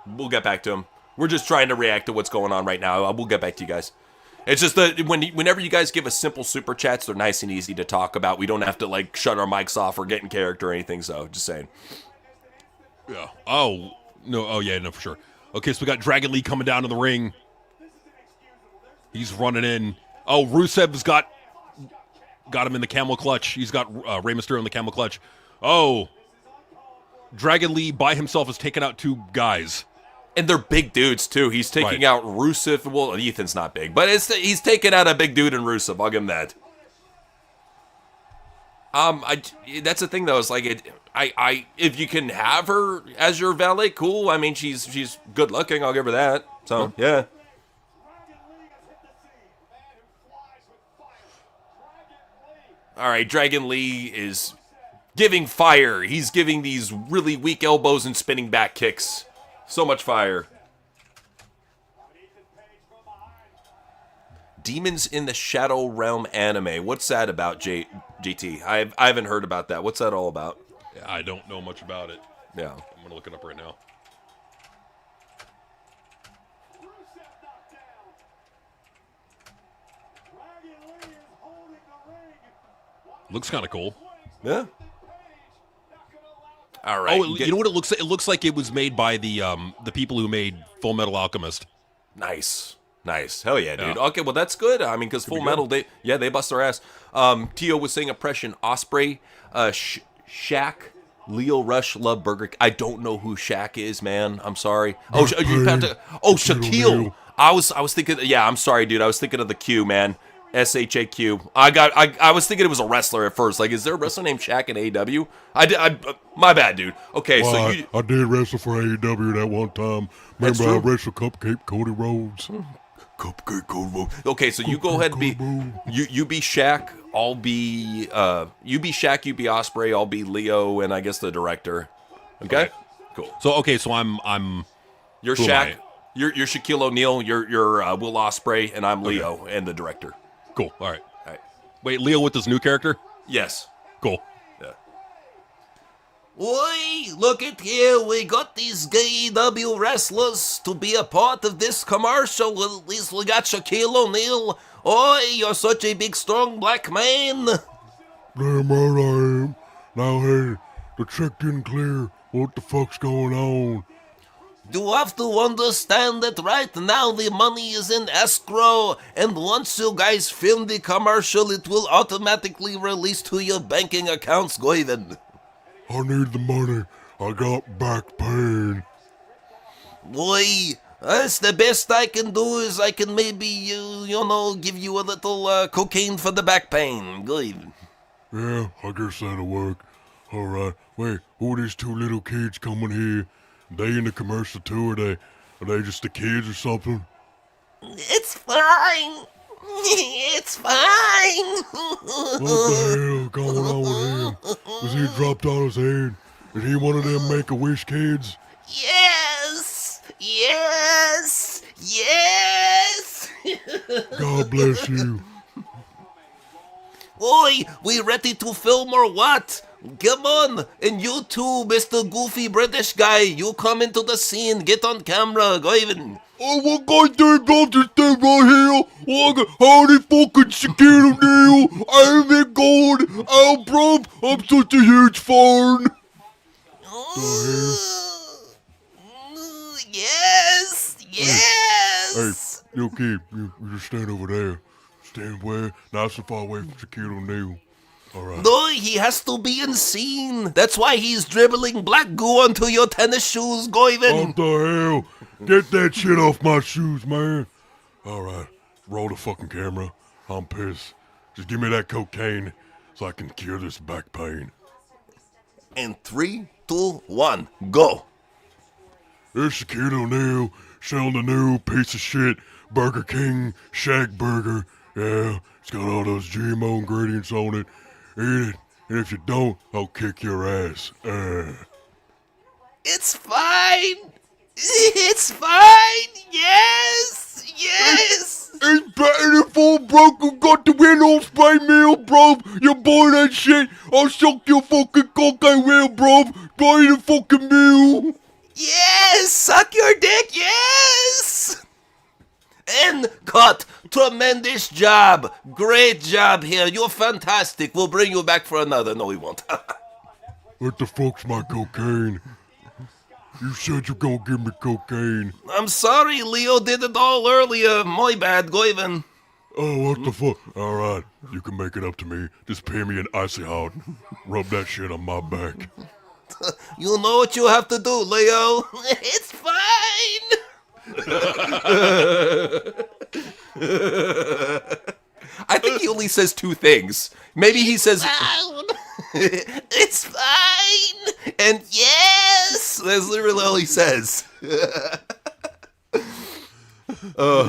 We'll get back to him. We're just trying to react to what's going on right now. We'll get back to you guys. It's just that whenever you guys give us simple super chats, they're nice and easy to talk about. We don't have to like shut our mics off or get in character or anything. So just saying. Yeah. Oh no. Oh yeah. No, for sure. Okay, so we got Dragon Lee coming down to the ring. He's running in. Oh, Rusev's got him in the camel clutch. He's got Rey Mysterio in the camel clutch. Oh, Dragon Lee by himself has taken out 2 guys. And they're big dudes, too. He's taking out Rusev. Well, Ethan's not big, but he's taking out a big dude in Rusev. I'll give him that. That's the thing, though. It's like, if you can have her as your valet, cool. I mean, she's good looking. I'll give her that. So, yeah. All right, Dragon Lee is giving fire. He's giving these really weak elbows and spinning back kicks. So much fire. Demons in the Shadow Realm anime. What's that about, JT? I haven't heard about that. What's that all about? I don't know much about it. Yeah. I'm going to look it up right now. Looks kind of cool. Yeah. All right. Oh, you know what it looks like? It looks like it was made by the people who made Full Metal Alchemist. Nice. Hell yeah, dude. Yeah. Okay, well that's good. I mean, because Full Metal, they bust their ass. Tio was saying Oppression, Osprey, Shaq, Leo Rush, Love Burger. I don't know who Shaq is, man. I'm sorry. Oh, you have to. Oh, Shaquille. I was thinking. Yeah, I'm sorry, dude. I was thinking of the Q, man. SHAQ. I was thinking it was a wrestler at first. Like, is there a wrestler named Shaq in AEW? My bad, dude. Okay, Well, so you. I did wrestle for AEW that one time. That's Remember, I true. wrestled Cupcake Cody Rhodes. Cupcake Code Road. Okay, so you go ahead and be you be Shaq. I'll be you be Shaq. You be Osprey. I'll be Leo, and I guess the director. Okay, cool. So I'm You're Who am Shaq. I? You're Shaquille O'Neal. You're Will Osprey, and I'm Leo and the director. cool. All right. All right. Wait, Leo with this new character? Yes. Cool. Yeah. Oi, look at here. We got these gay AEW wrestlers to be a part of this commercial. Well, at least we got Shaquille O'Neal. Oi, you're such a big, strong black man. Damn right I am. Now, hey, the check didn't clear. What the fuck's going on? You have to understand that right now the money is in escrow, and once you guys film the commercial, it will automatically release to your banking accounts, Goiven. I need the money. I got back pain. Boy, that's the best I can do is I can maybe, give you a little cocaine for the back pain. Good. Yeah, I guess that'll work. Alright, wait, who are these 2 little kids coming here? They in the commercial too, are they just the kids or something? It's fine. It's fine. What the hell going on with him? Was he dropped on his head? Is he one of them Make-A-Wish kids? Yes. Yes! Yes! God bless you. Oi, we ready to film or what? Come on, and you too, Mr. Goofy British guy. You come into the scene. Get on camera, go even. Oh, what goddamn got this thing right here? Oh, I got howdy fucking Shaquille O'Neal. I'm in gold. Oh, bro, I'm such a huge fan. Yes! Yes! Hey, you keep, you just stand over there. Stand where? Nice and far away from Shaquille O'Neal. All right. No, he has to be in scene. That's why he's dribbling black goo onto your tennis shoes, go even. What the hell? Get that shit off my shoes, man. All right, roll the fucking camera. I'm pissed. Just give me that cocaine so I can cure this back pain. And 3, 2, 1, go. There's Shaquille O'Neal selling the new piece of shit Burger King Shack Burger. Yeah, it's got all those GMO ingredients on it. Eat it, and if you don't, I'll kick your ass. It's fine! It's fine! Yes! Yes! It's better than full broken, got the wheel on spray meal, bro. You buy that shit, I'll suck your fucking cocaine wheel, bro. Buy the fucking meal. Yes! Suck your dick, yes! And cut. Tremendous job. Great job here. You're fantastic. We'll bring you back for another. No, we won't. What the fuck's my cocaine? You said you're gonna give me cocaine. I'm sorry, Leo did it all earlier. My bad, go even. Oh, what the fuck? Alright, you can make it up to me. Just pay me an icy hot. Rub that shit on my back. You know what you have to do, Leo. It's fine! I think he only says 2 things. Maybe he says, It's fine! and yes! That's literally all he says. You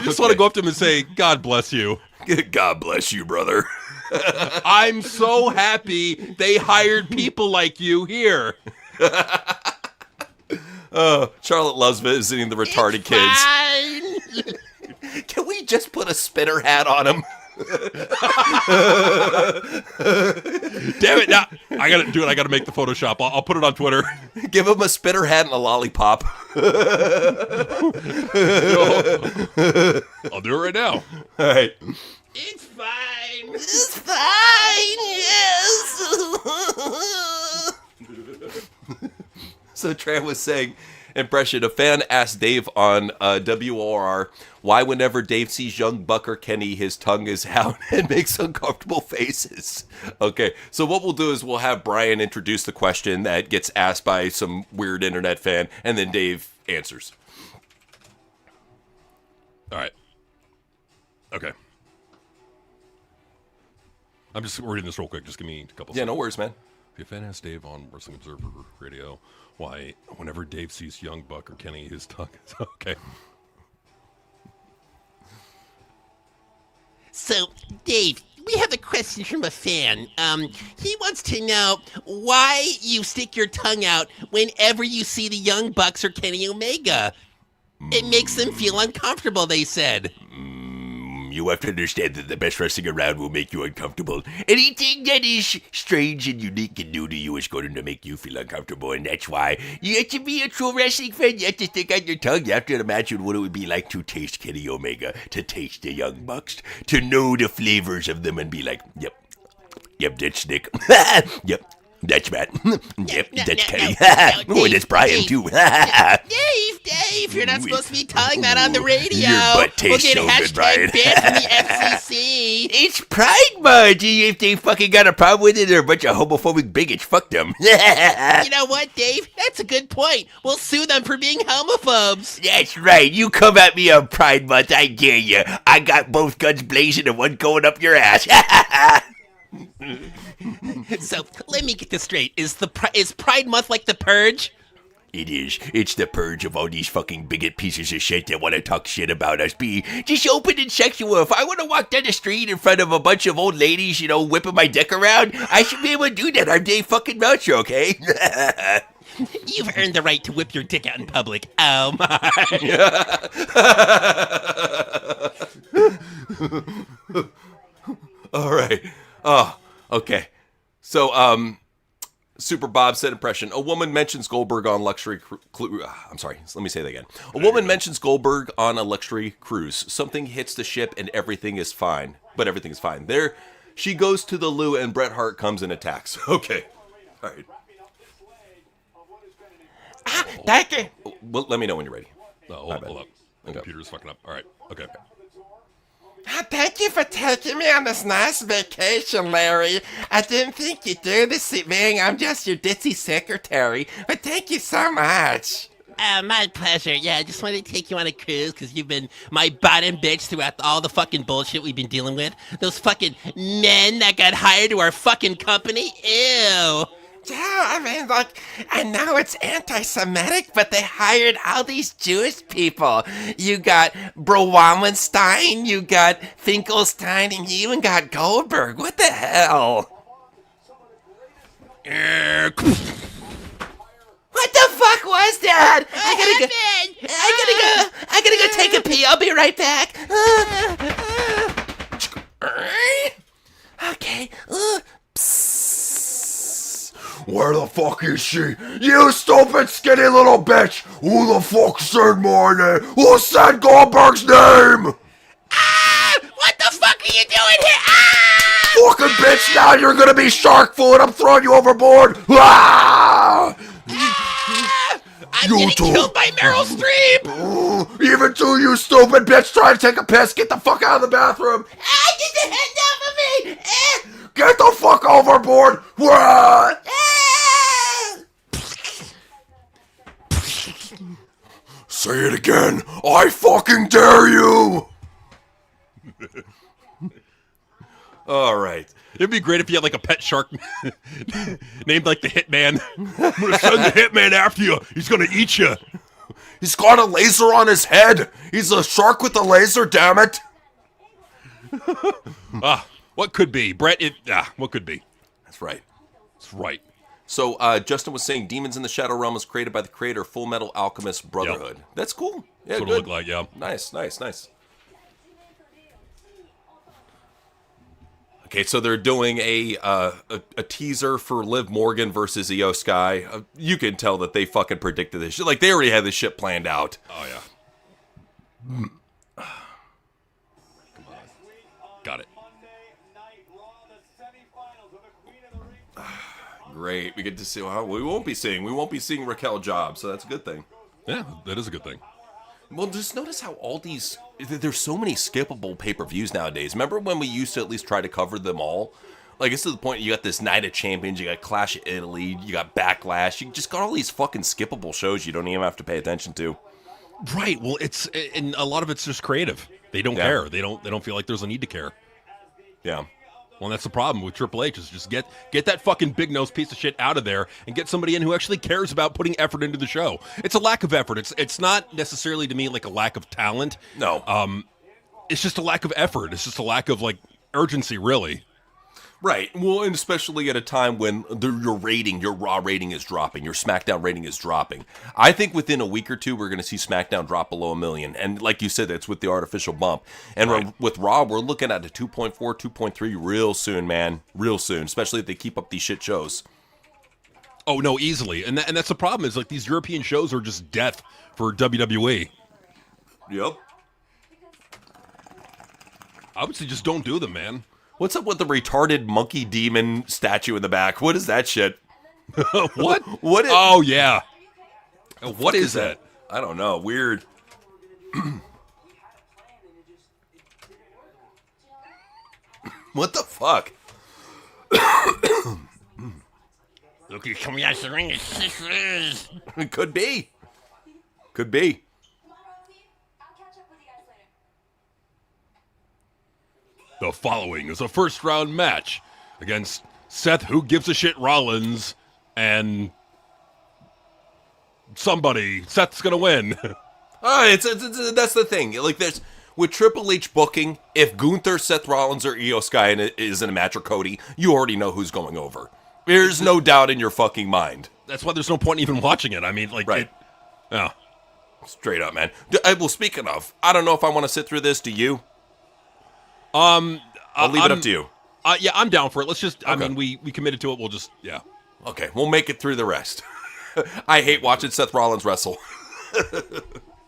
just want to go up to him and say, God bless you. God bless you, brother. I'm so happy they hired people like you here. Charlotte loves visiting the retarded kids. Fine! Can we just put a spinner hat on him? Damn it! Now I gotta do it. I gotta make the Photoshop. I'll put it on Twitter. Give him a spinner hat and a lollipop. I'll do it right now. All right. It's fine! It's fine! Yes! So Tran was saying, impression, a fan asked Dave on WOR why whenever Dave sees young Buck or Kenny, his tongue is out and makes uncomfortable faces. Okay, so what we'll do is we'll have Brian introduce the question that gets asked by some weird internet fan, and then Dave answers. All right. Okay. I'm just reading this real quick. Just give me a couple Yeah, seconds. no worries, man. The fan asked Dave on Wrestling Observer Radio why whenever Dave sees young Buck or Kenny, his tongue is okay. So, Dave, we have a question from a fan. He wants to know why you stick your tongue out whenever you see the Young Bucks or Kenny Omega. It makes them feel uncomfortable, they said. You have to understand that the best wrestling around will make you uncomfortable. Anything that is strange and unique and new to you is going to make you feel uncomfortable, and that's why you have to be a true wrestling fan. You have to stick out your tongue. You have to imagine what it would be like to taste Kenny Omega, to taste the Young Bucks, to know the flavors of them and be like, yep, that's Nick. Yep. That's Matt. Yep, that's Kenny. Oh, and that's Brian, too. Dave, you're not supposed to be telling that on the radio. Your butt tastes we'll get so good, Brian. banned from the FCC. It's Pride Month. If they fucking got a problem with it, they're a bunch of homophobic bigots. Fuck them. You know what, Dave? That's a good point. We'll sue them for being homophobes. That's right. You come at me on Pride Month, I dare you. I got both guns blazing and one going up your ass. So, let me get this straight. Is Pride Month like the Purge? It is. It's the purge of all these fucking bigot pieces of shit that want to talk shit about us. Be just open and sexual. If I want to walk down the street in front of a bunch of old ladies, whipping my dick around, I should be able to do that. I'm Dave fucking Melcher, okay? You've earned the right to whip your dick out in public. Oh my. All right. Oh, okay. So, Super Bob said impression. A woman mentions Goldberg on luxury I'm sorry. Let me say that again. A woman mentions Goldberg on a luxury cruise. Something hits the ship and everything is fine. But everything is fine. There, she goes to the loo and Bret Hart comes and attacks. Okay. All right. Thank you. Well, let me know when you're ready. Oh, hold up. The computer's fucking up. All right. Okay. Thank you for taking me on this nice vacation, Larry. I didn't think you'd do this thing. I'm just your ditzy secretary. But thank you so much. My pleasure. Yeah, I just wanted to take you on a cruise because you've been my bottom bitch throughout all the fucking bullshit we've been dealing with. Those fucking men that got hired to our fucking company. Ew. Yeah, I mean, look, I know it's anti-Semitic, but they hired all these Jewish people. You got Browanstein, you got Finkelstein, and you even got Goldberg. What the hell? What the fuck was that? I gotta go take a pee. I'll be right back. Okay. Where the fuck is she? You stupid skinny little bitch! Who the fuck said my name? Who said Goldberg's name? What the fuck are you doing here? Fucking bitch, now you're gonna be shark food! I'm throwing you overboard! I'm You getting too. killed by Meryl Streep! Even to you stupid bitch trying to take a piss, get the fuck out of the bathroom! Get the head off of me! Get the fuck overboard! What? Say it again! I fucking dare you! All right. It'd be great if you had like a pet shark named like the Hitman. I'm gonna send the Hitman after you. He's gonna eat you. He's got a laser on his head! He's a shark with a laser, damn it! What could be? Brett, what could be? That's right. That's right. So Justin was saying Demons in the Shadow Realm was created by the creator of Full Metal Alchemist Brotherhood. Yep. That's cool. Yeah, That's what good. it looked like, yeah. Nice. Okay, so they're doing a teaser for Liv Morgan versus Io Sky. You can tell that they fucking predicted this shit. Like, they already had this shit planned out. Oh, yeah. Come on. Got it. Great. We get to see. Well, we won't be seeing Raquel Job, so that's a good thing. Yeah, that is a good thing. Well, just notice how all these... There's so many skippable pay-per-views nowadays. Remember when we used to at least try to cover them all? Like, it's to the point you got this Night of Champions, you got Clash of Italy, you got Backlash. You just got all these fucking skippable shows you don't even have to pay attention to. Right. Well, and a lot of it's just creative. They don't care. They don't feel like there's a need to care. Yeah. Well, that's the problem with Triple H is just get that fucking big nose piece of shit out of there and get somebody in who actually cares about putting effort into the show. It's a lack of effort. It's not necessarily to me like a lack of talent. No. It's just a lack of effort. It's just a lack of like urgency, really. Right. Well, and especially at a time when your Raw rating is dropping, your SmackDown rating is dropping. I think within a week or two, we're going to see SmackDown drop below 1 million. And like you said, that's with the artificial bump. And with Raw, we're looking at a 2.4, 2.3 real soon, man. Real soon, especially if they keep up these shit shows. Oh, no, easily. And that's the problem is like these European shows are just death for WWE. Yep. I would say just don't do them, man. What's up with the retarded monkey demon statue in the back? What is that shit? What? What is... Oh, yeah. What is that? I don't know. Weird. What the fuck? Look, he's coming out of the ring. It could be. Could be. The following is a first-round match against Seth Who Gives a Shit Rollins and somebody. Seth's gonna win. It's that's the thing. Like, there's with Triple H booking, if Gunther, Seth Rollins, or Io Sky is in a match, or Cody, you already know who's going over. There's no doubt in your fucking mind. That's why there's no point in even watching it. I mean, like, Right. Yeah. Straight up, man. Well, speaking of, I don't know if I want to sit through this. Do you? I'll leave it up to you. Yeah, I'm down for it. Let's just. I Okay. mean, we committed to it. We'll just. Yeah. Okay, we'll make it through the rest. I hate watching Seth Rollins wrestle.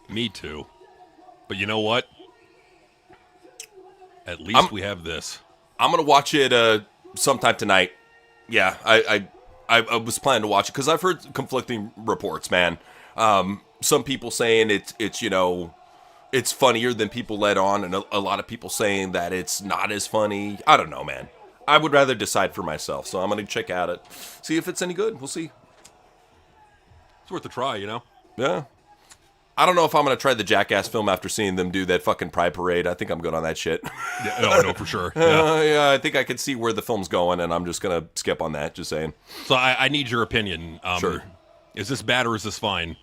Me too. But you know what? At least we have this. I'm gonna watch it sometime tonight. Yeah, I was planning to watch it because I've heard conflicting reports, man. Some people saying it's it's funnier than people let on, and a lot of people saying that it's not as funny. I don't know, man. I would rather decide for myself, so I'm gonna check out it, see if it's any good. We'll see. It's worth a try, you know? Yeah. I don't know if I'm gonna try the Jackass film after seeing them do that fucking Pride Parade. I think I'm good on that shit. Yeah, no, for sure. Yeah. Yeah, I think I can see where the film's going, and I'm just gonna skip on that. Just saying. So I need your opinion. Sure. Is this bad or is this fine?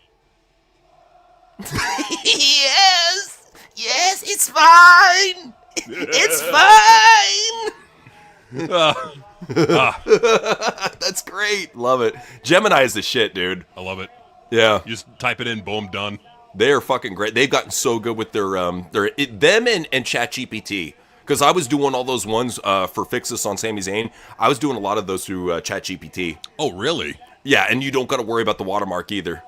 Yes, it's fine. It's fine. That's great. Love it. Gemini is the shit, dude. I love it. Yeah. You just type it in, boom, done. They are fucking great. They've gotten so good with them and ChatGPT. Because I was doing all those ones for Fix This on Sami Zayn. I was doing a lot of those through ChatGPT. Oh, really? Yeah, and you don't got to worry about the watermark either.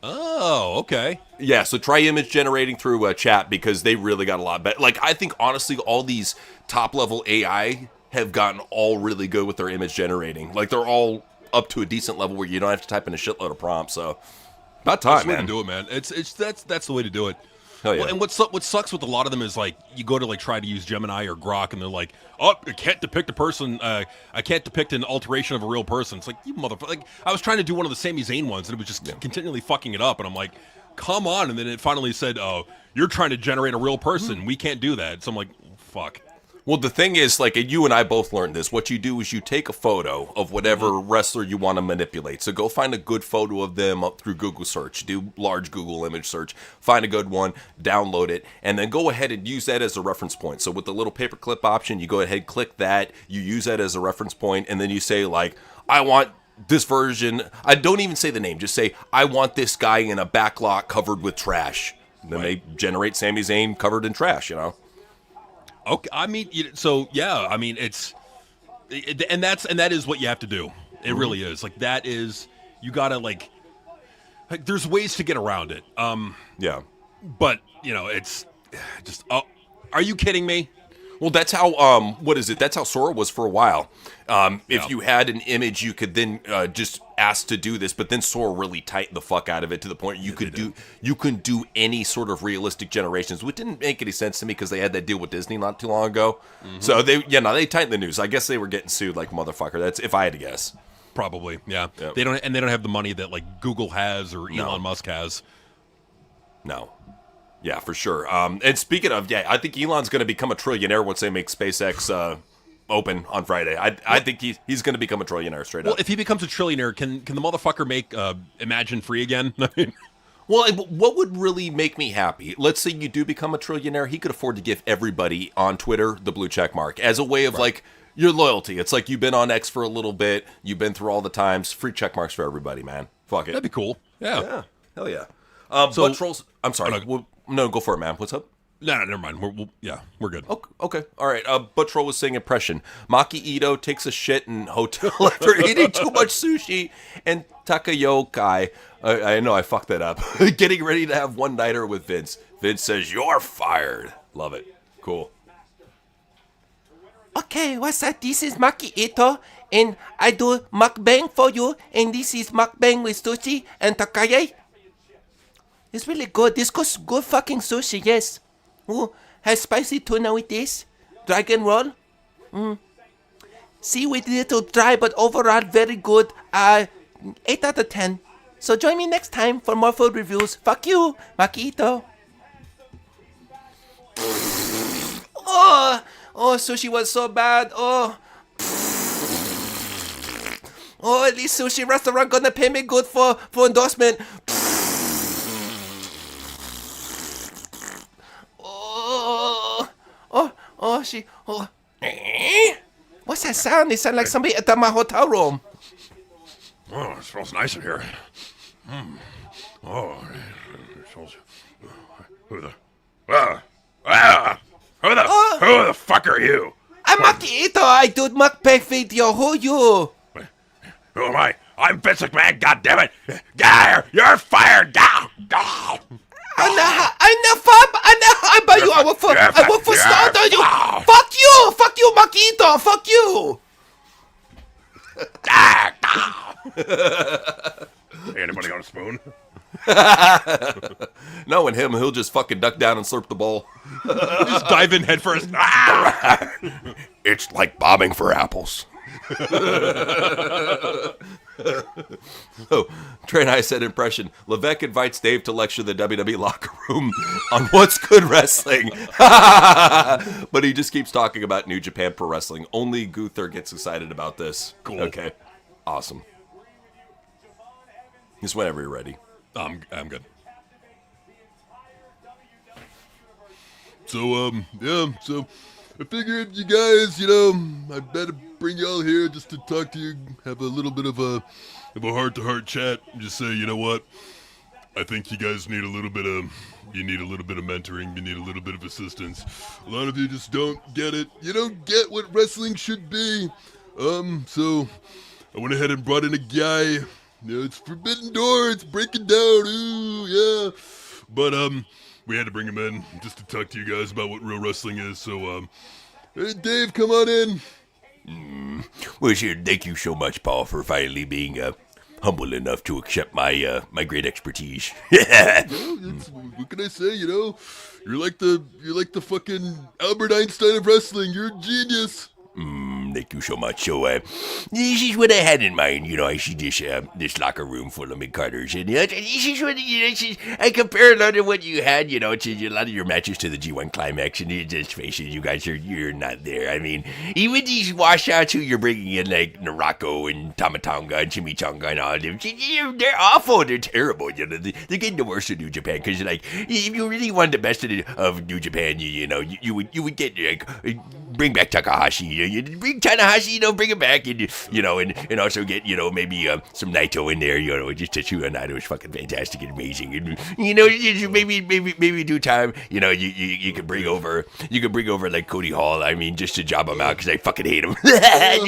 Oh, okay. Yeah, so try image generating through chat because they really got a lot better. Like, I think, honestly, all these top-level AI have gotten all really good with their image generating. Like, they're all up to a decent level where you don't have to type in a shitload of prompts, so about That's time, the way man. to do it, man. That's the way to do it. Hell yeah. Well, and what sucks with a lot of them is like you go to like try to use Gemini or Grok and they're like, oh, I can't depict a person. I can't depict an alteration of a real person. It's like, you motherfucker. Like I was trying to do one of the Sami Zayn ones and it was just continually fucking it up. And I'm like, come on. And then it finally said, oh, you're trying to generate a real person. We can't do that. So I'm like, fuck. Well, the thing is, like, you and I both learned this. What you do is you take a photo of whatever wrestler you want to manipulate. So go find a good photo of them up through Google search. Do large Google image search. Find a good one. Download it. And then go ahead and use that as a reference point. So with the little paperclip option, you go ahead, click that. You use that as a reference point. And then you say, like, I want this version. I don't even say the name. Just say, I want this guy in a backlot covered with trash. And then they generate Sami Zayn covered in trash, you know? Okay, I mean, so yeah, I mean, and that is what you have to do. It really is. Like that is, you gotta like there's ways to get around it. Yeah. But it's just. Oh, are you kidding me? Well, that's how, what is it? That's how Sora was for a while. If you had an image, you could then just ask to do this, but then Sora really tightened the fuck out of it to the point you couldn't do any sort of realistic generations, which didn't make any sense to me because they had that deal with Disney not too long ago. So they tightened the news. I guess they were getting sued like a motherfucker. That's if I had to guess. Probably, yeah. Yep. They don't have the money that like Google has or Elon Musk has. No. Yeah, for sure. And speaking of, I think Elon's going to become a trillionaire once they make SpaceX open on Friday. I think he's going to become a trillionaire straight up. Well, if he becomes a trillionaire, can the motherfucker make Imagine free again? I mean, Well, what would really make me happy? Let's say you do become a trillionaire. He could afford to give everybody on Twitter the blue check mark as a way of like your loyalty. It's like you've been on X for a little bit. You've been through all the times. Free check marks for everybody, man. Fuck it. that'd be cool. Yeah. Yeah. Hell yeah. So- But Trolls, I'm sorry. No, go for it, man. What's up? No, never mind. We're good. Okay. All right. But Troll was saying impression. Maki Ito takes a shit in hotel after eating too much sushi. And Takayokai, I know I fucked that up, getting ready to have one-nighter with Vince. Vince says, you're fired. Love it. Cool. Okay, what's that? This is Maki Ito, and I do mukbang for you, and this is mukbang with sushi and takaye. It's really good. This goes good fucking sushi, yes. Ooh, has spicy tuna with this. Dragon roll. Seaweed little dry, but overall very good. 8 out of 10. So join me next time for more food reviews. Fuck you, Maki Ito. Oh, sushi was so bad. Oh, at least sushi restaurant gonna pay me good for endorsement. What's that sound? It sounds like somebody at my hotel room. Oh, it smells nice in here. Oh, it smells... Who the fuck are you? I'm Makito. I do mukbang video. Who you? Who am I? I'm Vince McMahon, goddammit! Yeah, you're fired! I'm I work for Stardust. You. Fuck you, Makito. Fuck you. Anybody got a spoon? Knowing him, he'll just fucking duck down and slurp the bowl. Just dive in head first. It's like bombing for apples. So, Trey and I said impression. Levesque invites Dave to lecture the WWE locker room on what's good wrestling. But he just keeps talking about New Japan Pro Wrestling. Only Gunther gets excited about this. Cool. Okay. Awesome. Just whenever you're ready. I'm good. So, so I figured you guys, I'd better bring y'all here just to talk to you, have a little bit of a heart-to-heart chat, and just say, you know what? I think you guys need a little bit of mentoring, you need a little bit of assistance. A lot of you just don't get it. You don't get what wrestling should be. So I went ahead and brought in a guy. It's Forbidden Door, it's breaking down, ooh, yeah. But, we had to bring him in just to talk to you guys about what real wrestling is. So, hey, Dave, come on in. Well, sure, thank you so much, Paul, for finally being humble enough to accept my my great expertise. What can I say? You're like the fucking Albert Einstein of wrestling. You're a genius. Thank you so much. So, this is what I had in mind. I see this locker room full of mid-carders, and this is what, I compare a lot of what you had, to a lot of your matches to the G1 Climax, and just face it, you're not there. I mean, even these washouts who you're bringing in, like Narako and Tamatanga and Chimichanga and all of them, they're awful, they're terrible, they're getting the worst of New Japan, because, like, if you really wanted the best of New Japan, you would get, like, bring back Takahashi, you bring Tanahashi, bring him back, and and also get maybe some Naito in there, just Tetsuya Naito is fucking fantastic and amazing, and maybe do time, you could bring over like Cody Hall, I mean, just to job him out because I fucking hate him, and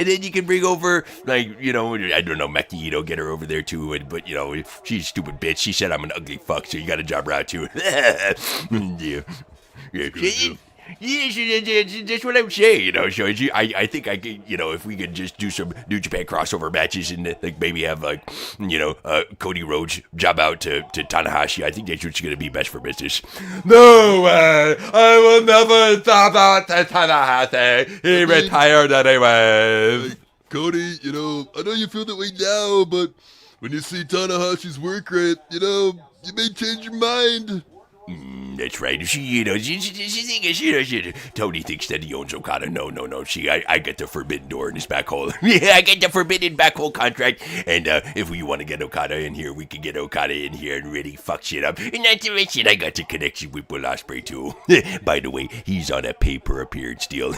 then you can bring over like I don't know, Maki, get her over there too, but she's a stupid bitch. She said I'm an ugly fuck, so you got to job her out too. Yeah, that's what I'm saying, So I think I could, if we could just do some New Japan crossover matches and like maybe have like, Cody Rhodes job out to Tanahashi. I think that's what's gonna be best for business. No way! I will never job out to Tanahashi. He retired anyway. Hey, Cody, I know you feel that way now, but when you see Tanahashi's work rate, you may change your mind. That's right. She Tony thinks that he owns Okada. No. See, I get the Forbidden Door in his back hole. Yeah, I get the Forbidden back hole contract. And if we want to get Okada in here, we can get Okada in here and really fuck shit up. And not to mention, I got the connection with Will Ospreay too. By the way, he's on a pay-per-appearance deal.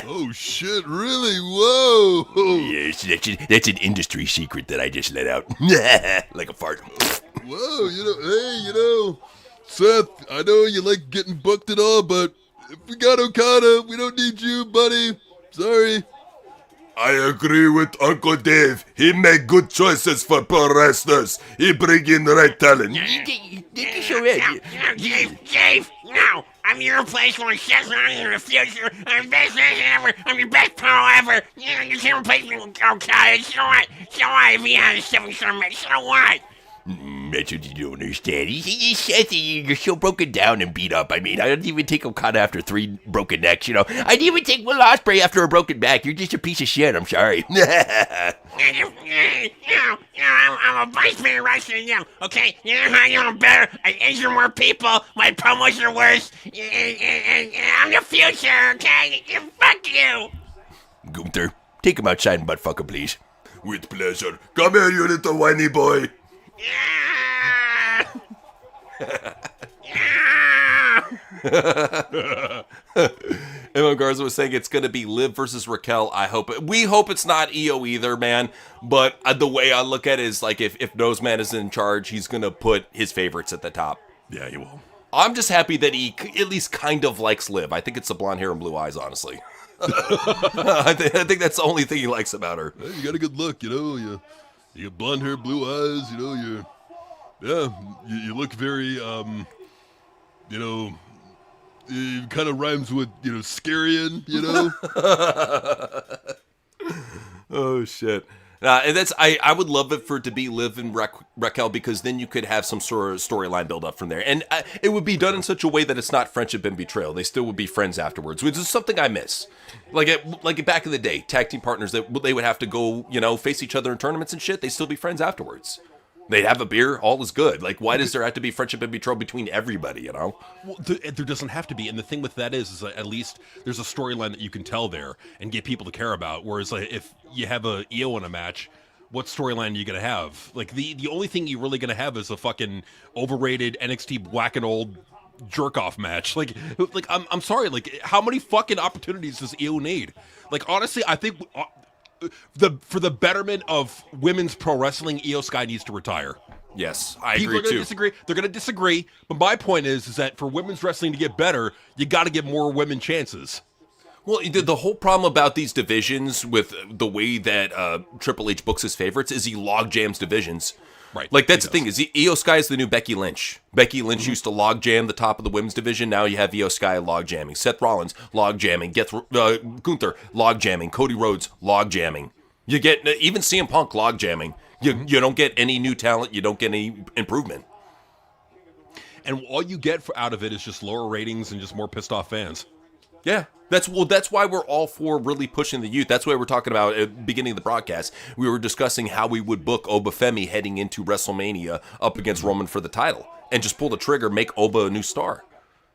Oh shit! Really? Whoa! Yes, that's an industry secret that I just let out. Like a fart. Whoa! Hey, Seth, I know you like getting booked and all, but if we got Okada, we don't need you, buddy. Sorry. I agree with Uncle Dave. He make good choices for pro wrestlers. He bring in the right talent. Dave, no! I'm your replacement. I'm in the future. I'm the best man ever. I'm your best pro ever. You can't replace me with Okada. So what? If he has a 7-star match, so what? That's what you don't understand. You're so broken down and beat up. I mean, I didn't even take Okada after 3 broken necks, I didn't even take Will Ospreay after a broken back. You're just a piece of shit. I'm sorry. I'm a vice man wrestler, okay? I'm better. I injure more people. My promos are worse. I'm the future, okay? Fuck you. Gunther, take him outside and butt fuck him, please. With pleasure. Come here, you little whiny boy. Emma Garza was saying it's going to be Liv versus Raquel. We hope it's not Io either, man. But the way I look at it is like if Noseman is in charge, he's going to put his favorites at the top. Yeah, he will. I'm just happy that he at least kind of likes Liv. I think it's the blonde hair and blue eyes, honestly. I think that's the only thing he likes about her. Hey, you got a good look, you know. You got blonde hair, blue eyes, you know. You look very, you know, it kind of rhymes with, you know, Scarian, you know. Oh shit! And that's I would love it for it to be Liv and Raquel, because then you could have some sort of storyline build up from there, and it would be done in such a way that it's not friendship and betrayal. They still would be friends afterwards, which is something I miss. Like back in the day, tag team partners that they would have to go, you know, face each other in tournaments and shit. They still be friends afterwards. They'd have a beer, all is good. Like, why does there have to be friendship and betrayal between everybody, you know? Well, there doesn't have to be. And the thing with that is that at least there's a storyline that you can tell there and get people to care about. Whereas, like, if you have a EO in a match, what storyline are you going to have? Like, the only thing you're really going to have is a fucking overrated NXT whack and old jerk-off match. Like I'm sorry, like, how many fucking opportunities does EO need? Like, honestly, I think... for the betterment of women's pro wrestling, Io Sky needs to retire. Yes, I People agree are too. Disagree. They're going to disagree, but my point is that for women's wrestling to get better, you got to give more women chances. Well, the whole problem about these divisions with the way that Triple H books his favorites is he log jams divisions. Right. Like, that's the thing, is Io Sky is the new Becky Lynch. Becky Lynch used to log jam the top of the women's division. Now you have Io Sky log jamming. Seth Rollins log jamming. Gunther log jamming. Cody Rhodes log jamming. You get even CM Punk log jamming. You don't get any new talent. You don't get any improvement. And all you get out of it is just lower ratings and just more pissed off fans. Yeah, that's why we're all for really pushing the youth. That's why we're talking about at the beginning of the broadcast. We were discussing how we would book Obafemi heading into WrestleMania up against Roman for the title, and just pull the trigger, make Oba a new star.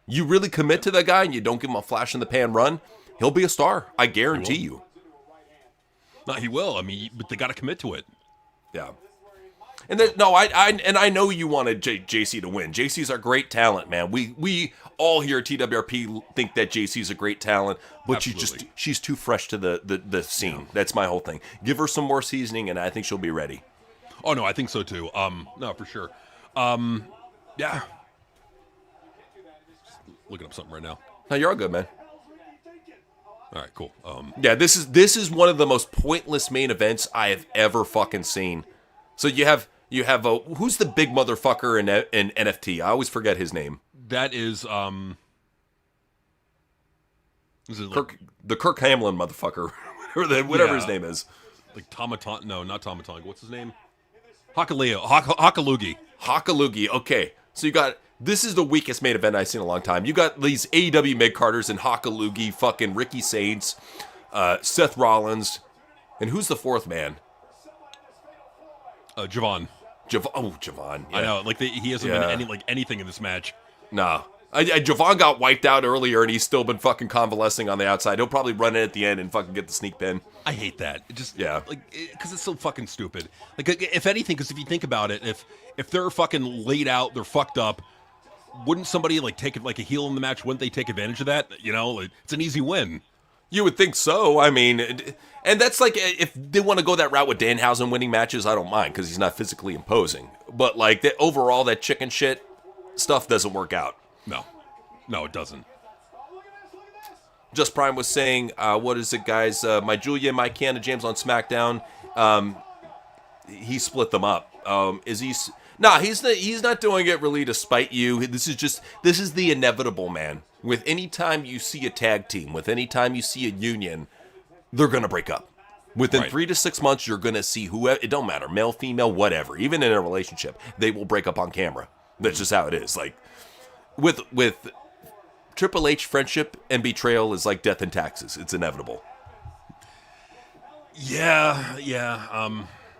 You really commit to that guy, and you don't give him a flash in the pan run, he'll be a star. I guarantee you. No, he will. I mean, but they got to commit to it. Yeah. And then I know you wanted JC to win. JC's our great talent, man. We all here at TWRP think that JC's a great talent, but she's too fresh to the scene. Yeah. That's my whole thing. Give her some more seasoning, and I think she'll be ready. Oh no, I think so too. No, for sure. Yeah. Just looking up something right now. No, you're all good, man. All right, cool. Yeah, this is one of the most pointless main events I have ever fucking seen. So you have who's the big motherfucker in NFT? I always forget his name. That is the Kirk Hamlin motherfucker, whatever his name is. Like Tomaton? No, not Tomatonga. What's his name? Hakalugi. Hakalugi. Okay, so this is the weakest main event I've seen in a long time. You got these AEW mid-carders and Hakalugi, fucking Ricky Saints, Seth Rollins, and who's the fourth man? Javon. Javon. Yeah. I know, like he hasn't been anything in this match. Nah. Javon got wiped out earlier, and he's still been fucking convalescing on the outside. He'll probably run in at the end and fucking get the sneak pin. I hate that. Because it's so fucking stupid. Like, if anything, because if you think about it, if they're fucking laid out, they're fucked up, wouldn't somebody like take it like a heel in the match? Wouldn't they take advantage of that? You know, like, it's an easy win. You would think so. I mean, and that's like, if they want to go that route with Danhausen winning matches, I don't mind, because he's not physically imposing. But like overall, that chicken shit stuff doesn't work out. No, it doesn't. Just Prime was saying, what is it, guys? My Julia and my Kiana James on SmackDown. He split them up. Is he? Nah, he's not doing it really to spite you. This is the inevitable, man. With any time you see a tag team, with any time you see a union, they're gonna break up. Within 3 to 6 months, you're gonna see whoever. It don't matter, male, female, whatever. Even in a relationship, they will break up on camera. That's just how it is. Like with Triple H, friendship and betrayal is like death and taxes. It's inevitable. Yeah.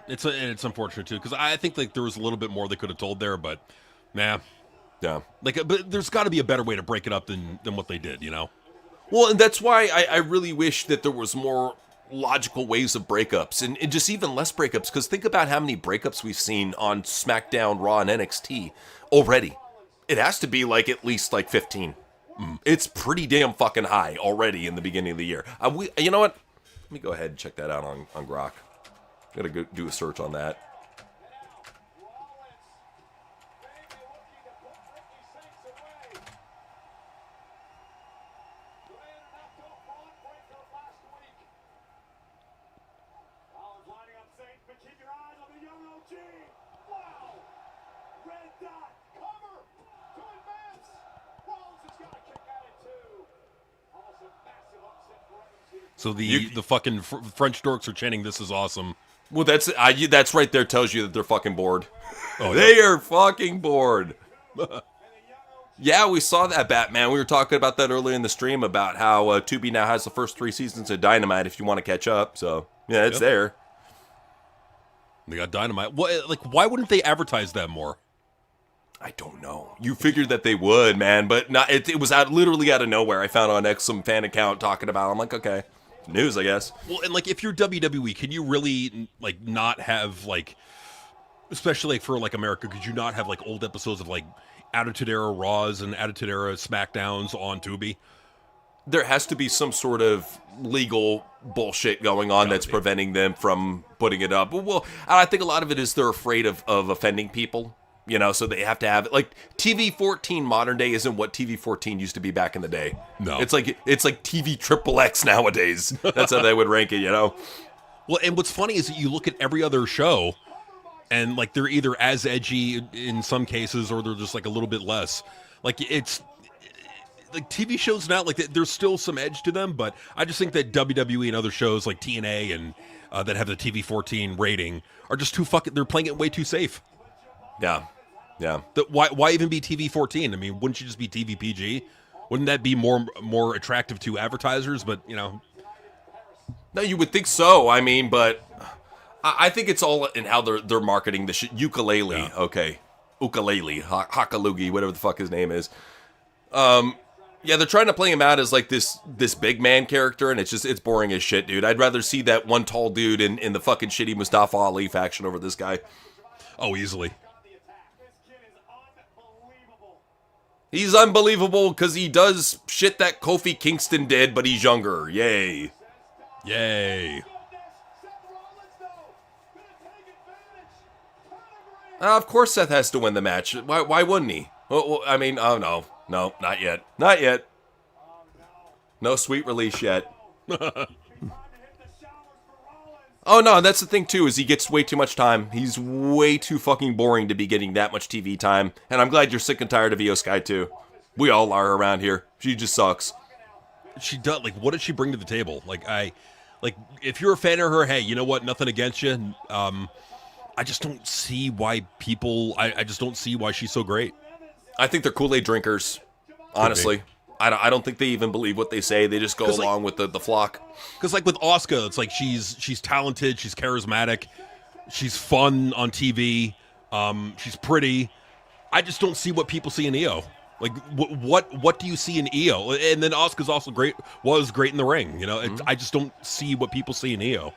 It's unfortunate too, because I think like there was a little bit more they could have told there, but nah. Yeah. But there's got to be a better way to break it up than what they did, you know? Well, and that's why I really wish that there was more logical ways of breakups, and just even less breakups, because think about how many breakups we've seen on SmackDown, Raw, and NXT already. It has to be like at least like 15. It's pretty damn fucking high already in the beginning of the year. You know what? Let me go ahead and check that out on Grok. Gotta go do a search on that. So the fucking French dorks are chanting, "This is awesome." Well, that's right there tells you that they're fucking bored. Oh, They are fucking bored. Yeah, we saw that, Batman. We were talking about that earlier in the stream about how Tubi now has the first 3 seasons of Dynamite if you want to catch up. So, yeah, it's there. They got Dynamite. What? Like, why wouldn't they advertise that more? I don't know. You figured that they would, man, but not. It was literally out of nowhere. I found on X some fan account talking about it. I'm like, okay. News, I guess. Well, and like if you're WWE, can you really like not have like, especially like for like America, could you not have like old episodes of like Attitude Era Raws and Attitude Era SmackDowns on Tubi? There has to be some sort of legal bullshit going on that's preventing them from putting it up. Well, I think a lot of it is they're afraid of offending people. You know, so they have to have it. Like TV 14 modern day isn't what TV 14 used to be back in the day. No, it's like TV Triple X nowadays. That's how they would rank it. You know. Well, and what's funny is that you look at every other show, and like they're either as edgy in some cases or they're just like a little bit less. Like it's like TV shows now, like there's still some edge to them, but I just think that WWE and other shows like TNA and that have the TV 14 rating are just too fucking. They're playing it way too safe. Yeah. Yeah. Why even be TV 14? I mean, wouldn't you just be TV PG? Wouldn't that be more attractive to advertisers? But you know, no, you would think so. I mean, but I think it's all in how they're marketing the shit. Ukulele, yeah. Okay, ukulele, Hakalugi, whatever the fuck his name is. Yeah, they're trying to play him out as like this big man character, and it's boring as shit, dude. I'd rather see that one tall dude in the fucking shitty Mustafa Ali faction over this guy. Oh, easily. He's unbelievable because he does shit that Kofi Kingston did, but he's younger. Yay. Yay. Of course Seth has to win the match. Why wouldn't he? Well, I mean, oh no. No, not yet. Not yet. No sweet release yet. Oh no, that's the thing too, is he gets way too much time. He's way too fucking boring to be getting that much TV time. And I'm glad you're sick and tired of Io Sky too. We all are around here. She just sucks. She does. Like, what does she bring to the table? Like, if you're a fan of her, hey, you know what? Nothing against you. I just don't see why people. I just don't see why she's so great. I think they're Kool-Aid drinkers. Honestly. I don't think they even believe what they say. They just go along with the flock. Because like with Asuka, it's like she's talented, she's charismatic, she's fun on TV, she's pretty. I just don't see what people see in Io. Like what do you see in Io? And then Asuka's also was great in the ring. You know, I just don't see what people see in Io.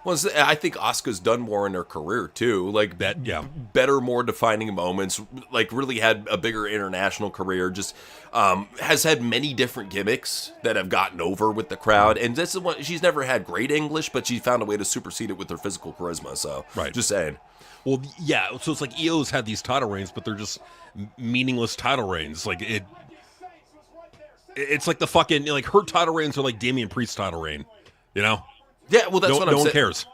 Well, I think Asuka's done more in her career too. Like that, yeah. Better, more defining moments. Like really had a bigger international career. Just has had many different gimmicks that have gotten over with the crowd. And this is one. She's never had great English, but she found a way to supersede it with her physical charisma. So, right. Just saying. Well, yeah. So it's like Io's had these title reigns, but they're just meaningless title reigns. Like it's like the fucking like her title reigns are like Damian Priest's title reign. You know. Yeah, well, that's what I'm saying. No one cares.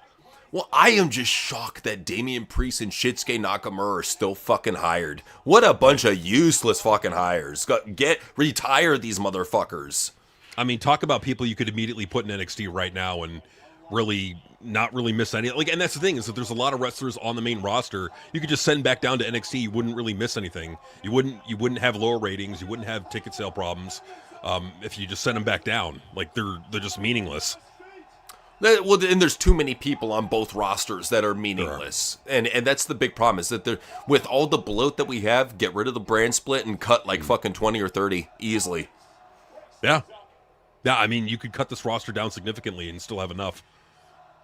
Well, I am just shocked that Damian Priest and Shinsuke Nakamura are still fucking hired. What a bunch of useless fucking hires. Retire these motherfuckers. I mean, talk about people you could immediately put in NXT right now and really not really miss any. Like, and that's the thing is that there's a lot of wrestlers on the main roster you could just send back down to NXT. You wouldn't really miss anything. You wouldn't have lower ratings. You wouldn't have ticket sale problems if you just send them back down. Like they're just meaningless. Well, and there's too many people on both rosters that are meaningless, and that's the big problem is that with all the bloat that we have, get rid of the brand split and cut like fucking 20 or 30 easily. Yeah. I mean, you could cut this roster down significantly and still have enough,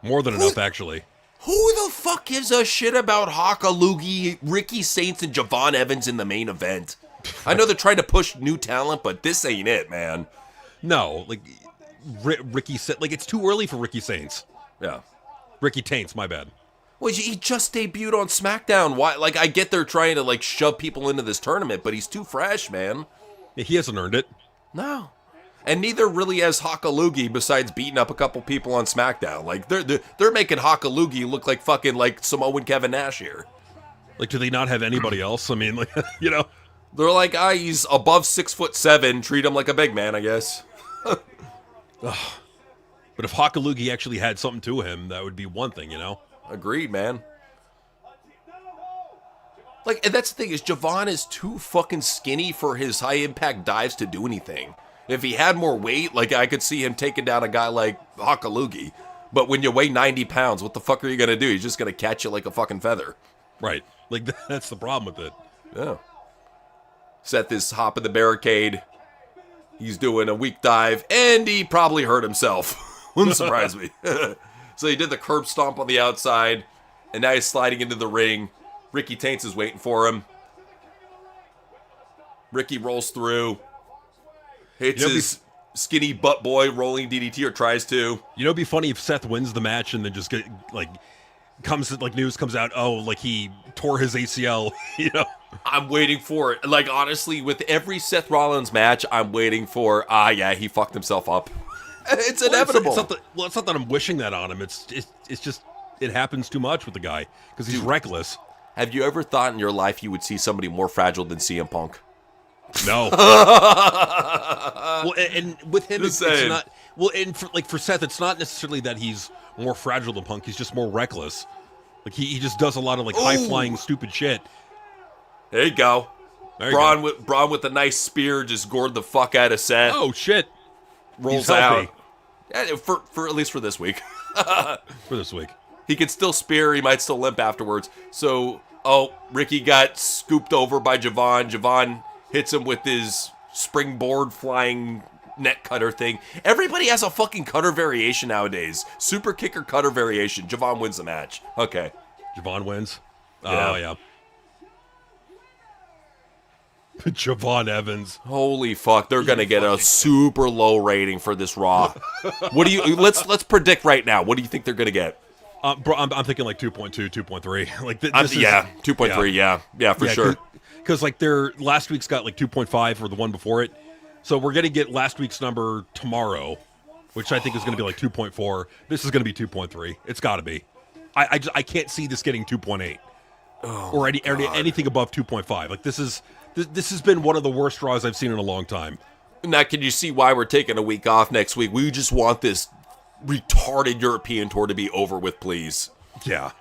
more than enough actually. Who the fuck gives a shit about Hakalugi, Ricky Saints, and Javon Evans in the main event? I know they're trying to push new talent, but this ain't it, man. No, like Ricky said, like it's too early for Ricky Saints. Yeah. Ricky Taints, my bad. Well, he just debuted on SmackDown. Why? Like, I get they're trying to like shove people into this tournament, but he's too fresh, man. Yeah, he hasn't earned it. No. And neither really has Hakalugi, besides beating up a couple people on SmackDown. Like they're making Hakalugi look like fucking like Samoan Kevin Nash here. Like, do they not have anybody else? I mean, like, you know. They're like, he's above 6'7". Treat him like a big man, I guess. But if Hakalugi actually had something to him, that would be one thing, you know? Agreed, man. Like, and that's the thing is, Javon is too fucking skinny for his high-impact dives to do anything. If he had more weight, like, I could see him taking down a guy like Hakalugi. But when you weigh 90 pounds, what the fuck are you going to do? He's just going to catch you like a fucking feather. Right. Like, that's the problem with it. Yeah. Seth is hopping the barricade. He's doing a weak dive, and he probably hurt himself. Wouldn't surprise me. So he did the curb stomp on the outside, and now he's sliding into the ring. Ricky Taints is waiting for him. Ricky rolls through. Hits his skinny butt boy rolling DDT, or tries to. You know, it'd be funny if Seth wins the match and then just get, like, news comes out, oh, like he tore his ACL, you know? I'm waiting for it. Like, honestly, with every Seth Rollins match, I'm waiting for, yeah, he fucked himself up. It's inevitable. It's not that I'm wishing that on him. It's just, it happens too much with the guy because he's reckless. Have you ever thought in your life you would see somebody more fragile than CM Punk? No. Well, and with him, it's not. Well, and for Seth, it's not necessarily that he's more fragile than Punk. He's just more reckless. Like he just does a lot of like high flying stupid shit. There you go. There you Braun go. Braun with a nice spear just gored the fuck out of Seth. Oh shit! Rolls He's healthy. out. Yeah, for at least for this week. For this week. He can still spear. He might still limp afterwards. So, Ricky got scooped over by Javon. Javon hits him with his springboard flying net cutter thing. Everybody has a fucking cutter variation nowadays. Super kicker cutter variation. Javon wins the match. Okay. Javon wins. Yeah. Oh yeah. Javon Evans. Holy fuck! They're gonna get a super low rating for this Raw. What do you? Let's predict right now. What do you think they're gonna get? Bro, I'm thinking like 2.2, 2.3. Like this is, 2.3. Yeah, for sure. Because like their last week's got like 2.5 or the one before it, so we're gonna get last week's number tomorrow, which I think is gonna be like 2.4. This is gonna be 2.3. It's got to be. I can't see this getting 2.8 or anything above 2.5. Like this has been one of the worst Raws I've seen in a long time. Now, can you see why we're taking a week off next week? We just want this retarded European tour to be over with, please. Yeah.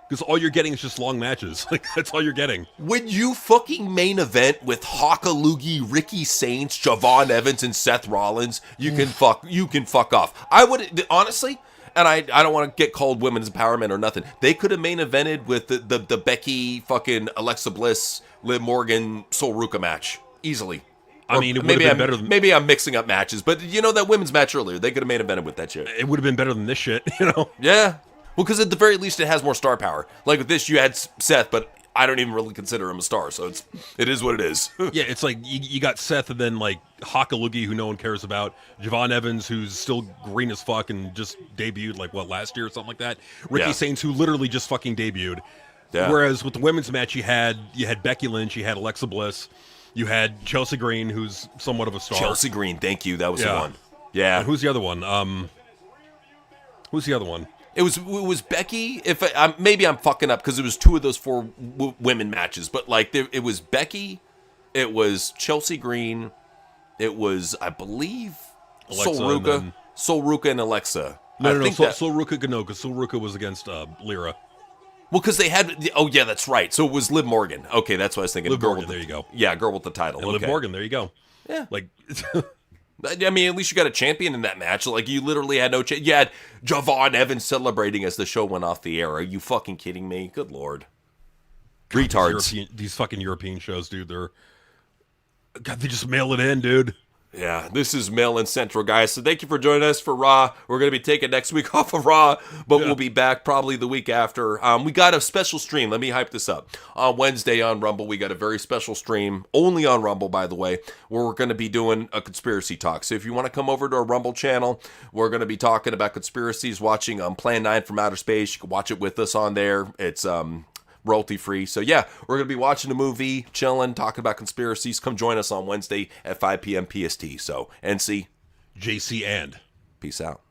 Because all you're getting is just long matches. Like, that's all you're getting. When you fucking main event with Hakalugi, Ricky Saints, Javon Evans, and Seth Rollins, you can fuck off. I would, honestly, and I don't want to get called women's empowerment or nothing. They could have main evented with the Becky, fucking Alexa Bliss, Liv Morgan, Sol Ruka match. Easily. I mean, it would have been better than... Maybe I'm mixing up matches, but you know that women's match earlier, they could have main evented with that shit. It would have been better than this shit, you know? Yeah. Well, because at the very least, it has more star power. Like with this, you had Seth, but I don't even really consider him a star, so it is what it is. Yeah, it's like you got Seth and then like Hakalugi, who no one cares about. Javon Evans, who's still green as fuck and just debuted like last year or something like that. Ricky Saints, who literally just fucking debuted. Yeah. Whereas with the women's match, you had Becky Lynch, you had Alexa Bliss, you had Chelsea Green, who's somewhat of a star. Chelsea Green, thank you. That was the one. Yeah. And who's the other one? Who's the other one? It was Becky. Maybe I'm fucking up because it was two of those four women matches, but like it was Becky, it was Chelsea Green, it was I believe Sol Ruka and Alexa. No, Sol Ruka no, because Sol Ruka was against Lyra. Well, because they had that's right. So it was Liv Morgan. Okay, that's what I was thinking. Liv Morgan, there you go. Yeah, girl with the title. And Liv Morgan, there you go. Yeah, like. I mean, at least you got a champion in that match. Like, you literally had no chance. You had Javon Evans celebrating as the show went off the air. Are you fucking kidding me? Good Lord. Retards. These fucking European shows, dude, they just mail it in, dude. Yeah, this is Mail-In Central, guys. So thank you for joining us for Raw. We're going to be taking next week off of Raw, but we'll be back probably the week after. We got a special stream. Let me hype this up. On Wednesday on Rumble, we got a very special stream, only on Rumble, by the way, where we're going to be doing a conspiracy talk. So if you want to come over to our Rumble channel, we're going to be talking about conspiracies, watching Plan 9 from Outer Space. You can watch it with us on there. It's royalty free. So yeah, we're going to be watching a movie, chilling, talking about conspiracies. Come join us on Wednesday at 5 p.m. PST. So NC, JC and peace out.